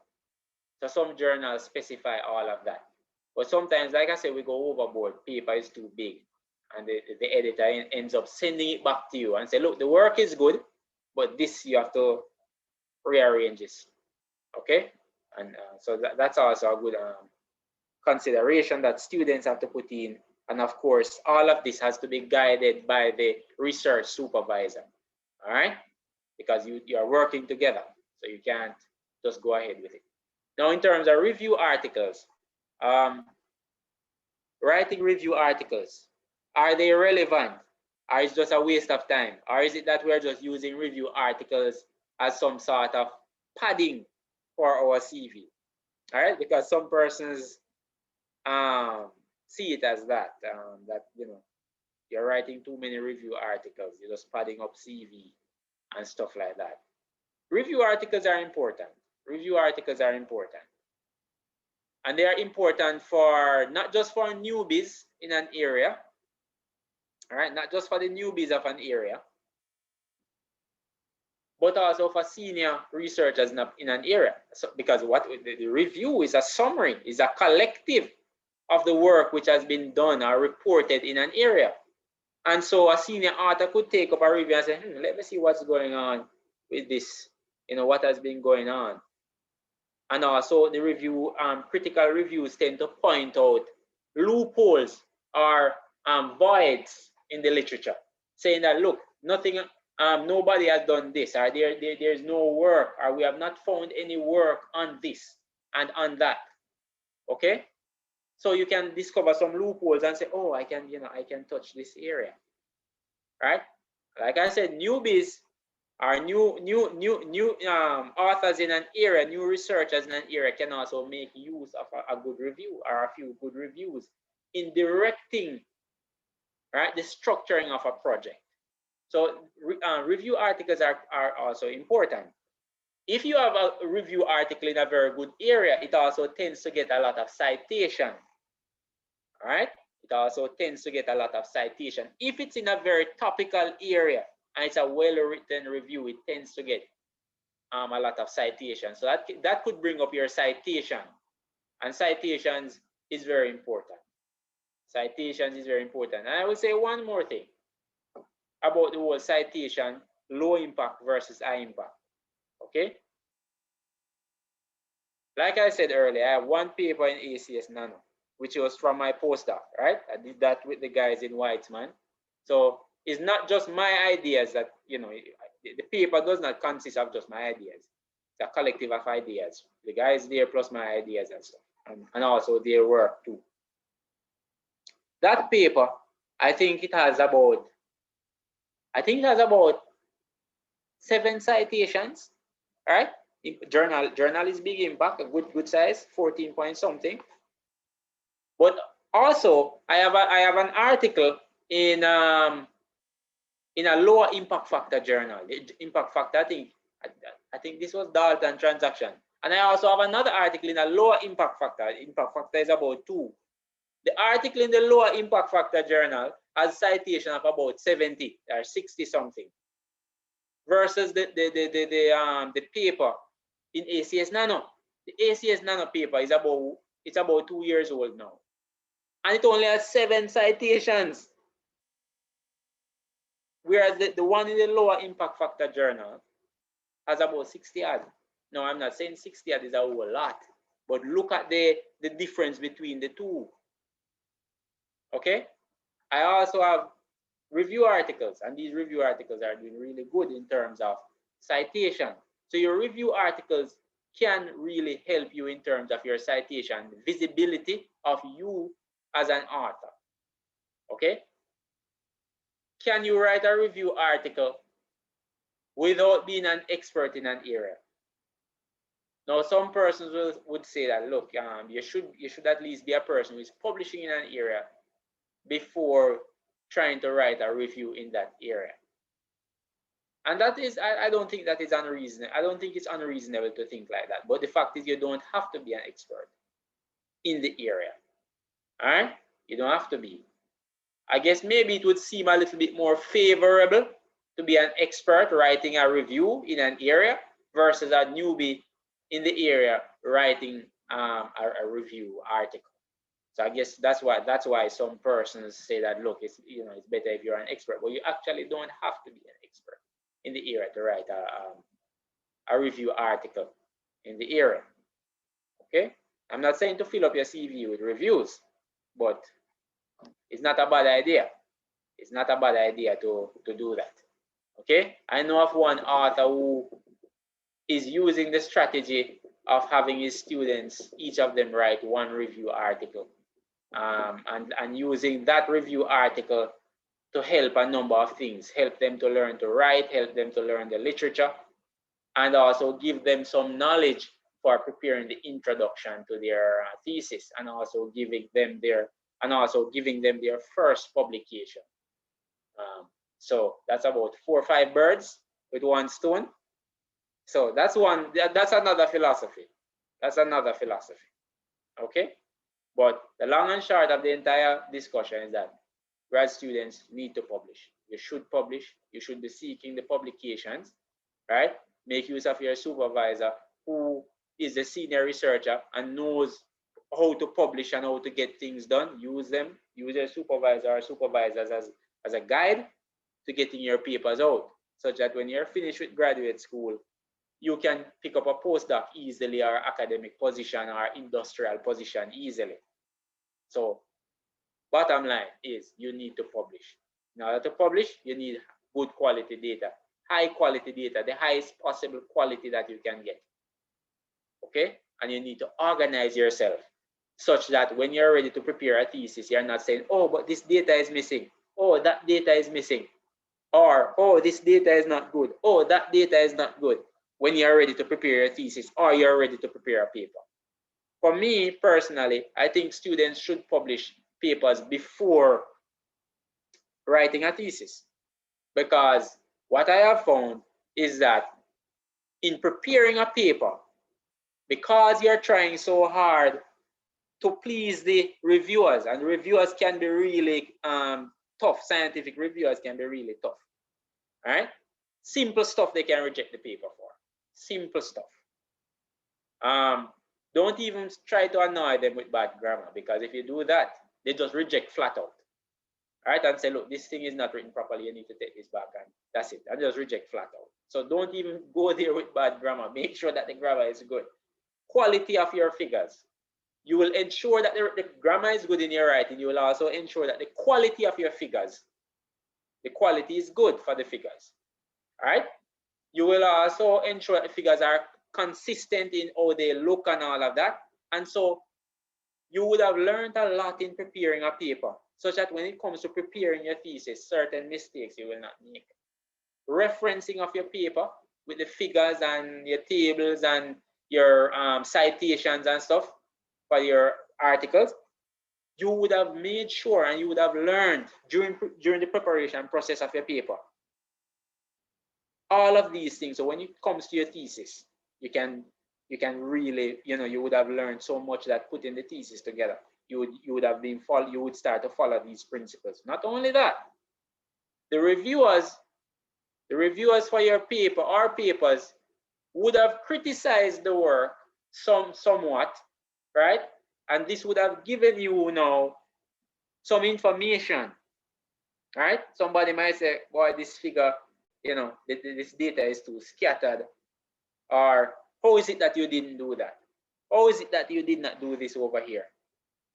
So some journals specify all of that. But sometimes, like I said, we go overboard. Paper is too big, and the editor ends up sending it back to you and say, look, the work is good, but this you have to rearrange this. Okay? And so that's also a good consideration that students have to put in. And of course, all of this has to be guided by the research supervisor. All right? Because you are working together, so you can't just go ahead with it. Now, in terms of review articles, writing review articles, are they relevant? Or is it just a waste of time? Or is it that we're just using review articles as some sort of padding for our CV? All right, because some persons see it as that you're writing too many review articles, you're just padding up CV and stuff like that. Review articles are important. Review articles are important. And they are important for not just for newbies in an area, all right, not just for the newbies of an area, but also for senior researchers in an area. So, because what the review is a summary, is a collective of the work which has been done or reported in an area. And so a senior author could take up a review and say, let me see what's going on with this, what has been going on. And also the review, critical reviews tend to point out loopholes or voids in the literature, saying that, look, nothing, nobody has done this, or there's no work, or we have not found any work on this and on that. Okay, so you can discover some loopholes and say, oh, I can touch this area, right? Like I said, newbies or new authors in an area, new researchers in an area can also make use of a good review or a few good reviews in directing, right, the structuring of a project. So review articles are also important. If you have a review article in a very good area, it also tends to get a lot of citation. All right, it also tends to get a lot of citation. If it's in a very topical area and it's a well-written review, it tends to get a lot of citation. So that could bring up your citation, and citations is very important. Citations is very important. And I will say one more thing about the whole citation, low impact versus high impact. Okay, like I said earlier, I have one paper in ACS Nano, which was from my postdoc, right? I did that with the guys in Weizmann. So it's not just my ideas that, the paper does not consist of just my ideas. It's a collective of ideas. The guys there plus my ideas and stuff, and also their work too. That paper, I think it has about 7 citations, right? Journal is big impact, a good size, 14 point something. But also, I have an article in a lower impact factor journal. The impact factor, I think this was Dalton Transaction. And I also have another article in a lower impact factor. Impact factor is about 2. The article in the lower impact factor journal has citation of about 70 or 60 something, versus the paper in ACS Nano. The ACS Nano paper is about 2 years old now, and it only has 7 citations, whereas the one in the lower impact factor journal has about 60 odd. Now, I'm not saying 60 odd is a whole lot, but look at the difference between the two. Okay, I also have review articles, and these review articles are doing really good in terms of citation. So your review articles can really help you in terms of your citation, visibility of you as an author. Okay, can you write a review article without being an expert in an area? Now, some persons would say that, look, you should at least be a person who is publishing in an area before trying to write a review in that area. And that is, I don't think that is unreasonable. I don't think it's unreasonable to think like that. But the fact is, you don't have to be an expert in the area. All right? You don't have to be. I guess maybe it would seem a little bit more favorable to be an expert writing a review in an area versus a newbie in the area writing a review article. So I guess that's why some persons say that, look, it's better if you're an expert, but you actually don't have to be an expert in the area to write a review article in the area. Okay, I'm not saying to fill up your CV with reviews, but it's not a bad idea. It's not a bad idea to do that. Okay, I know of one author who is using the strategy of having his students, each of them, write one review article. And using that review article to help a number of things, help them to learn to write, help them to learn the literature, and also give them some knowledge for preparing the introduction to their thesis, and also giving them their first publication. So that's about 4 or 5 birds with one stone. So that's another philosophy. That's another philosophy. Okay. But the long and short of the entire discussion is that grad students need to publish. You should publish. You should be seeking the publications. right? Make use of your supervisor who is a senior researcher and knows how to publish and how to get things done. Use them. Use your supervisor or supervisors as a guide to getting your papers out, such that when you're finished with graduate school, you can pick up a postdoc easily, or academic position or industrial position easily. So bottom line is you need to publish. In order to publish, you need good quality data, high quality data, the highest possible quality that you can get. Okay? And you need to organize yourself such that when you're ready to prepare a thesis, you're not saying, oh, but this data is missing. Oh, that data is missing. Or, oh, this data is not good. Oh, that data is not good. When you're ready to prepare a thesis or you're ready to prepare a paper. For me personally, I think students should publish papers before writing a thesis, because what I have found is that in preparing a paper, because you're trying so hard to please the reviewers, and reviewers can be really tough, scientific reviewers can be really tough, right? Simple stuff they can reject the paper for, simple stuff. Don't even try to annoy them with bad grammar, because if you do that, they just reject flat out. All right, and say, look, this thing is not written properly, you need to take this back, and that's it, and just reject flat out. So don't even go there with bad grammar. Make sure that the grammar is good. Quality of your figures. You will ensure that the grammar is good in your writing. You will also ensure that the quality of your figures, the quality is good for the figures. All right. You will also ensure that the figures are consistent in how they look and all of that. And so you would have learned a lot in preparing a paper, such that when it comes to preparing your thesis, certain mistakes you will not make. Referencing of your paper with the figures and your tables and your citations and stuff for your articles, you would have made sure and you would have learned during the preparation process of your paper all of these things. So when it comes to your thesis, you can really, you would have learned so much that putting the thesis together, you would start to follow these principles. Not only that, the reviewers for your paper or papers would have criticized the work somewhat, right? And this would have given you now some information, right? Somebody might say, boy, this figure, this data is too scattered. Or how is it that you didn't do that? How is it that you did not do this over here?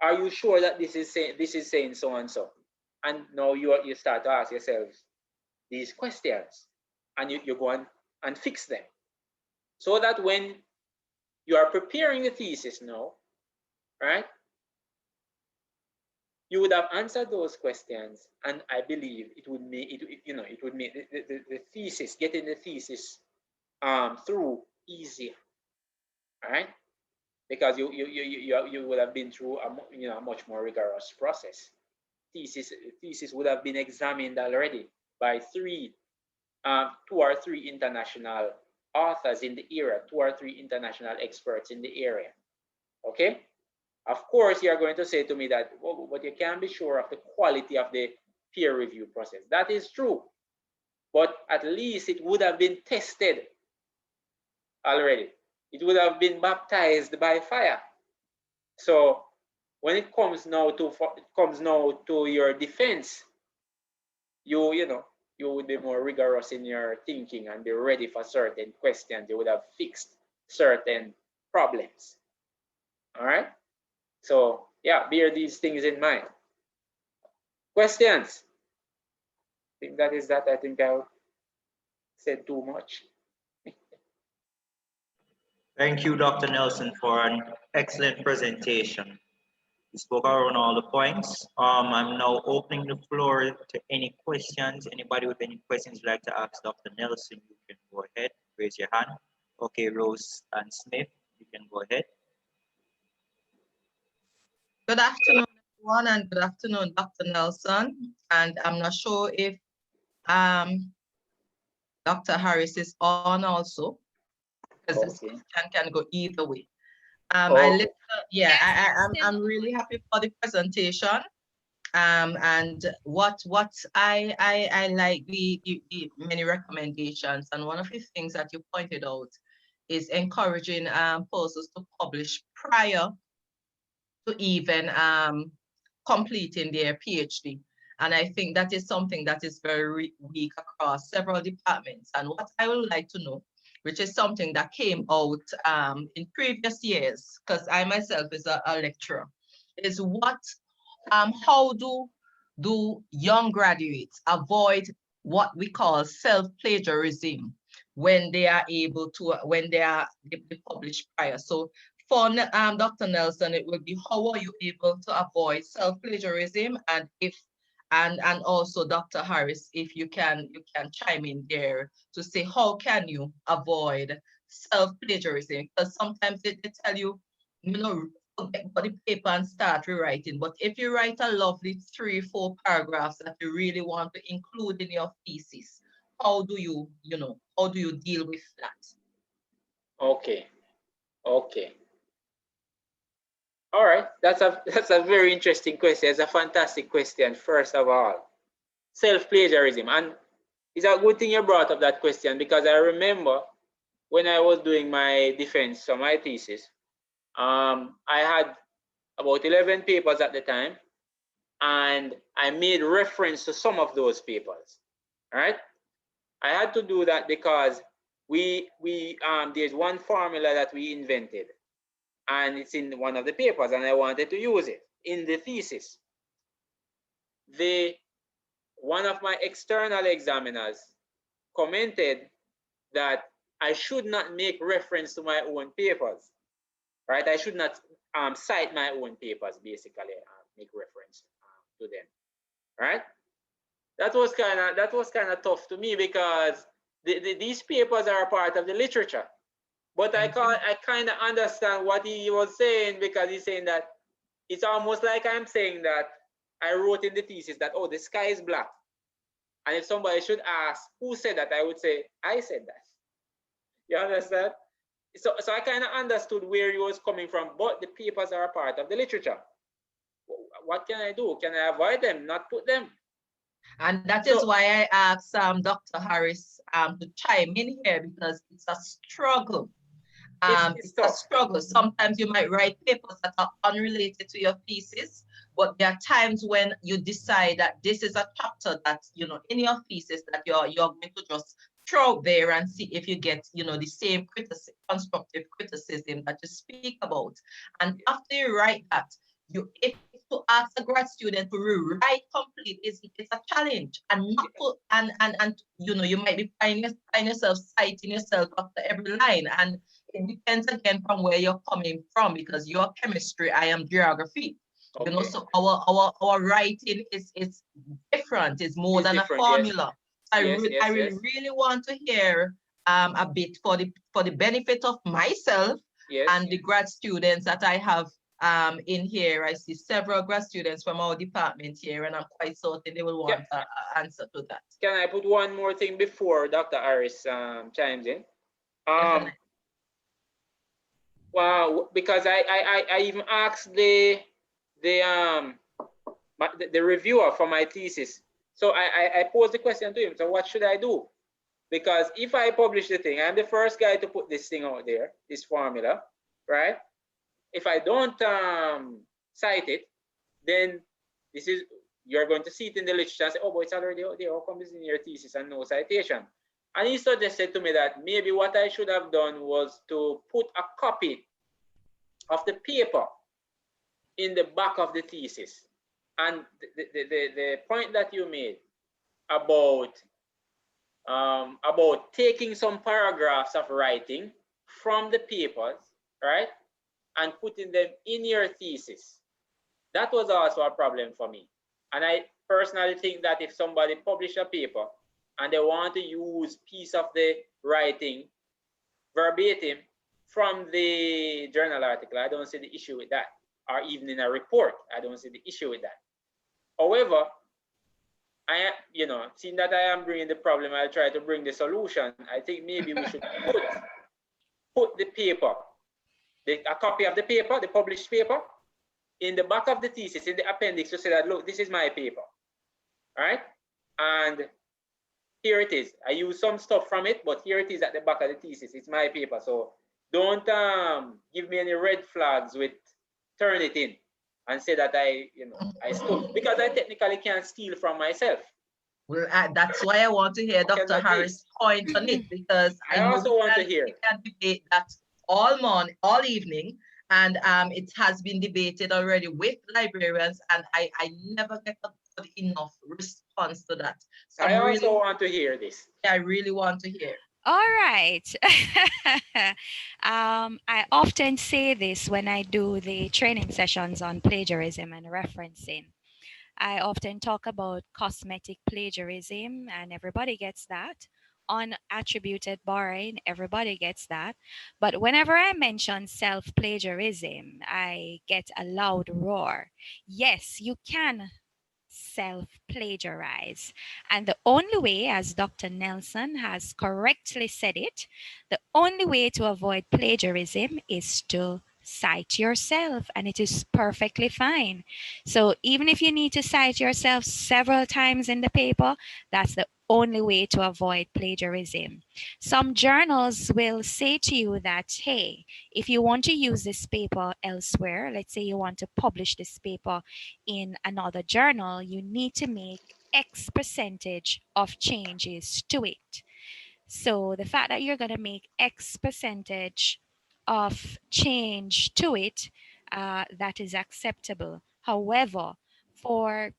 Are you sure that this is saying so and so? And now you start to ask yourselves these questions, and you go on and fix them, so that when you are preparing the thesis now, right, you would have answered those questions, and I believe it would make the thesis, getting the thesis through easier, all right? Because you would have been through a much more rigorous process. Thesis would have been examined already by 2 or 3 international authors in the area, 2 or 3 international experts in the area. Okay. Of course, you are going to say to me that, well, but you can't be sure of the quality of the peer review process. That is true, but at least it would have been tested already. It would have been baptized by fire. So when it comes now to your defense, you would be more rigorous in your thinking and be ready for certain questions. You would have fixed certain problems. All right. So yeah, bear these things in mind. Questions? I think that is that. I think I said too much. Thank you, Dr. Nelson, for an excellent presentation. You spoke around all the points. I'm now opening the floor to any questions. Anybody with any questions you'd like to ask Dr. Nelson, you can go ahead, raise your hand. Okay, Rose and Smith, you can go ahead. Good afternoon, everyone, and good afternoon, Dr. Nelson. And I'm not sure if Dr. Harris is on also, because this question can go either way. I'm really happy for the presentation. And what I like the many recommendations, and one of the things that you pointed out is encouraging posters to publish prior to even completing their PhD. And I think that is something that is very weak across several departments. And what I would like to know, which is something that came out in previous years, because I myself is a lecturer, is how do young graduates avoid what we call self-plagiarism when they are able to, when they publish prior? So for Dr. Nelson, it would be, how are you able to avoid self-plagiarism? And and also Dr. Harris, if you can chime in there to say, how can you avoid self-plagiarism? Because sometimes they tell you, forget about the paper and start rewriting. But if you write a lovely 3-4 paragraphs that you really want to include in your thesis, how do you deal with that? Okay. All right, that's a very interesting question. It's a fantastic question. First of all, self-plagiarism, and it's a good thing you brought up that question, because I remember when I was doing my defense for my thesis, I had about 11 papers at the time, and I made reference to some of those papers. All right, I had to do that because there's one formula that we invented, and it's in one of the papers, and I wanted to use it in the thesis. One of my external examiners commented that I should not make reference to my own papers, right? I should not cite my own papers, basically, make reference to them, right? That was kind of tough to me, because these papers are a part of the literature. But I kind of understand what he was saying, because he's saying that it's almost like I'm saying that I wrote in the thesis that, oh, the sky is black. And if somebody should ask who said that, I would say, I said that. You understand? So I kind of understood where he was coming from, but the papers are a part of the literature. What can I do? Can I avoid them, not put them? And that is why I asked Dr. Harris to chime in here, because it's a struggle. It's a struggle. Sometimes you might write papers that are unrelated to your thesis, but there are times when you decide that this is a chapter that, in your thesis that you're going to just throw there and see if you get, the same constructive criticism that you speak about. And after you write that, if to ask a grad student to rewrite complete it's a challenge, and not to, and you might be find yourself citing yourself after every line, and it depends again from where you're coming from, because you're chemistry, I am geography. Okay. So our writing is different. It's more than different, a formula. Yes. I really want to hear a bit for the benefit of myself and the grad students that I have in here. I see several grad students from our department here, and I'm quite certain they will want an answer to that. Can I put one more thing before Dr. Harris chimes in? Wow, because I even asked the reviewer for my thesis. So I posed the question to him. So what should I do? Because if I publish the thing, I'm the first guy to put this thing out there, this formula, right? If I don't cite it, then you're going to see it in the literature and say, oh, but it's already out there. How come it's in your thesis and no citation? And he suggested to me that maybe what I should have done was to put a copy of the paper in the back of the thesis. And the point that you made about taking some paragraphs of writing from the papers, right, and putting them in your thesis, that was also a problem for me. And I personally think that if somebody published a paper and they want to use piece of the writing verbatim from the journal article, I don't see the issue with that. Or even in a report, I don't see the issue with that. However, seeing that I am bringing the problem, I'll try to bring the solution. I think maybe we should put the paper, a copy of the paper, the published paper, in the back of the thesis, in the appendix, to say that, look, this is my paper, all right? And here it is. I use some stuff from it, but here it is at the back of the thesis. It's my paper. So don't give me any red flags with turn it in and say that I stole, because I technically can't steal from myself. Well, that's why I want to hear Dr. Harris' point on it, because I also want to hear. We can debate that all morning, all evening, and it has been debated already with librarians, and I never get a good enough response to that. So I also want to hear this. I really want to hear. All right. I often say this when I do the training sessions on plagiarism and referencing. I often talk about cosmetic plagiarism, and everybody gets that. Unattributed borrowing, everybody gets that. But whenever I mention self-plagiarism, I get a loud roar. Yes, you can self-plagiarize. And the only way, as Dr. Nelson has correctly said it, the only way to avoid plagiarism is to cite yourself, and it is perfectly fine. So even if you need to cite yourself several times in the paper, that's the only way to avoid plagiarism. Some journals will say to you that, hey, if you want to use this paper elsewhere, let's say you want to publish this paper in another journal, you need to make X percentage of changes to it. So the fact that you're going to make X percentage of change to it, that is acceptable. However, for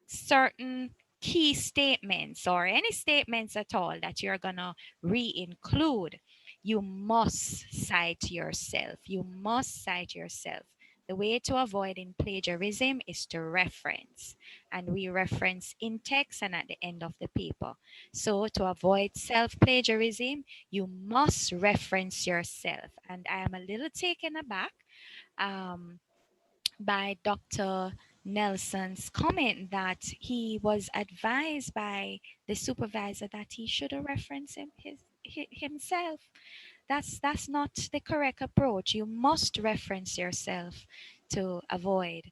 certain key statements or any statements at all that you're going to re-include, you must cite yourself. You must cite yourself. The way to avoiding plagiarism is to reference, and we reference in text and at the end of the paper. So to avoid self-plagiarism, you must reference yourself. And I am a little taken aback by Dr. Nelson's comment that he was advised by the supervisor that he should have referenced himself. That's not the correct approach. You must reference yourself to avoid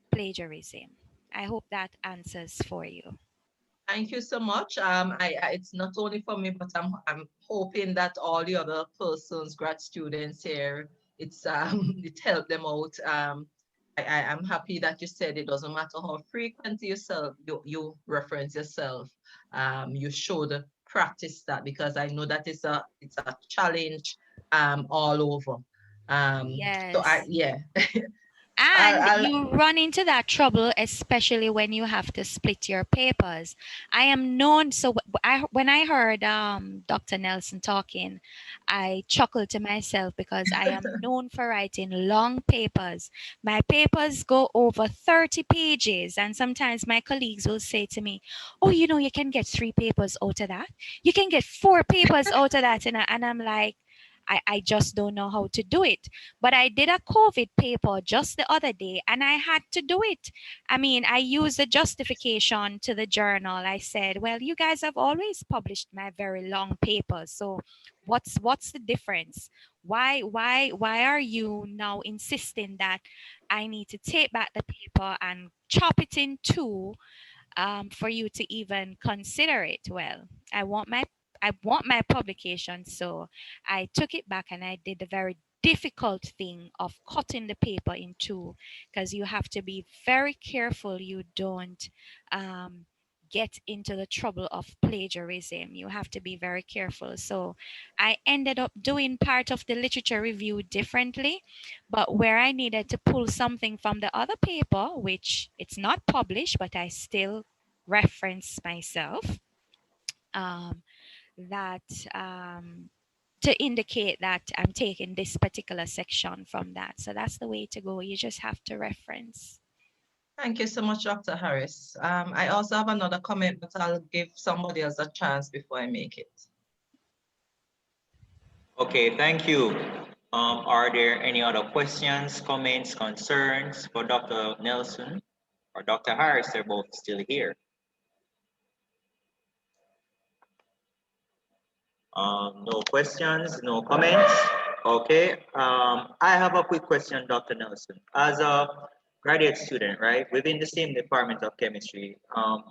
plagiarism. I hope that answers for you. Thank you so much. It's not only for me, but I'm hoping that all the other persons, grad students here, it helped them out. I'm happy that you said it doesn't matter how frequent you reference yourself. You should practice that, because I know that it's a challenge all over. Yes. So yeah. And you run into that trouble, especially when you have to split your papers. I am known, so when I heard Dr. Nelson talking, I chuckled to myself because I am known for writing long papers. My papers go over 30 pages, and sometimes my colleagues will say to me, oh, you can get 3 papers out of that. You can get 4 papers out of that. And I'm like, I just don't know how to do it. But I did a COVID paper just the other day, and I had to do it. I mean, I used a justification to the journal. I said, well, you guys have always published my very long papers. So what's the difference? Why are you now insisting that I need to take back the paper and chop it in 2 for you to even consider it? Well, I want my publication, so I took it back and I did the very difficult thing of cutting the paper in 2, because you have to be very careful you don't get into the trouble of plagiarism. You have to be very careful. So I ended up doing part of the literature review differently, but where I needed to pull something from the other paper, which it's not published, but I still reference myself. That to indicate that I'm taking this particular section from that. So that's the way to go. You just have to reference. Thank you so much, Dr. Harris. I also have another comment, but I'll give somebody else a chance before I make it. Okay, thank you. Are there any other questions, comments, concerns for Dr. Nelson or Dr. Harris? They're both still here. No questions, no comments. Okay. I have a quick question, Dr. Nelson. As a graduate student, right, within the same department of chemistry,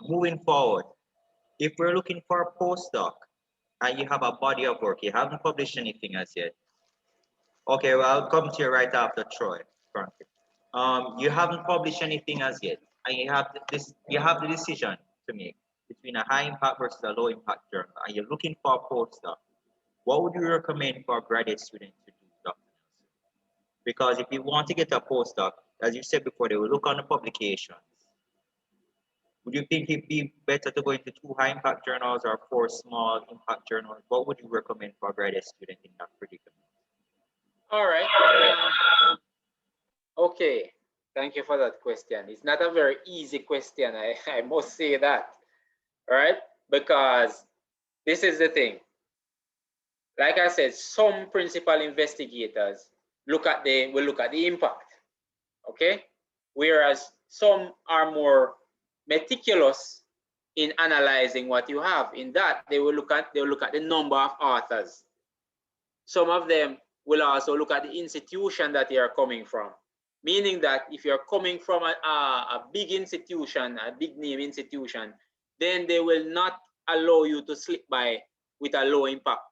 moving forward, if we're looking for a postdoc and you have a body of work, you haven't published anything as yet. Okay, well, I'll come to you right after Troy, Franklin. You haven't published anything as yet, and you have the decision to make between a high impact versus a low impact journal, and you're looking for a postdoc. What would you recommend for a graduate student to do, Dr. Nelson? Because if you want to get a postdoc, as you said before, they will look on the publications. Would you think it'd be better to go into 2 high impact journals or 4 small impact journals? What would you recommend for a graduate student in that predicament? All right. Okay. Thank you for that question. It's not a very easy question. I must say that. All right. Because this is the thing. Like I said, some principal investigators will look at the impact. Okay. Whereas some are more meticulous in analyzing what you have. In that, they will look at the number of authors. Some of them will also look at the institution that you are coming from. Meaning that if you're coming from a big institution, a big name institution, then they will not allow you to slip by with a low impact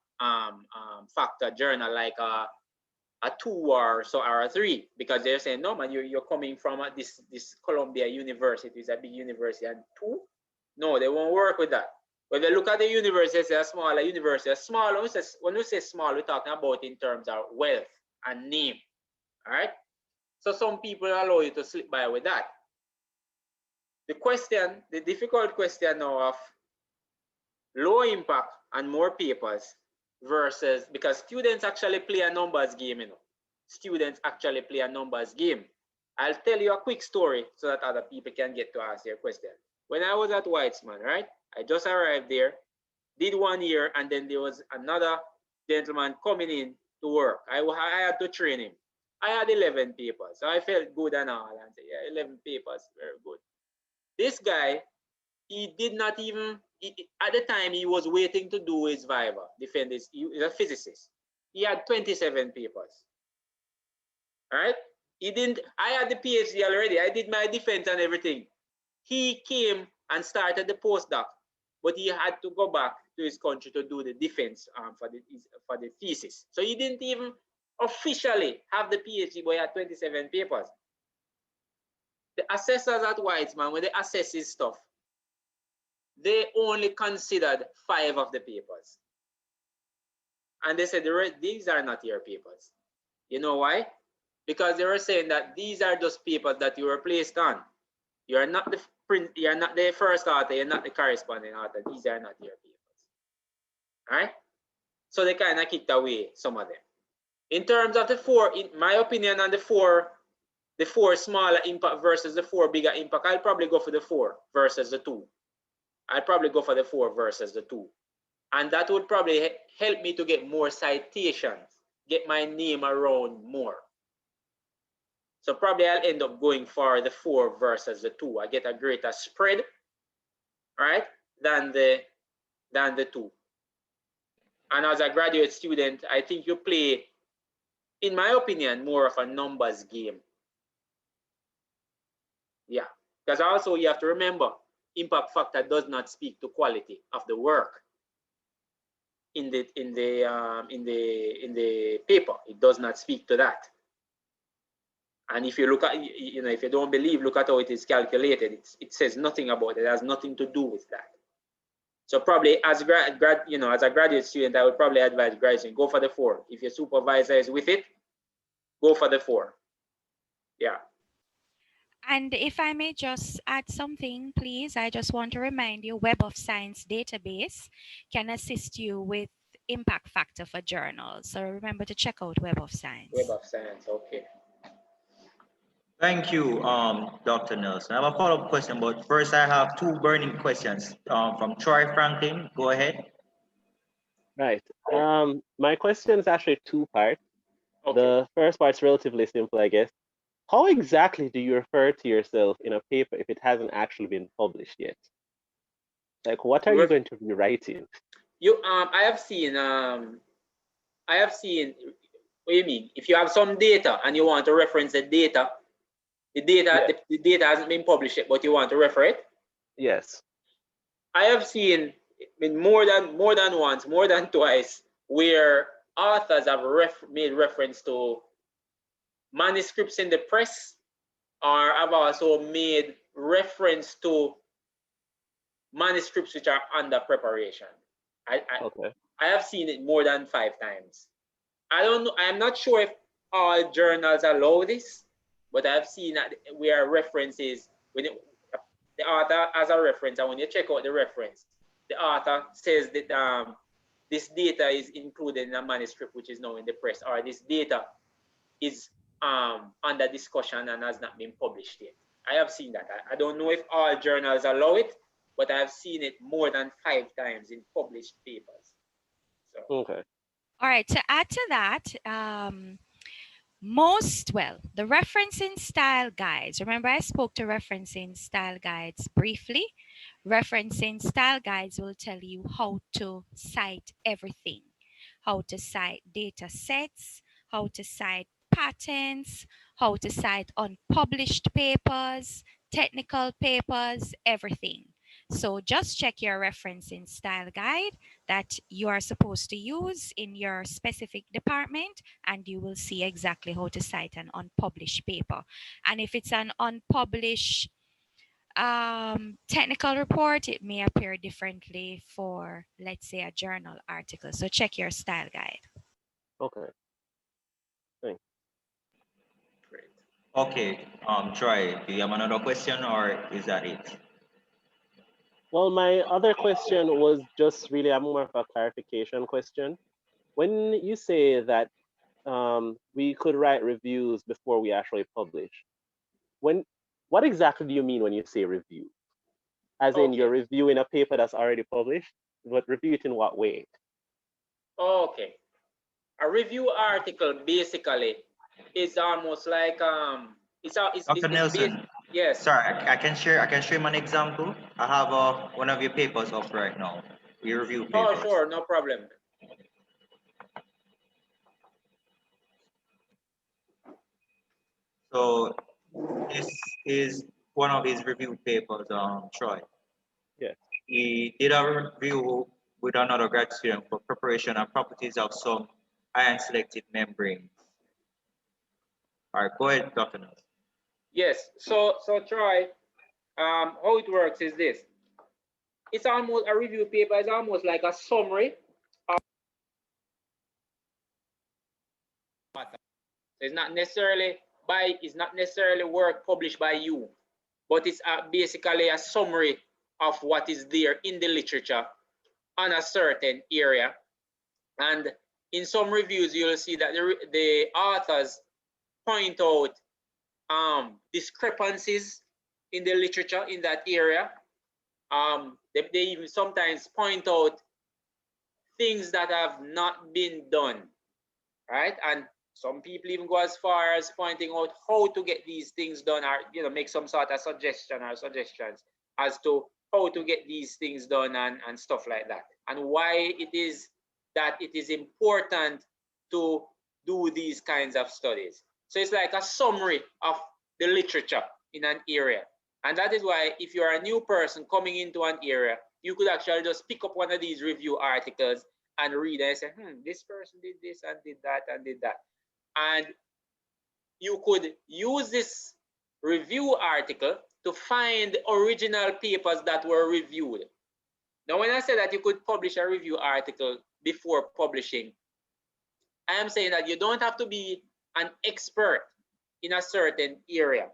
factor journal like a 2 or a 3, because they're saying, no man, you're coming from this Columbia University, it's a big university, and 2? No, they won't work with that. When they look at the university, say a smaller university, a small, when we say small, we're talking about in terms of wealth and name. All right. So some people allow you to slip by with that. The difficult question now of low impact and more papers versus, because students actually play a numbers game, you know. Students actually play a numbers game. I'll tell you a quick story so that other people can get to ask their question. When I was at Weitzman, right? I just arrived there, did 1 year, and then there was another gentleman coming in to work. I had to train him. I had 11 papers, so I felt good and all. And said, yeah, 11 papers, very good. This guy, he did not even, at the time he was waiting to do his viva, defend his, he's a physicist. He had 27 papers. All right? He didn't, I had the PhD already. I did my defense and everything. He came and started the postdoc, but he had to go back to his country to do the defense for the thesis. So he didn't even officially have the PhD, but he had 27 papers. The assessors at Weitzman, when they assess his stuff, they only considered 5 of the papers. And they said, these are not your papers. You know why? Because they were saying that these are just papers that you were placed on. You are not the first author, you're not the corresponding author. These are not your papers. All right? So they kind of kicked away some of them. In terms of the 4, in my opinion, on the 4 smaller impact versus the 4 bigger impact, I'll probably go for the 4 versus the 2. I'd probably go for the 4 versus the 2. And that would probably help me to get more citations, get my name around more. So probably I'll end up going for the 4 versus the 2. I get a greater spread, right, than the 2. And as a graduate student, I think you play, in my opinion, more of a numbers game. Yeah, because also you have to remember, impact factor does not speak to quality of the work in the paper. It does not speak to that. And if you look at, you know, if you don't believe, look at how it is calculated. It says nothing about it. It has nothing to do with that. So probably as as a graduate student, I would probably advise graduating, go for the 4. If your supervisor is with it, go for the 4. Yeah. And if I may just add something, please, I just want to remind you, Web of Science database can assist you with impact factor for journals. So remember to check out Web of Science. Web of Science, okay. Thank you, Dr. Nelson. I have a follow-up question, but first I have 2 burning questions from Troy Franklin. Go ahead. Right. My question is actually 2 parts. Okay. The first part's relatively simple, I guess. How exactly do you refer to yourself in a paper if it hasn't actually been published yet? Like, what are you going to be writing? I have seen, what do you mean? If you have some data and you want to reference the data, The data hasn't been published yet, but you want to refer it? Yes. I have seen more than once, more than twice, where authors have made reference to manuscripts in the press, or have also made reference to manuscripts which are under preparation. I have seen it more than 5 times. I don't know. I'm not sure if all journals allow this, but I've seen that where references, when the author has a reference, and when you check out the reference, the author says that this data is included in a manuscript which is now in the press, or this data is under discussion and has not been published yet. I have seen that. I don't know if all journals allow it, but I've seen it more than 5 times in published papers. So. Okay. All right, to add to that, the referencing style guides, remember I spoke to referencing style guides briefly. Referencing style guides will tell you how to cite everything, how to cite data sets, how to cite patents, how to cite unpublished papers, technical papers, everything. So just check your referencing style guide that you are supposed to use in your specific department, and you will see exactly how to cite an unpublished paper. And if it's an unpublished technical report, it may appear differently for, let's say, a journal article. So check your style guide. Okay. Thanks. Great. Okay, Troy, do you have another question, or is that it? Well, my other question was just really more of a clarification question. When you say that we could write reviews before we actually publish, what exactly do you mean when you say review? As in you're reviewing a paper that's already published, but review it in what way? Okay. A review article basically is almost like Dr. Nelson. Yes. Sorry, I can share him an example. I have one of your papers up right now. We review papers. Oh, sure, no problem. So this is one of his review papers, Troy. Yeah. He did a review with another grad student for preparation and properties of some ion selective membranes. All right, go ahead, Dr. Nelson. Yes, so Troy, how it works is this. It's almost a review paper, it's almost like a summary of it's not necessarily work published by you, but it's basically a summary of what is there in the literature on a certain area. And in some reviews, you'll see that the authors point out discrepancies in the literature in that area. They even sometimes point out things that have not been done, right? And some people even go as far as pointing out how to get these things done, or make some sort of suggestions as to how to get these things done and stuff like that, and why it is that it is important to do these kinds of studies. So it's like a summary of the literature in an area. And that is why if you're a new person coming into an area, you could actually just pick up one of these review articles and read and say, this person did this and did that and did that. And you could use this review article to find original papers that were reviewed. Now, when I say that you could publish a review article before publishing, I am saying that you don't have to be an expert in a certain area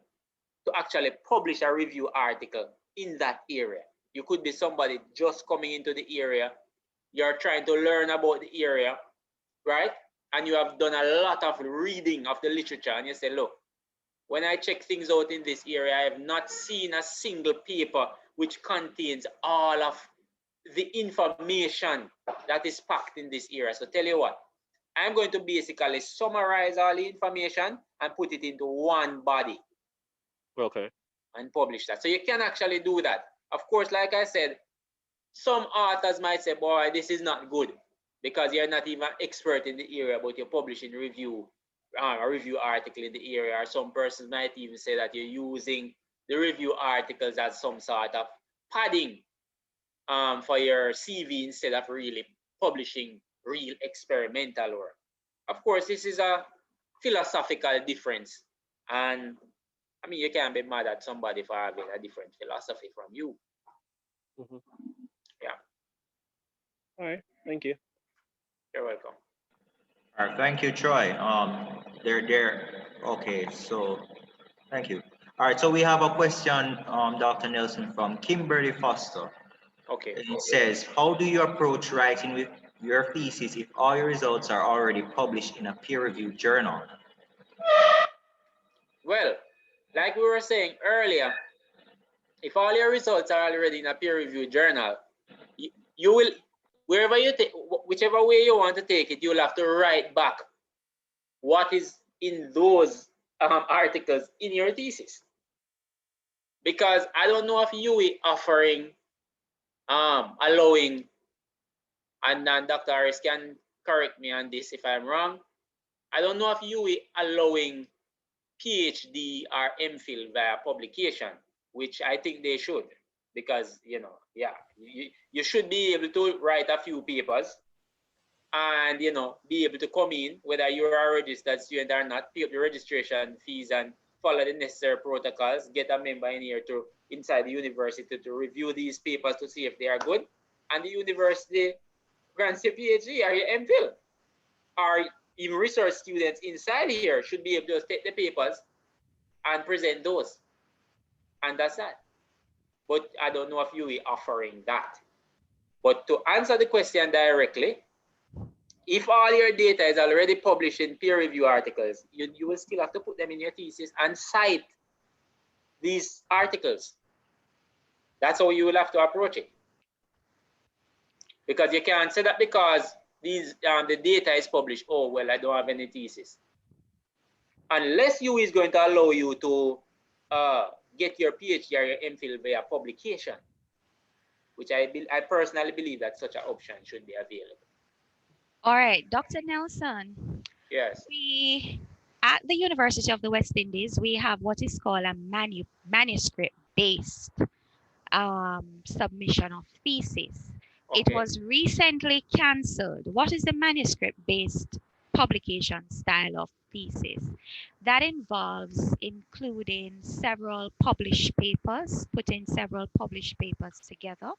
to actually publish a review article in that area. You could be somebody just coming into the area. You're trying to learn about the area, right? And you have done a lot of reading of the literature, and you say, look, when I check things out in this area, I have not seen a single paper which contains all of the information that is packed in this area. So tell you what, I'm going to basically summarize all the information and put it into one body. Okay. And publish that. So you can actually do that. Of course, like I said, some authors might say, boy, this is not good because you're not even expert in the area, but you're publishing review a review article in the area, or some persons might even say that you're using the review articles as some sort of padding for your CV instead of really publishing real experimental work. Of course, this is a philosophical difference, and I mean, you can't be mad at somebody for having a different philosophy from you. Yeah. All right. Thank you. You're welcome. All right, thank you, Troy. They're okay. So, thank you. All right, so we have a question, Dr. Nelson, from Kimberly Foster. Okay. It says, how do you approach writing with your thesis if all your results are already published in a peer-reviewed journal? Well, like we were saying earlier, if all your results are already in a peer-reviewed journal, you will, wherever you take, whichever way you want to take it, you'll have to write back what is in those articles in your thesis. Because I don't know if UE offering, allowing, and then Dr. Harris can correct me on this if I'm wrong. I don't know if UE allowing PhD or MPhil via publication, which I think they should, because, you know, yeah, you should be able to write a few papers and, you know, be able to come in, whether you're a registered student or not, pay up the registration fees and follow the necessary protocols, get a member in here to inside the university to review these papers to see if they are good, and the university grants your PhD or your MPhil, or even research students inside here should be able to take the papers and present those, and that's that. But I don't know if you are offering that. But to answer the question directly, if all your data is already published in peer review articles, you will still have to put them in your thesis and cite these articles. That's how you will have to approach it. Because you can't say that because these the data is published, oh, well, I don't have any thesis. Unless you is going to allow you to get your PhD or your MPhil via publication, which I personally believe that such an option should be available. All right, Dr. Nelson. Yes. We, at the University of the West Indies, we have what is called a manuscript-based submission of thesis. Okay. It was recently cancelled. What is the manuscript-based publication style of thesis? That involves including several published papers, putting several published papers together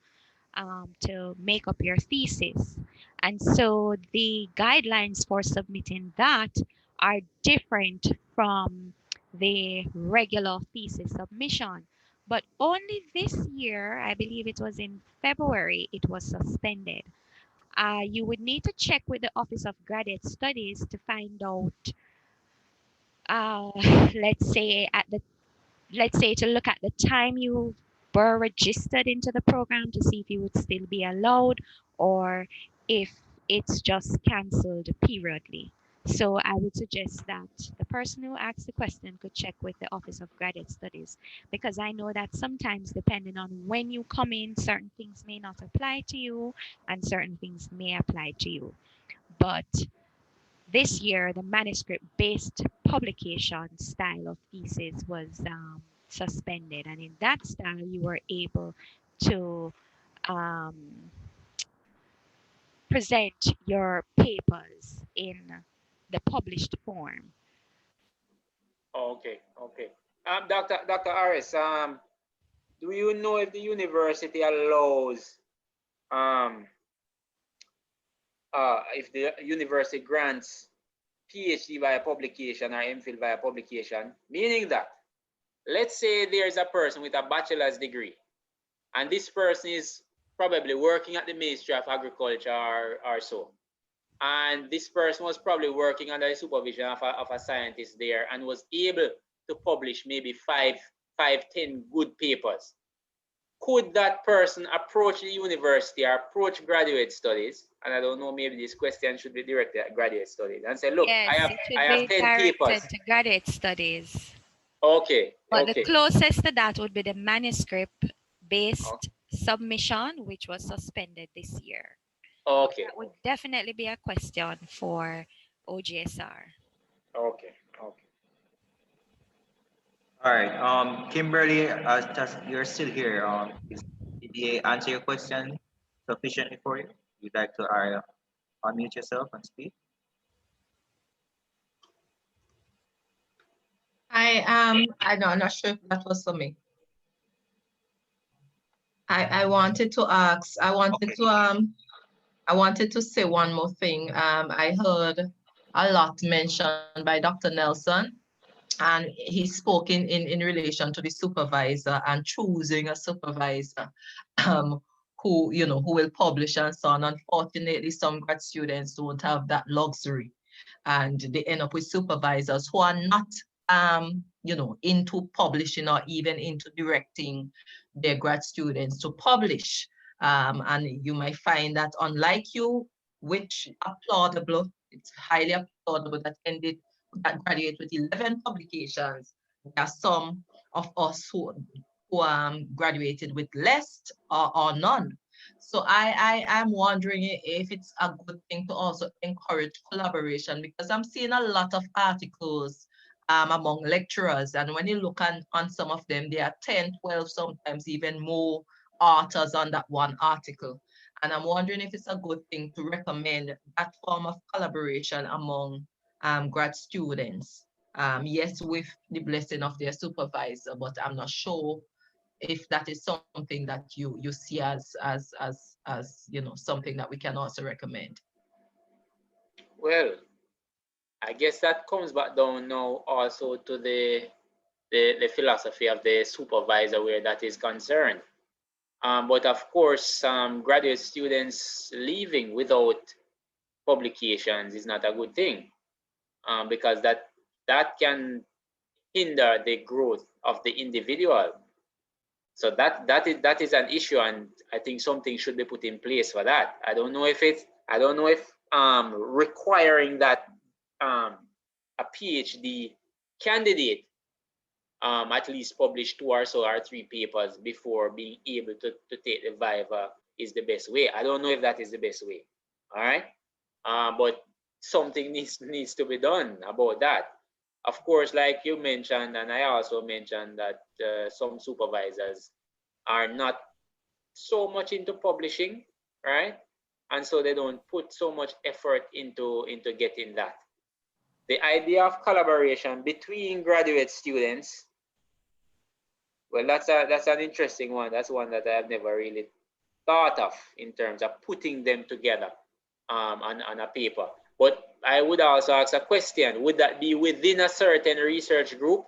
to make up your thesis. And so the guidelines for submitting that are different from the regular thesis submission. But only this year, I believe it was in February, it was suspended. You would need to check with the Office of Graduate Studies to find out, let's say to look at the time you were registered into the program to see if you would still be allowed or if it's just cancelled periodically. So I would suggest that the person who asked the question could check with the Office of Graduate Studies, because I know that sometimes depending on when you come in, certain things may not apply to you and certain things may apply to you. But this year, the manuscript-based publication style of thesis was suspended, and in that style, you were able to present your papers in the published form. Okay. Okay. Dr. Harris, do you know if the university allows if the university grants PhD via publication or MPhil via publication, meaning that, let's say there's a person with a bachelor's degree, and this person is probably working at the Ministry of Agriculture or so, and this person was probably working under the supervision of a scientist there and was able to publish maybe 10 good papers. Could that person approach the university or approach graduate studies? And I don't know, maybe this question should be directed at graduate studies and say, look, Yes, I have 10 papers. To graduate studies. Okay. But okay. the closest to that would be the manuscript-based submission, which was suspended this year. Okay. That would definitely be a question for OGSR. Okay. Okay. All right. Kimberly, you're still here. Did he answer your question sufficiently for you? You'd like to unmute yourself and speak? I'm not sure if that was for me. I wanted to ask, I wanted to say one more thing. I heard a lot mentioned by Dr. Nelson, and he spoke in relation to the supervisor and choosing a supervisor who, who will publish and so on. Unfortunately, some grad students don't have that luxury, and they end up with supervisors who are not into publishing or even into directing their grad students to publish. And you might find that, unlike you, which applaudable, it's highly applaudable that graduate with 11 publications. There are some of us who graduated with less or none. So I am wondering if it's a good thing to also encourage collaboration, because I'm seeing a lot of articles among lecturers, and when you look on some of them, there are 10, 12, sometimes even more authors on that one article. And I'm wondering if it's a good thing to recommend that form of collaboration among grad students. Yes, with the blessing of their supervisor, but I'm not sure if that is something that you see as something that we can also recommend. Well, I guess that comes back down now also to the philosophy of the supervisor where that is concerned. But of course, graduate students leaving without publications is not a good thing, because that can hinder the growth of the individual. So that is an issue, and I think something should be put in place for that. I don't know if requiring that a PhD candidate at least publish 2 or so or 3 papers before being able to take the viva is the best way. I don't know if that is the best way. All right, but something needs to be done about that. Of course, like you mentioned, and I also mentioned that some supervisors are not so much into publishing, right? And so they don't put so much effort into getting that. The idea of collaboration between graduate students, well, that's an interesting one. That's one that I have never really thought of in terms of putting them together on a paper. But I would also ask a question: would that be within a certain research group,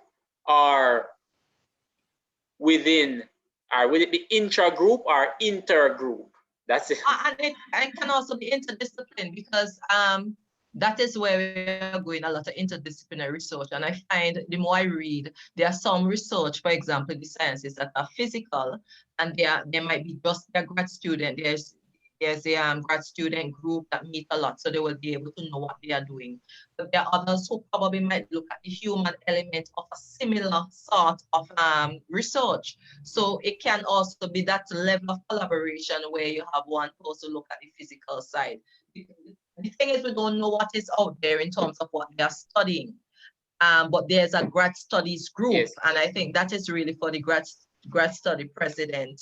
or would it be intra-group or inter-group? That's it. And it can also be interdisciplinary, because that is where we are going, a lot of interdisciplinary research. And I find the more I read, there are some research, for example, the sciences that are physical, and there might be just a grad student. There's a grad student group that meet a lot, so they will be able to know what they are doing. But there are others who probably might look at the human element of a similar sort of research. So it can also be that level of collaboration where you have one person look at the physical side. The thing is, we don't know what is out there in terms of what they are studying. But there's a grad studies group, yes. And I think that is really for the grad study president.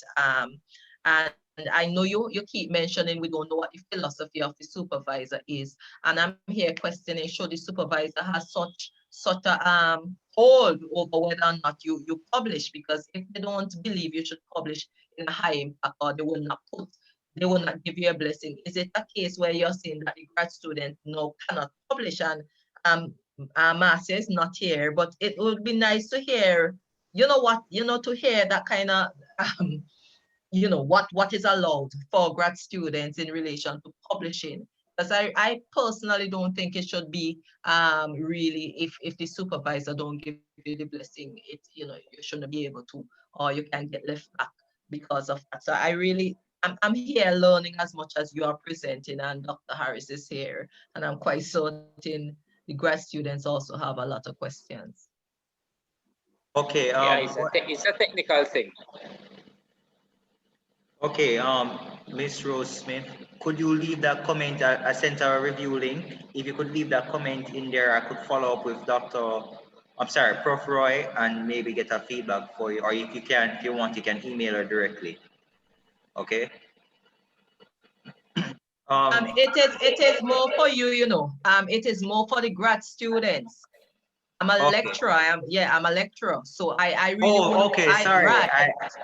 And I know you keep mentioning we don't know what the philosophy of the supervisor is, and I'm here questioning, should the supervisor has such a hold over whether or not you publish, because if they don't believe you should publish in a high impact, or they will not give you a blessing. Is it a case where you're saying that the grad student cannot publish, and Marcia is not here, but it would be nice to hear, to hear that kind of what is allowed for grad students in relation to publishing. Because I personally don't think it should be really, if the supervisor don't give you the blessing, you shouldn't be able to, or you can get left back because of that. So I'm here learning as much as you are presenting, and Dr. Harris is here, and I'm quite certain the grad students also have a lot of questions. Okay. Yeah, it's a technical thing. Okay. Miss Rose Smith, could you leave that comment? I sent a review link. If you could leave that comment in there, I could follow up with Prof. Roy, and maybe get a feedback for you. Or if you can, if you want, you can email her directly. Okay. It is more for you, you know. It is more for the grad students. I'm a lecturer. I'm a lecturer. So I really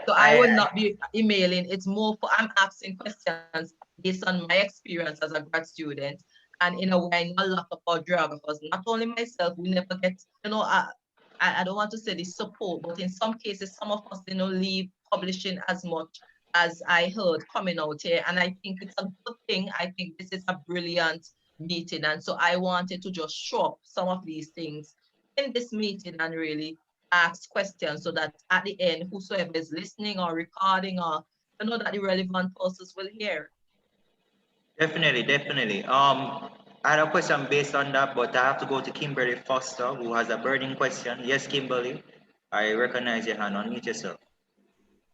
I would not be emailing. It's more for I'm asking questions based on my experience as a grad student. And in a way, I know a lot about geographers. Not only myself, we never get, you know, I don't want to say the support, but in some cases, some of us, leave publishing as much as I heard coming out here. And I think it's a good thing. I think this is a brilliant meeting. And so I wanted to just show up some of these things in this meeting and really ask questions so that at the end, whosoever is listening or recording or that the relevant persons will hear. Definitely. I had a question based on that, but I have to go to Kimberly Foster, who has a burning question. Yes, Kimberly, I recognize your hand. Unmute yourself.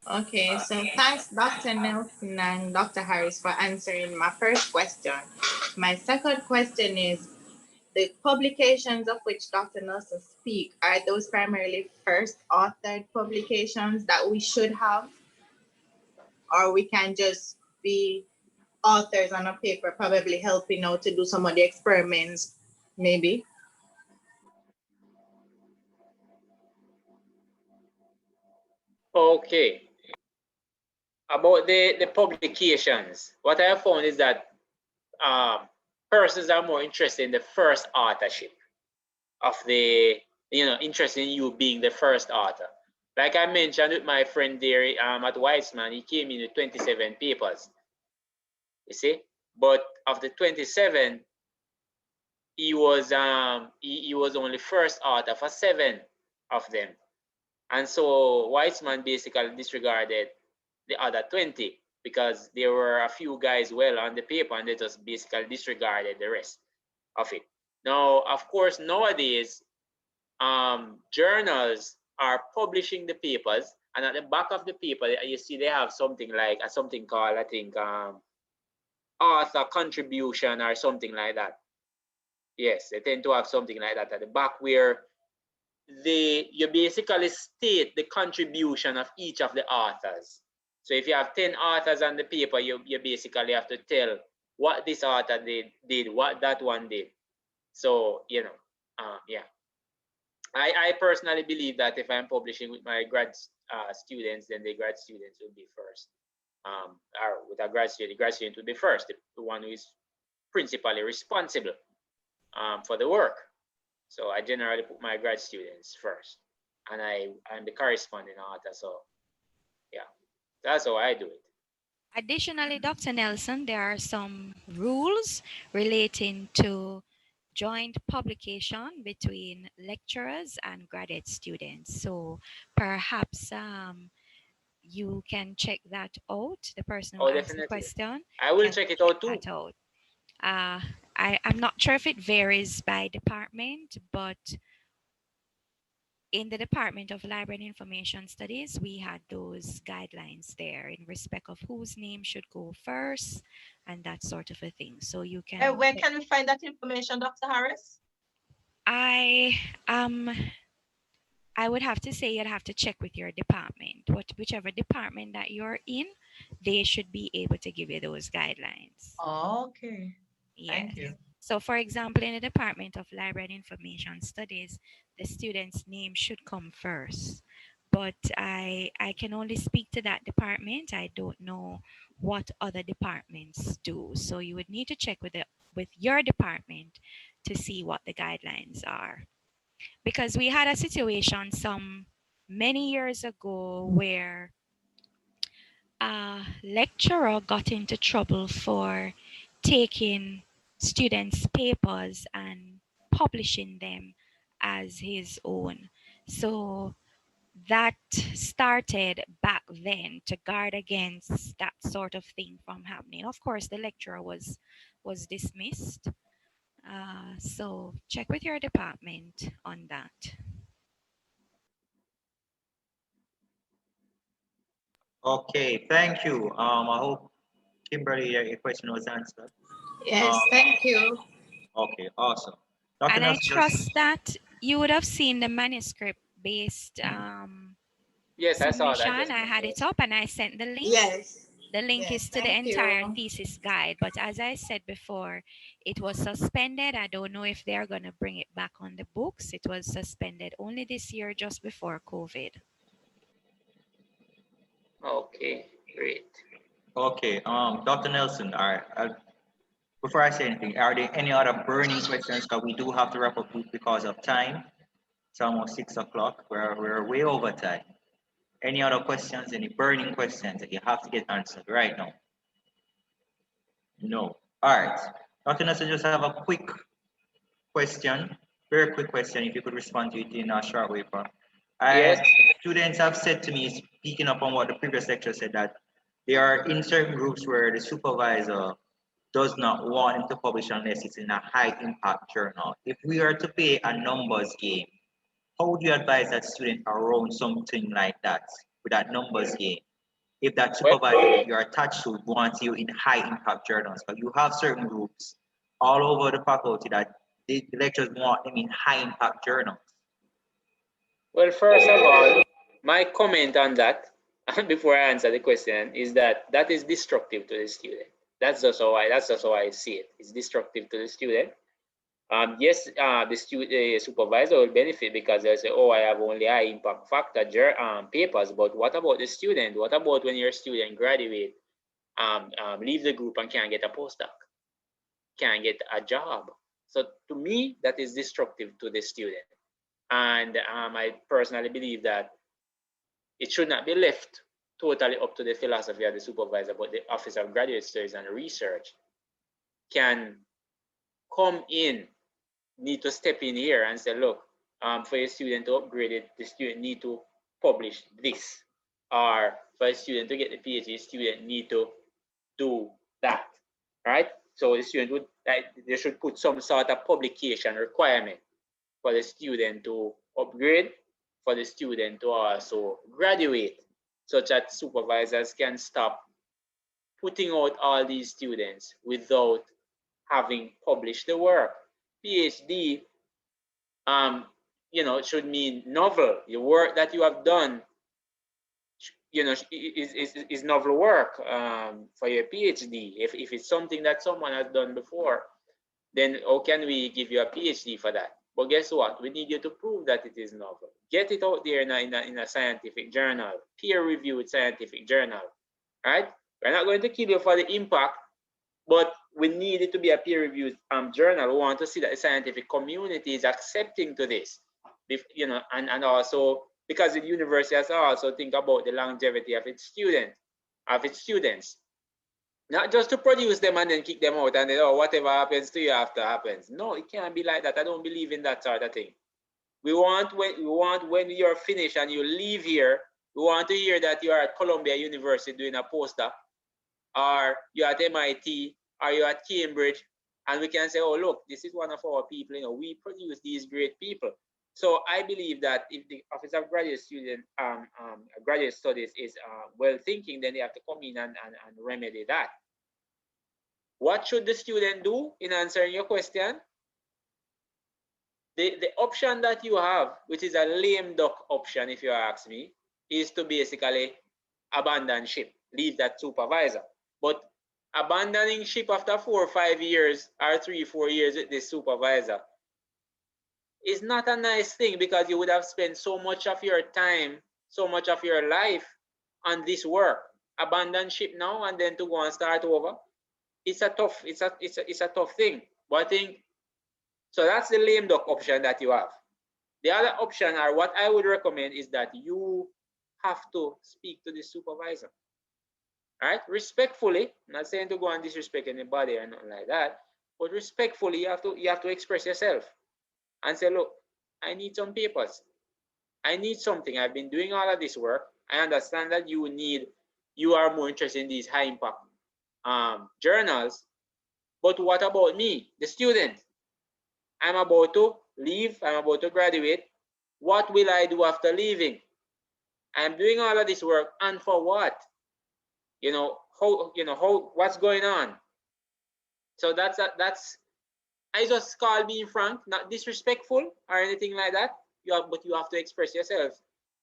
Okay, so thanks Dr. Nelson and Dr. Harris for answering my first question. My second question is, the publications of which Dr. Nelson speak, are those primarily first authored publications that we should have? Or we can just be authors on a paper, probably helping out to do some of the experiments, maybe? Okay. About the publications, what I have found is that persons are more interested in the first authorship of the, interested in you being the first author. Like I mentioned with my friend there at Weizmann, he came in with 27 papers, you see? But of the 27, he was only first author for 7 of them. And so Weizmann basically disregarded the other 20 because there were a few guys well on the paper and they just basically disregarded the rest of it. Now, of course, nowadays, journals are publishing the papers, and at the back of the paper, you see they have something like something called, I think, author contribution or something like that. Yes, they tend to have something like that at the back where you basically state the contribution of each of the authors. So if you have 10 authors on the paper, you basically have to tell what this author did, what that one did. So, yeah. I personally believe that if I'm publishing with my grad students, then the grad students will be first. Or with a grad student, the grad student will be first, the one who is principally responsible for the work. So I generally put my grad students first, and I'm the corresponding author. So yeah, that's how I do it. Additionally, Dr. Nelson, there are some rules relating to joint publication between lecturers and graduate students. So perhaps you can check that out. The person who asked the question. I will check it out too. I'm not sure if it varies by department, but in the Department of Library and Information Studies, we had those guidelines there in respect of whose name should go first and that sort of a thing. So you can. Where can we find that information, Dr. Harris? I would have to say you'd have to check with your department. Whichever department that you're in, they should be able to give you those guidelines. Okay. Yes. Thank you. So for example, in the Department of Library and Information Studies, the student's name should come first. But I can only speak to that department. I don't know what other departments do. So you would need to check with your department to see what the guidelines are. Because we had a situation many years ago where a lecturer got into trouble for taking students' papers and publishing them as his own. So that started back then to guard against that sort of thing from happening. Of course, the lecturer was dismissed. So check with your department on that. Okay, thank you. I hope Kimberly, your question was answered. Yes, thank you. Okay, awesome. Dr. And I Nelson, trust that you would have seen the manuscript based Yes, I saw that. submission. Just I had it up and I sent the link. Yes. The link Yes, is to the thank entire you. thesis guide. But as I said before, it was suspended. I don't know if they're going to bring it back on the books. It was suspended only this year, just before COVID. Okay, great. Okay, Dr. Nelson, all right. Before I say anything, are there any other burning questions? Because we do have to wrap up because of time. It's almost 6 o'clock. We're way over time. Any other questions? Any burning questions that you have to get answered right now? No. All right. Dr. Nelson, just have a quick question, very quick question. If you could respond to it in a short way, Yes. Students have said to me, speaking up on what the previous lecturer said, that they are in certain groups where the supervisor does not want him to publish unless it's in a high impact journal. If we are to play a numbers game, how would you advise that student around something like that, with that numbers game? If that supervisor that you're attached to wants you in high impact journals, but you have certain groups all over the faculty that the lecturers want them in high impact journals. Well, first of all, my comment on that, before I answer the question, is that that is destructive to the student. That's just how I see it. It's destructive to the student. Yes, the supervisor will benefit because they'll say, oh, I have only high impact factor papers, but what about the student? What about when your student graduate, leave the group and can't get a postdoc, can't get a job? So to me, that is destructive to the student. And I personally believe that it should not be left totally up to the philosophy of the supervisor, but the Office of Graduate Studies and Research can come in, need to step in here and say, look, for a student to upgrade it, the student need to publish this. Or for a student to get the PhD, the student need to do that, right? So the student would, they should put some sort of publication requirement for the student to upgrade, for the student to also graduate, such that supervisors can stop putting out all these students without having published the work. PhD, it should mean novel. The work that you have done, is novel work for your PhD. If it's something that someone has done before, then how can we give you a PhD for that? But guess what? We need you to prove that it is novel. Get it out there in a scientific journal, peer-reviewed scientific journal, right? We're not going to kill you for the impact, but we need it to be a peer-reviewed journal. We want to see that the scientific community is accepting to this, and also because the university has to also think about the longevity of its students. Not just to produce them and then kick them out and then, oh, whatever happens to you after happens. No, it can't be like that. I don't believe in that sort of thing. We want when you're finished and you leave here, we want to hear that you're at Columbia University doing a postdoc, or you're at MIT, or you're at Cambridge, and we can say, oh, look, this is one of our people. We produce these great people. So I believe that if the Office of Graduate Studies is well thinking, then they have to come in and remedy that. What should the student do in answering your question? The option that you have, which is a lame duck option, if you ask me, is to basically abandon ship, leave that supervisor. But abandoning ship after 4 or 5 years or 3 or 4 years with this supervisor is not a nice thing, because you would have spent so much of your time, so much of your life on this work. Abandon ship now and then to go and start over. It's a tough thing. But I think so. That's the lame duck option that you have. The other option, or what I would recommend, is that you have to speak to the supervisor. All right, respectfully. I'm not saying to go and disrespect anybody or nothing like that, but respectfully, you have to express yourself and say, look, I need some papers. I need something. I've been doing all of this work. I understand that you are more interested in these high impact journals, but what about me, the student? I'm about to leave, I'm about to graduate. What will I do after leaving? I'm doing all of this work, and for what? what's going on. So that's I just call being frank, not disrespectful or anything like that. But you have to express yourself.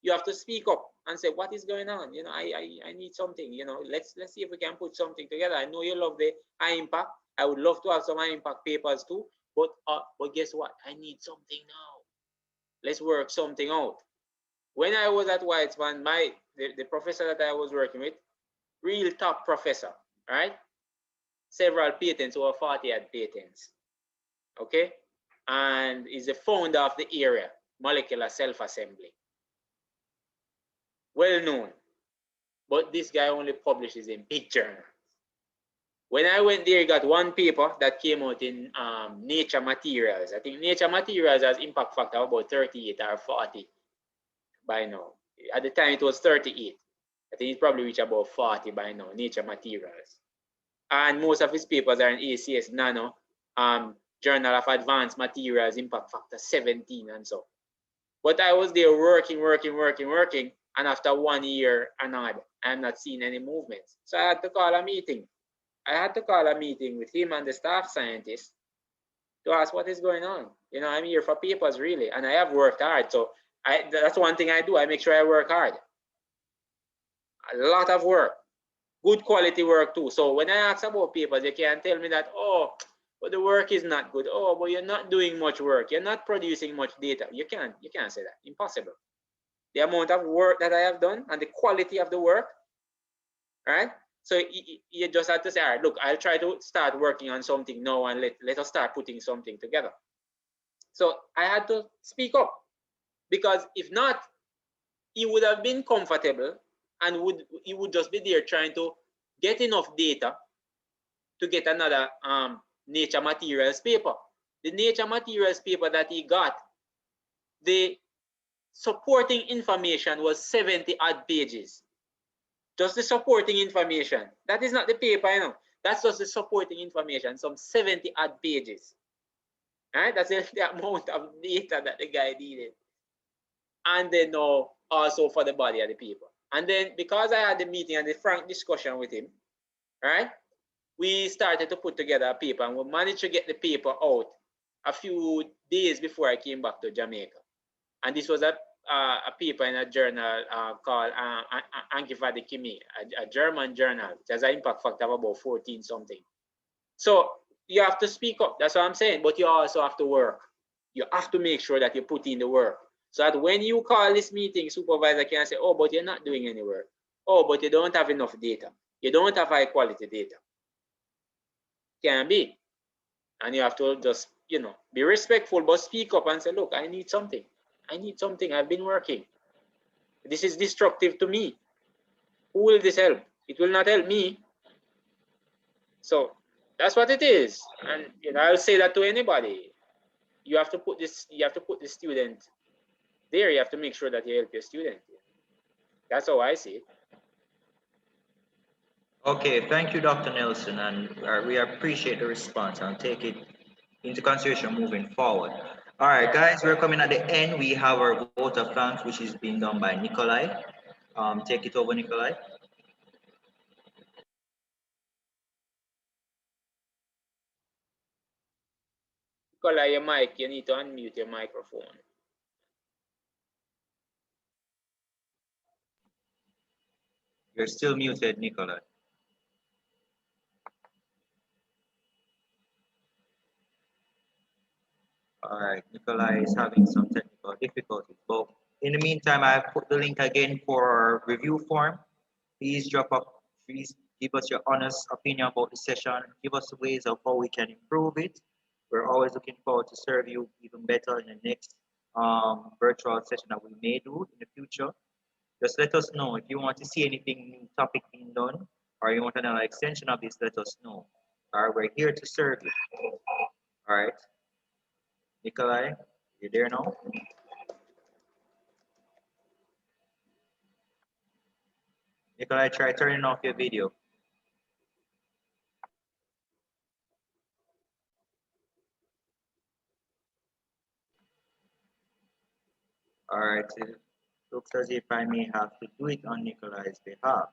You have to speak up and say what is going on. I need something. Let's see if we can put something together. I know you love the high impact. I would love to have some high impact papers too. But guess what? I need something now. Let's work something out. When I was at Whitespan, the professor that I was working with, real top professor, right? Several patents, over 40 had patents. Okay, and is the founder of the area, molecular self-assembly. Well known, but this guy only publishes in big journals. When I went there, he got one paper that came out in Nature Materials. I think Nature Materials has impact factor about 38 or 40 by now. At the time, it was 38. I think it's probably reached about 40 by now, Nature Materials. And most of his papers are in ACS Nano, Journal of Advanced Materials, impact factor 17 and so. But I was there working, and after 1 year and I'm not seeing any movement. So I had to call a meeting. I had to call a meeting with him and the staff scientist to ask what is going on. I'm here for papers really, and I have worked hard. So that's one thing I do. I make sure I work hard. A lot of work, good quality work too. So when I ask about papers, they can't tell me that, oh, but the work is not good. Oh, but you're not doing much work. You're not producing much data. You can't say that. Impossible. The amount of work that I have done and the quality of the work, right? So you just have to say, all right, look, I'll try to start working on something now and let us start putting something together. So I had to speak up, because if not, he would have been comfortable and he would just be there trying to get enough data to get another Nature Materials paper. The Nature Materials paper that he got, the supporting information was 70 odd pages. Just the supporting information. That is not the paper, That's just the supporting information, some 70 odd pages. All right, that's the amount of data that the guy needed. And then also for the body of the paper. And then because I had the meeting and the frank discussion with him, right? We started to put together a paper, and we managed to get the paper out a few days before I came back to Jamaica. And this was a paper in a journal called Ankiva Chemie, a German journal. It has an impact factor of about 14 something. So you have to speak up. That's what I'm saying. But you also have to work. You have to make sure that you put in the work, so that when you call this meeting, supervisor can say, oh, but you're not doing any work. Oh, but you don't have enough data. You don't have high quality data. Can be. And you have to just, be respectful, but speak up and say, look, I need something. I need something. I've been working. This is destructive to me. Who will this help? It will not help me. So that's what it is. And I'll say that to anybody. You have to put the student there. You have to make sure that you help your student. That's how I see it. Okay, thank you, Dr. Nelson, and we appreciate the response and take it into consideration moving forward. All right, guys, we're coming at the end. We have our vote of thanks, which is being done by Nikolai. Take it over, Nikolai. Nikolai, your mic, you need to unmute your microphone. You're still muted, Nikolai. All right, Nikolai is having some technical difficulties. But in the meantime, I've put the link again for our review form. Please please give us your honest opinion about the session. Give us ways of how we can improve it. We're always looking forward to serve you even better in the next virtual session that we may do in the future. Just let us know if you want to see anything new topic being done, or you want another extension of this, let us know. All right, we're here to serve you. All right. Nikolai, you there now? Nikolai, try turning off your video. All right, it looks as if I may have to do it on Nikolai's behalf.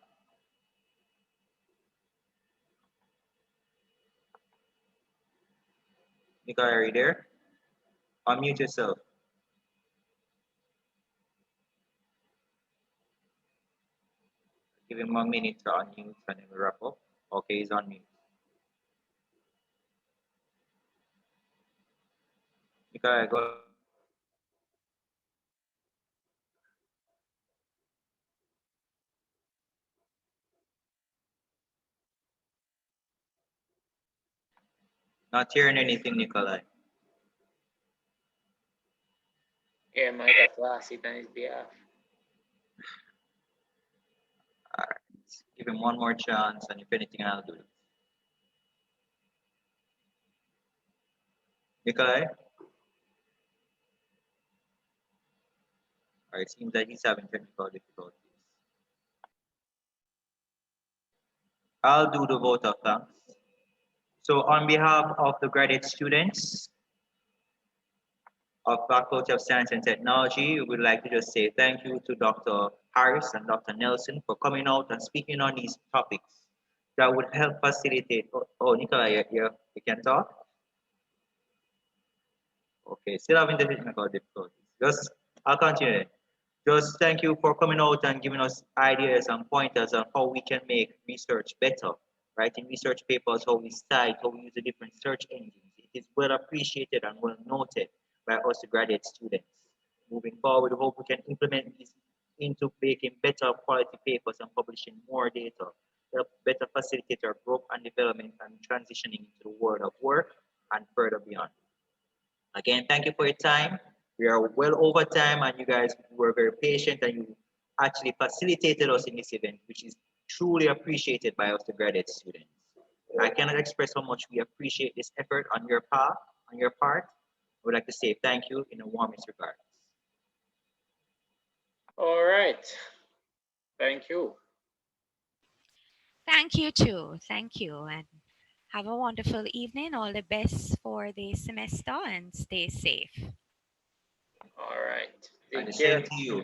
Nikolai, are you there? Unmute yourself. Give him 1 minute to unmute and then we wrap up. Okay, he's on mute. Nikolai, go. Not hearing anything, Nikolai. Yeah, might have lost it on his behalf. All right. Give him one more chance, and if anything, I'll do it. Nikolai? All right, it seems that he's having technical difficulties. I'll do the vote of thanks. So on behalf of the graduate students of Faculty of Science and Technology, we would like to just say thank you to Dr. Harris and Dr. Nelson for coming out and speaking on these topics that would help facilitate. Oh, Nikolai, you can talk? Okay, still having the technical difficulties. I'll continue. Just thank you for coming out and giving us ideas and pointers on how we can make research better. Writing research papers, how we cite, how we use the different search engines. It is well appreciated and well noted by us graduate students. Moving forward, we hope we can implement these into making better quality papers and publishing more data, help better facilitate our growth and development and transitioning into the world of work and further beyond. Again, thank you for your time. We are well over time and you guys were very patient and you actually facilitated us in this event, which is truly appreciated by us, the graduate students. I cannot express how much we appreciate this effort on your part. I would like to say thank you in the warmest regards. All right. Thank you. Thank you too. Thank you. And have a wonderful evening. All the best for the semester and stay safe. All right. And the same to you.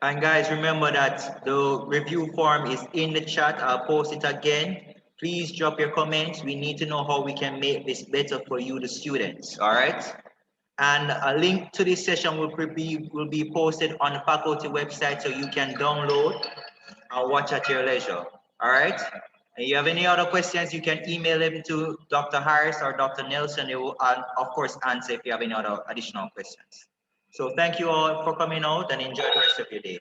And guys, remember that the review form is in the chat. I'll post it again. Please drop your comments. We need to know how we can make this better for you, the students. All right. And a link to this session will be posted on the faculty website so you can download and watch at your leisure. All right. And you have any other questions, you can email them to Dr. Harris or Dr. Nelson. They will, of course, answer if you have any other additional questions. So thank you all for coming out and enjoy the rest of your day.